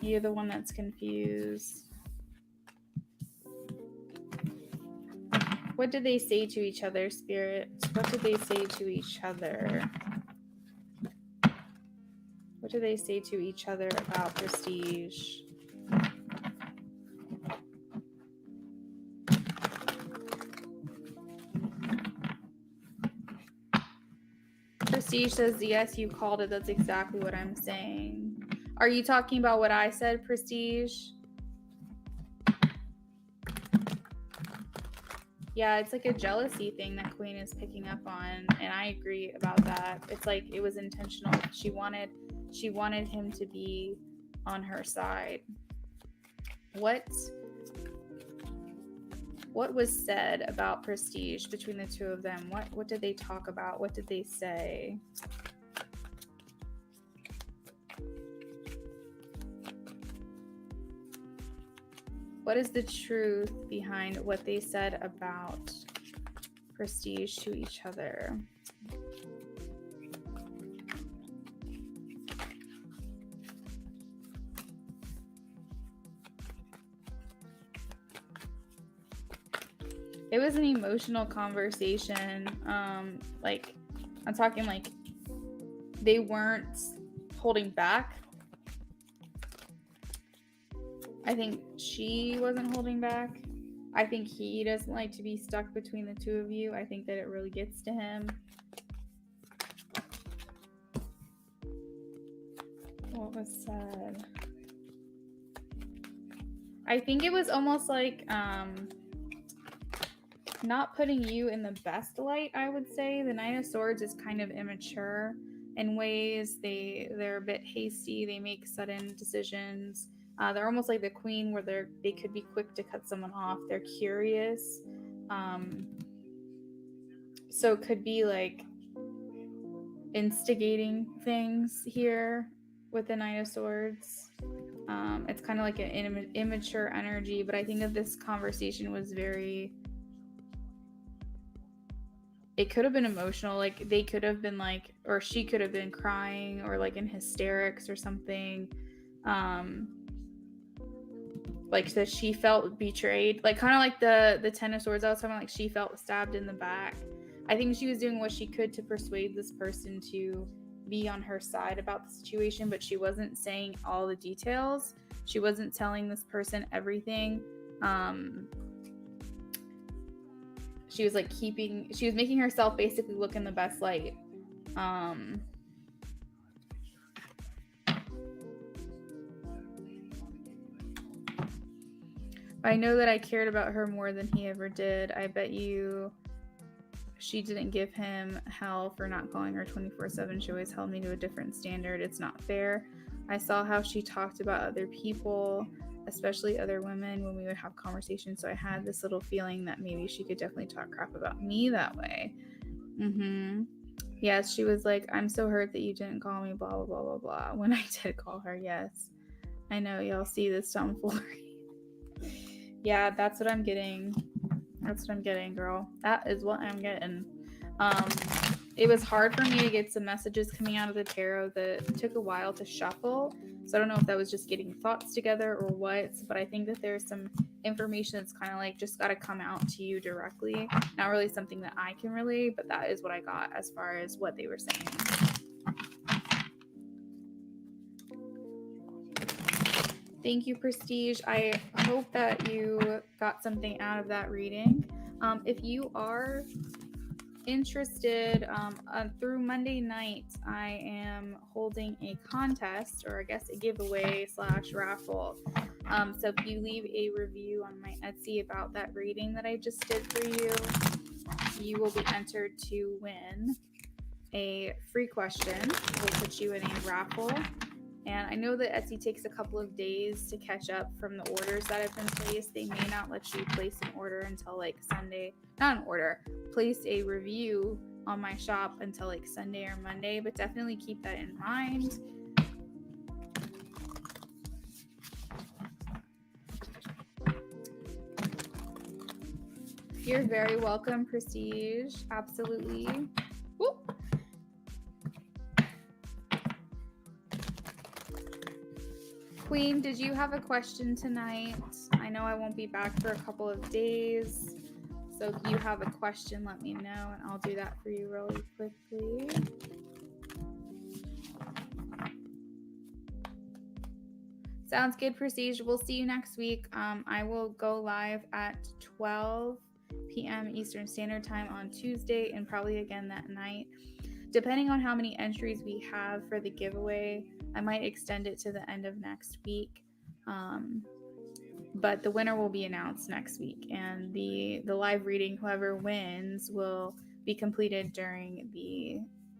You're the one that's confused. What did they say to each other, Spirit? What did they say to each other? What do they say to each other about Prestige? Prestige says, yes, you called it. That's exactly what I'm saying. Are you talking about what I said, Prestige? Yeah, it's like a jealousy thing that Queen is picking up on, and I agree about that. It's like it was intentional. She wanted him to be on her side. What was said about Prestige between the two of them? What did they talk about? What did they say? What is the truth behind what they said about Prestige to each other? It was an emotional conversation. Like, I'm talking like they weren't holding back. I think she wasn't holding back. I think he doesn't like to be stuck between the two of you. I think that it really gets to him. What was said? I think it was almost like not putting you in the best light, I would say. The Nine of Swords is kind of immature in ways. They're a bit hasty. They make sudden decisions. They're almost like the Queen, where they could be quick to cut someone off. They're curious. So it could be like instigating things here with the Nine of Swords. It's kind of like an immature energy, but I think that this conversation was very... It could have been emotional. Like, they could have been like, or she could have been crying or like in hysterics or something. Like that she felt betrayed, like kind of like the Ten of Swords I was talking about, like she felt stabbed in the back. I think she was doing what she could to persuade this person to be on her side about the situation, but she wasn't saying all the details. She wasn't telling this person everything. She was like she was making herself basically look in the best light. I know that I cared about her more than he ever did. I bet you she didn't give him hell for not calling her 24/7. She always held me to a different standard. It's not fair. I saw how she talked about other people, especially other women, when we would have conversations. So I had this little feeling that maybe she could definitely talk crap about me that way. Yes, she was like, I'm so hurt that you didn't call me, blah, blah, blah, blah, blah. When I did call her, yes. I know y'all see this tomfoolery. Yeah, that's what I'm getting. That's what I'm getting, girl. That is what I'm getting. It was hard for me to get some messages coming out of the tarot that took a while to shuffle. So I don't know if that was just getting thoughts together or what, but I think that there's some information that's kind of like just got to come out to you directly. Not really something that I can relay, but that is what I got as far as what they were saying. Thank you, Prestige. I hope that you got something out of that reading. If you are interested, through Monday night, I am holding a contest, or I guess a giveaway / raffle. So if you leave a review on my Etsy about that reading that I just did for you, you will be entered to win a free question. We'll put you in a raffle. And I know that Etsy takes a couple of days to catch up from the orders that have been placed. They may not let you place an order until like Sunday. Not an order, place a review on my shop until like Sunday or Monday, but definitely keep that in mind. You're very welcome, Prestige. Absolutely. Whoop. Queen, did you have a question tonight? I know I won't be back for a couple of days, so if you have a question, let me know, and I'll do that for you really quickly. Sounds good, Prestige. We'll see you next week. I will go live at 12 p.m. Eastern Standard Time on Tuesday, and probably again that night. Depending on how many entries we have for the giveaway, I might extend it to the end of next week. but the winner will be announced next week, and the live reading, whoever wins, will be completed during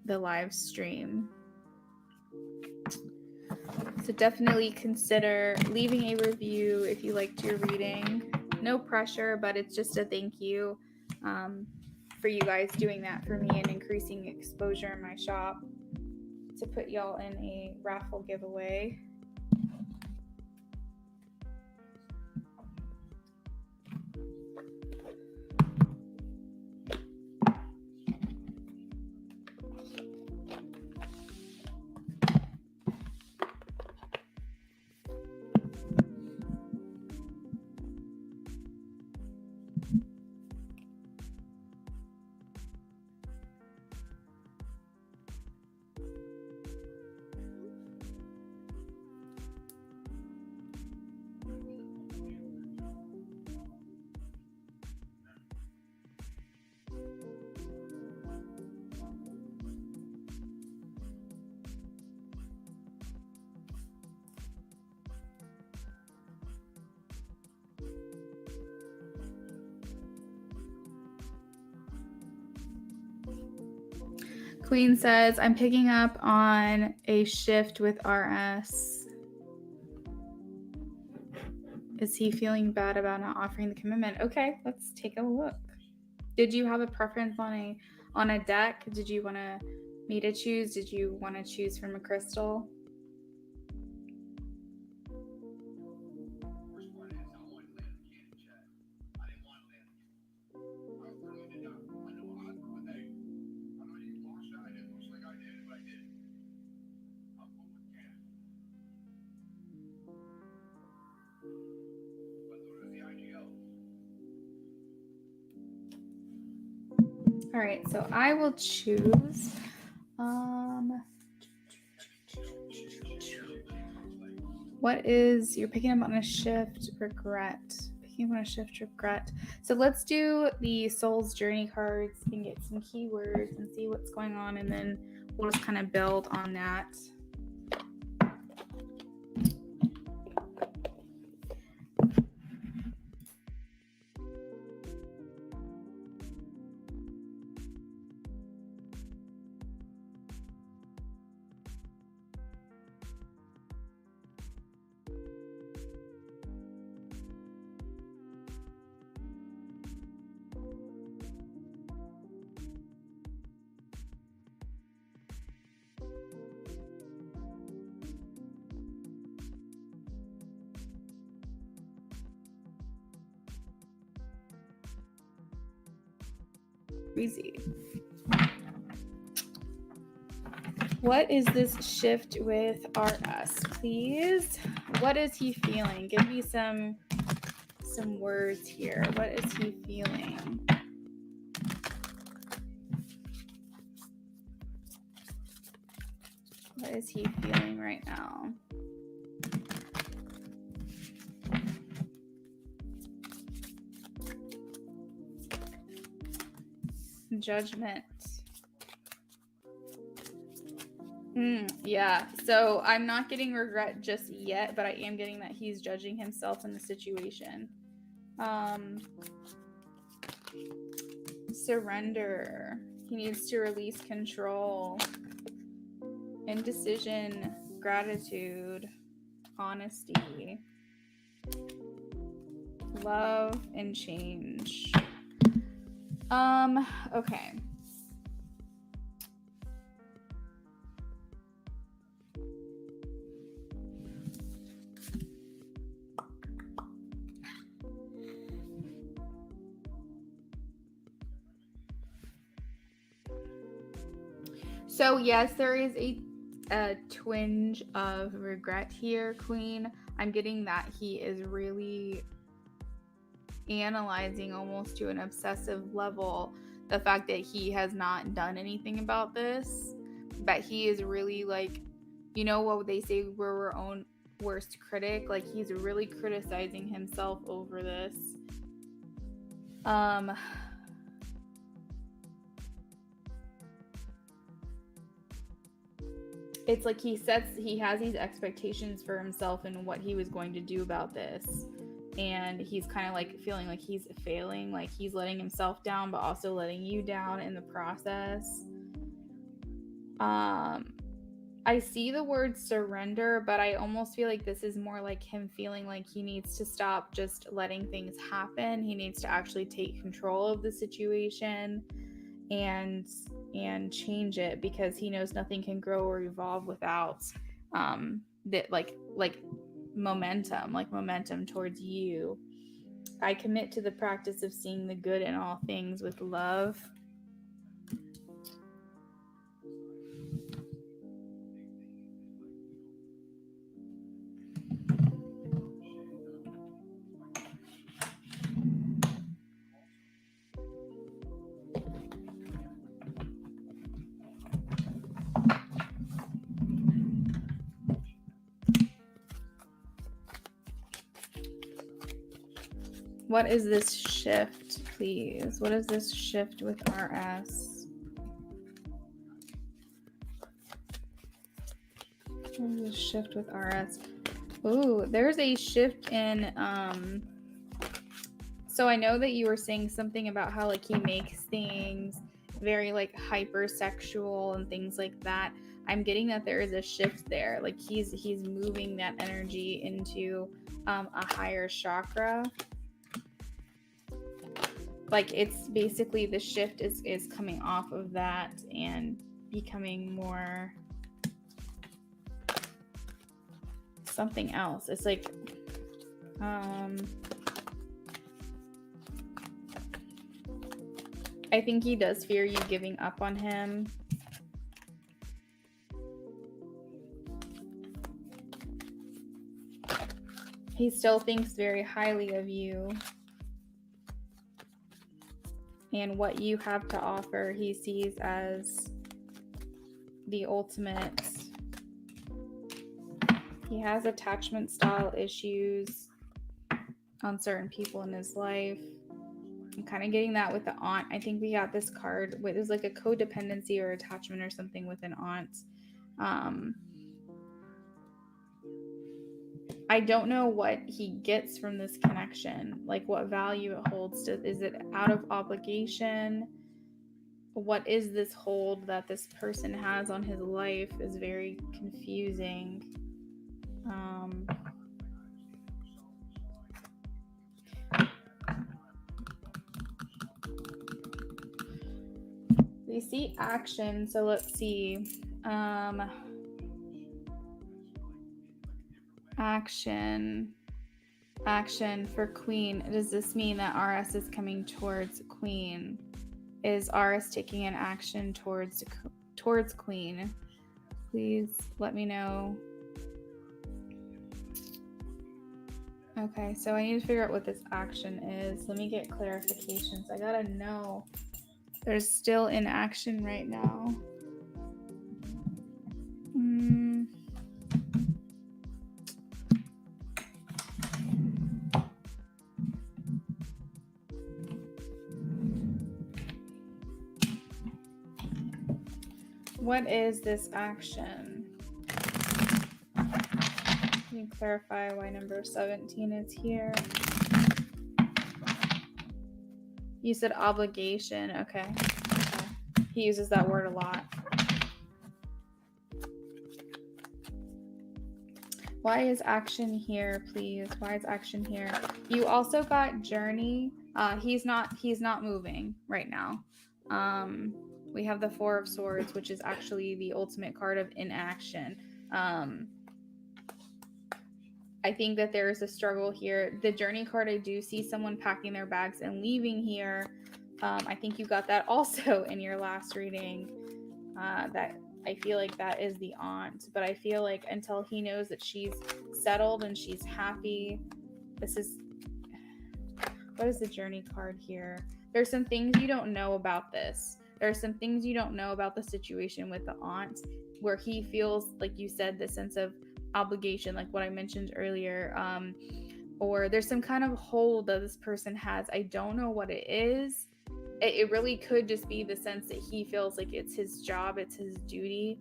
the live stream. So definitely consider leaving a review if you liked your reading. No pressure, but it's just a thank you for you guys doing that for me and increasing exposure in my shop to put y'all in a raffle giveaway. Queen says, I'm picking up on a shift with RS. Is he feeling bad about not offering the commitment? Okay, let's take a look. Did you have a preference on a deck? Did you want me to choose? Did you want to choose from a crystal? All right, so I will choose. What is, you're picking up on a shift, regret. Picking up on a shift, regret. So let's do the Soul's Journey cards and get some keywords and see what's going on, and then we'll just kind of build on that. Crazy. What is this shift with RS, please? What is he feeling? Give me some words here. What is he feeling? What is he feeling right now? Judgment. Yeah, so I'm not getting regret just yet, but I am getting that he's judging himself in the situation. Surrender. He needs to release control. Indecision, gratitude, honesty, love, and change. Okay. So yes, there is a twinge of regret here, Queen. I'm getting that he is really analyzing almost to an obsessive level the fact that he has not done anything about this, but he is really, like, you know what they say, we're our own worst critic. Like, he's really criticizing himself over this. It's like he has these expectations for himself and what he was going to do about this, and he's kind of like feeling like he's failing, like he's letting himself down, but also letting you down in the process. I see the word surrender, but I almost feel like this is more like him feeling like he needs to stop just letting things happen. He needs to actually take control of the situation and change it, because he knows nothing can grow or evolve without that like momentum towards you. I commit to the practice of seeing the good in all things with love. What is this shift, please? What is this shift with RS? What is this shift with RS? Ooh, there's a shift in so I know that you were saying something about how like he makes things very like hypersexual and things like that. I'm getting that there is a shift there. Like he's moving that energy into a higher chakra. Like it's basically the shift is coming off of that and becoming more something else. It's like I think he does fear you giving up on him. He still thinks very highly of you and what you have to offer. He sees as the ultimate. He has attachment style issues on certain people in his life. I'm kind of getting that with the aunt. I think we got this card with, it was like a codependency or attachment or something with an aunt. I don't know what he gets from this connection, like what value it holds. Is it out of obligation? What is this hold that this person has on his life is very confusing. We see action, so let's see. Action for Queen. Does this mean that RS is coming towards Queen? Is RS taking an action towards Queen? Please let me know. Okay, so I need to figure out what this action is. Let me get clarifications. I gotta know. There's still in action right now. What is this action? Can you clarify why number 17 is here? You said obligation. Okay. He uses that word a lot. Why is action here, please? Why is action here? You also got journey. He's not moving right now. We have the Four of Swords, which is actually the ultimate card of inaction. I think that there is a struggle here. The journey card, I do see someone packing their bags and leaving here. I think you got that also in your last reading. That I feel like that is the aunt, but I feel like until he knows that she's settled and she's happy, this is, what is the journey card here? There's some things you don't know about this. There's some things you don't know about the situation with the aunt, where he feels, like you said, the sense of obligation, like what I mentioned earlier, or there's some kind of hold that this person has. I don't know what it is. It really could just be the sense that he feels like it's his job, it's his duty.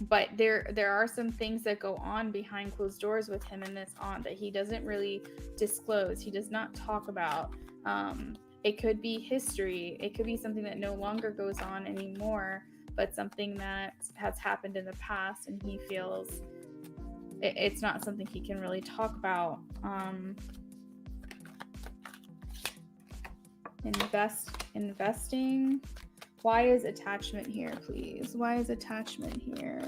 but there are some things that go on behind closed doors with him and this aunt that he doesn't really disclose. He does not talk about. It could be history. It could be something that no longer goes on anymore, but something that has happened in the past, and he feels it's not something he can really talk about. Investing. Why is attachment here, please? Why is attachment here?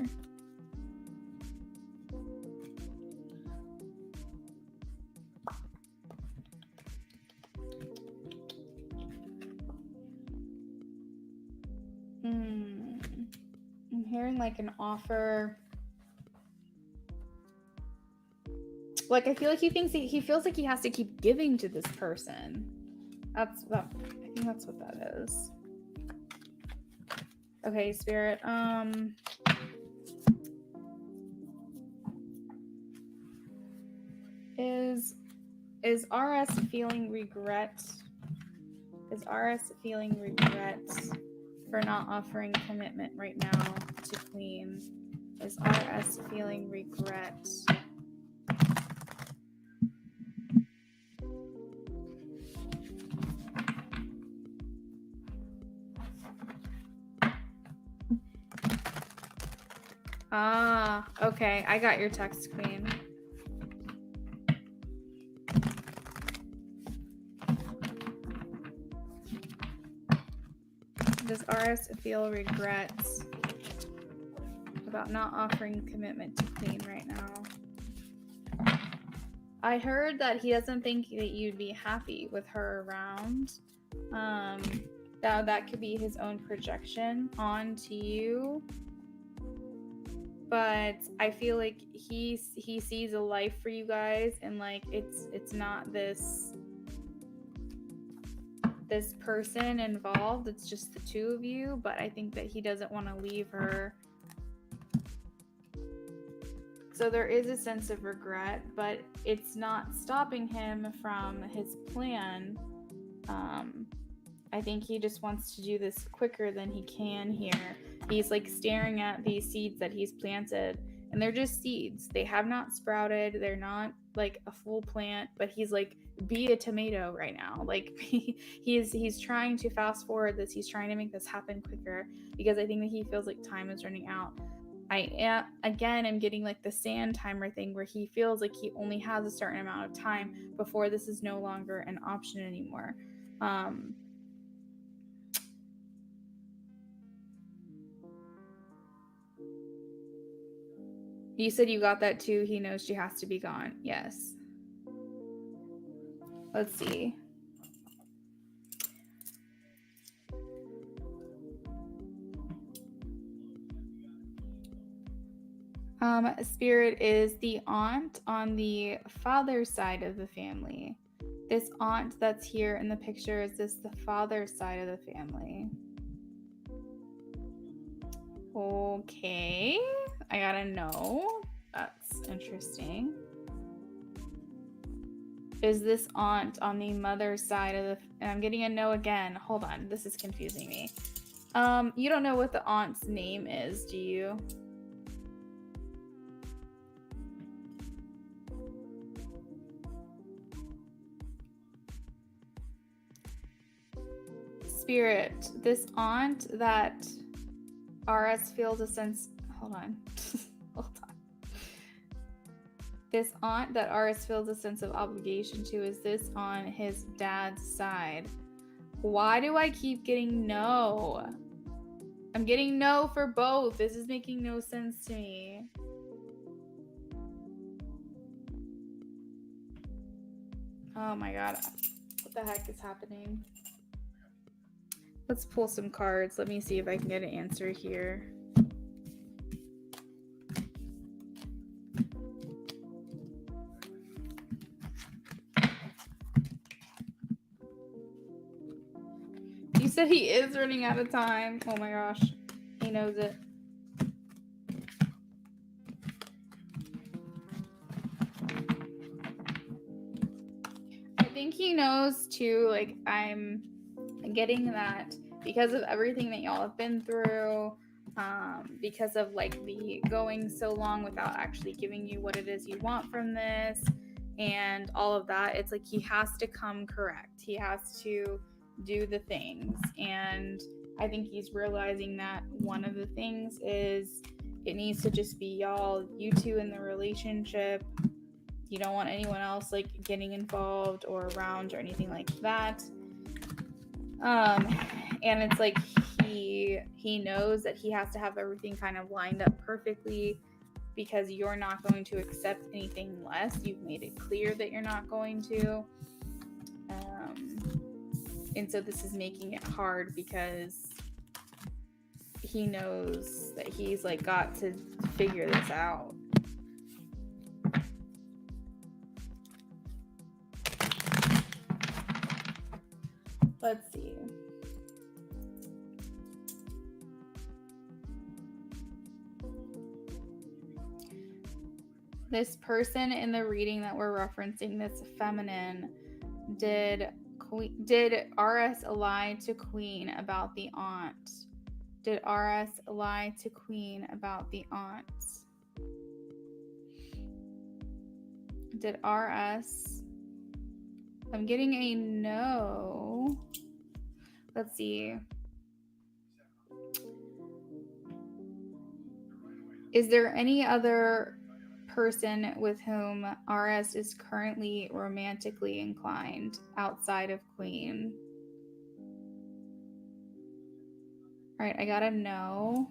I'm hearing like an offer. Like I feel like he feels like he has to keep giving to this person. I think that's what that is. Okay, Spirit. Is RS feeling regret? Is RS feeling regret for not offering commitment right now to Queen? Is RS feeling regret? Ah, okay. I got your text, Queen. Does RS feel regrets about not offering commitment to Queen right now? I heard that he doesn't think that you'd be happy with her around. That could be his own projection onto you. But I feel like he sees a life for you guys, and like it's not this person involved. It's just the two of you. But I think that he doesn't want to leave her. So there is a sense of regret, but it's not stopping him from his plan. I think he just wants to do this quicker than he can here. He's like staring at these seeds that he's planted, and they're just seeds. They have not sprouted. They're not like a full plant, but he's like, be a tomato right now. Like he's trying to fast forward this. He's trying to make this happen quicker because I think that he feels like time is running out. I'm getting like the sand timer thing where he feels like he only has a certain amount of time before this is no longer an option anymore. You said you got that too. He knows she has to be gone. Yes. Let's see. Spirit is the aunt on the father's side of the family. This aunt that's here in the picture, is this the father's side of the family? Okay, I gotta know. That's interesting. Is this aunt on the mother's side of the... And I'm getting a no again. Hold on, this is confusing me. You don't know what the aunt's name is, do you? Spirit, this aunt that RS feels a sense... Hold on. Hold on. This aunt that RS feels a sense of obligation to, is this on his dad's side? Why do I keep getting no? I'm getting no for both. This is making no sense to me. Oh my god. What the heck is happening? Let's pull some cards. Let me see if I can get an answer here. You said he is running out of time. Oh my gosh. He knows it. I think he knows too, like, I'm getting that because of everything that y'all have been through, because of like the going so long without actually giving you what it is you want from this and all of that. It's like he has to come correct. He has to do the things. And I think he's realizing that one of the things is it needs to just be y'all, you two in the relationship. You don't want anyone else like getting involved or around or anything like that. And it's like he knows that he has to have everything kind of lined up perfectly because you're not going to accept anything less. You've made it clear that you're not going to. And so this is making it hard because he knows that he's like got to figure this out. Let's see. This person in the reading that we're referencing, this feminine, did RS lie to Queen about the aunt? Did RS lie to Queen about the aunt? Did RS? I'm getting a no. Let's see. Is there any other person with whom RS is currently romantically inclined outside of Queen? All right, I got a no.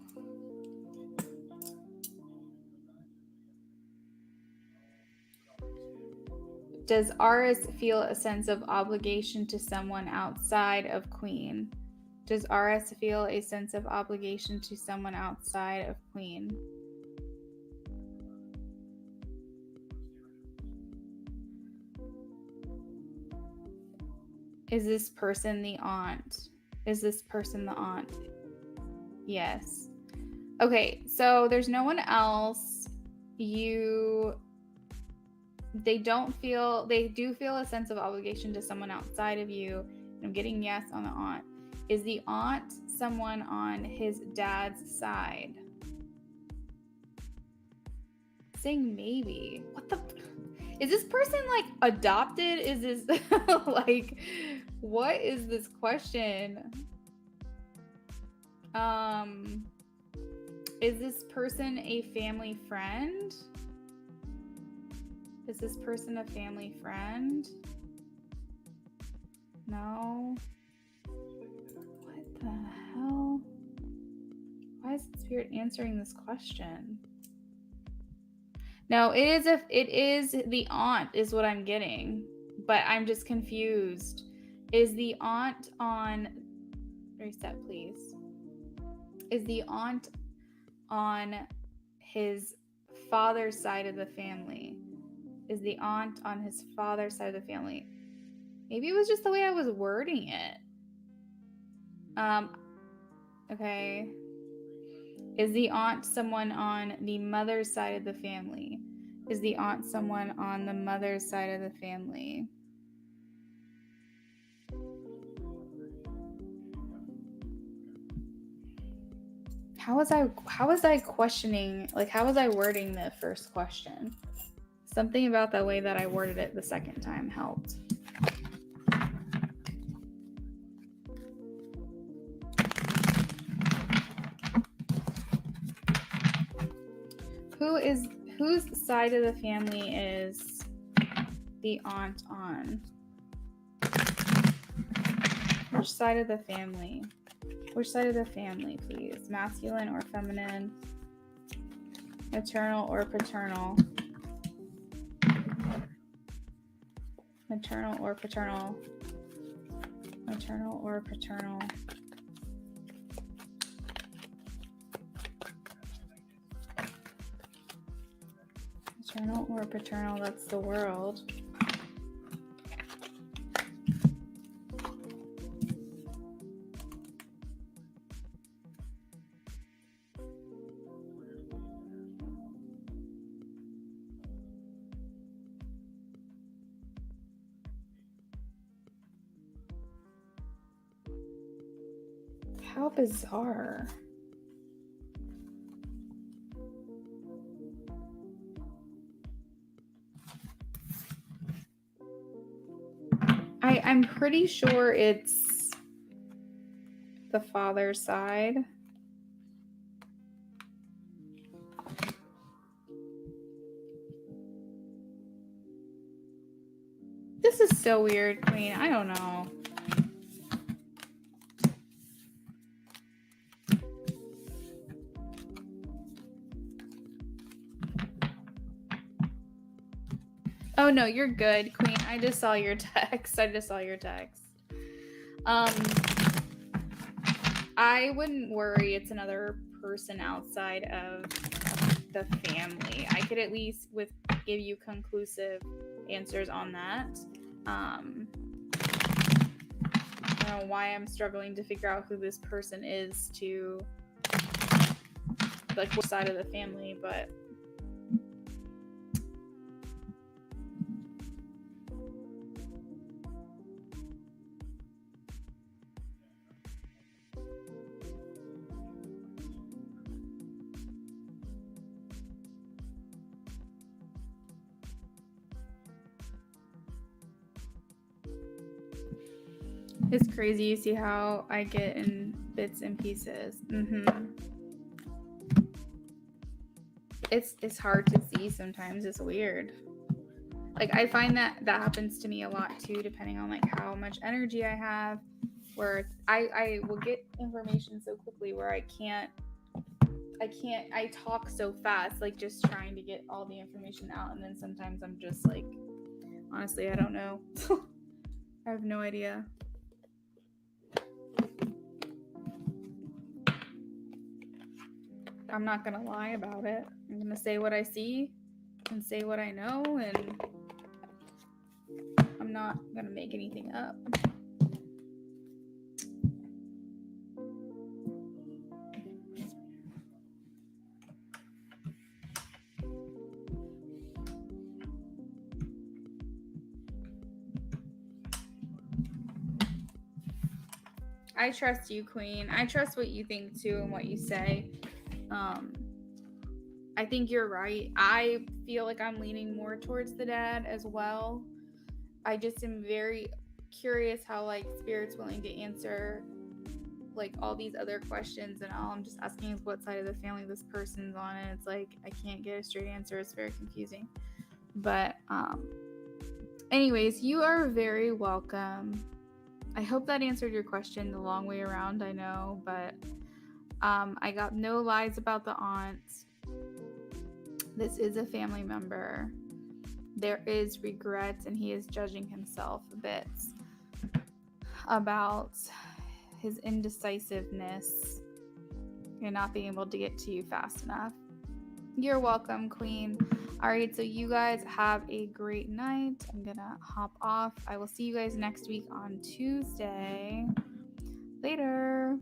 Does RS feel a sense of obligation to someone outside of Queen? Does RS feel a sense of obligation to someone outside of Queen? Is this person the aunt? Is this person the aunt? Yes. Okay, so there's no one else. They do feel a sense of obligation to someone outside of you. I'm getting yes on the aunt. Is the aunt someone on his dad's side? Saying maybe. What the? Is this person like adopted? Is this like, what is this question? Is this person a family friend? Is this person a family friend? No. What the hell? Why is Spirit answering this question? No, it is the aunt is what I'm getting, but I'm just confused. Is the aunt on reset, please? Is the aunt on his father's side of the family? Is the aunt on his father's side of the family? Maybe it was just the way I was wording it. Okay. Is the aunt someone on the mother's side of the family? Is the aunt someone on the mother's side of the family? How was I questioning, like how was I wording the first question? Something about the way that I worded it the second time helped. Whose side of the family is the aunt on? Which side of the family? Which side of the family, please? Masculine or feminine? Maternal or paternal? Maternal or paternal? Maternal or paternal? Maternal or paternal, that's the world. How bizarre. I'm pretty sure it's the father's side. This is so weird, Queen. I don't know. Oh no, you're good, Queen. I just saw your text. I wouldn't worry. It's another person outside of the family. I could at least give you conclusive answers on that. I don't know why I'm struggling to figure out who this person is to, like, which side of the family, but it's crazy. You see how I get in bits and pieces. It's hard to see sometimes. It's weird. Like, I find that happens to me a lot too, depending on like how much energy I have, where I will get information so quickly where I talk so fast, like just trying to get all the information out, and then sometimes I'm just like, honestly, I don't know. I have no idea. I'm not gonna lie about it. I'm gonna say what I see and say what I know, and I'm not gonna make anything up. I trust you, Queen. I trust what you think too and what you say. I think you're right. I feel like I'm leaning more towards the dad as well. I just am very curious how like Spirit's willing to answer like all these other questions, and all I'm just asking is what side of the family this person's on, and it's like I can't get a straight answer. It's very confusing. But anyways, you are very welcome. I hope that answered your question the long way around, I know, but I got no lies about the aunt. This is a family member. There is regret, and he is judging himself a bit about his indecisiveness and not being able to get to you fast enough. You're welcome, Queen. All right, so you guys have a great night. I'm gonna hop off. I will see you guys next week on Tuesday. Later.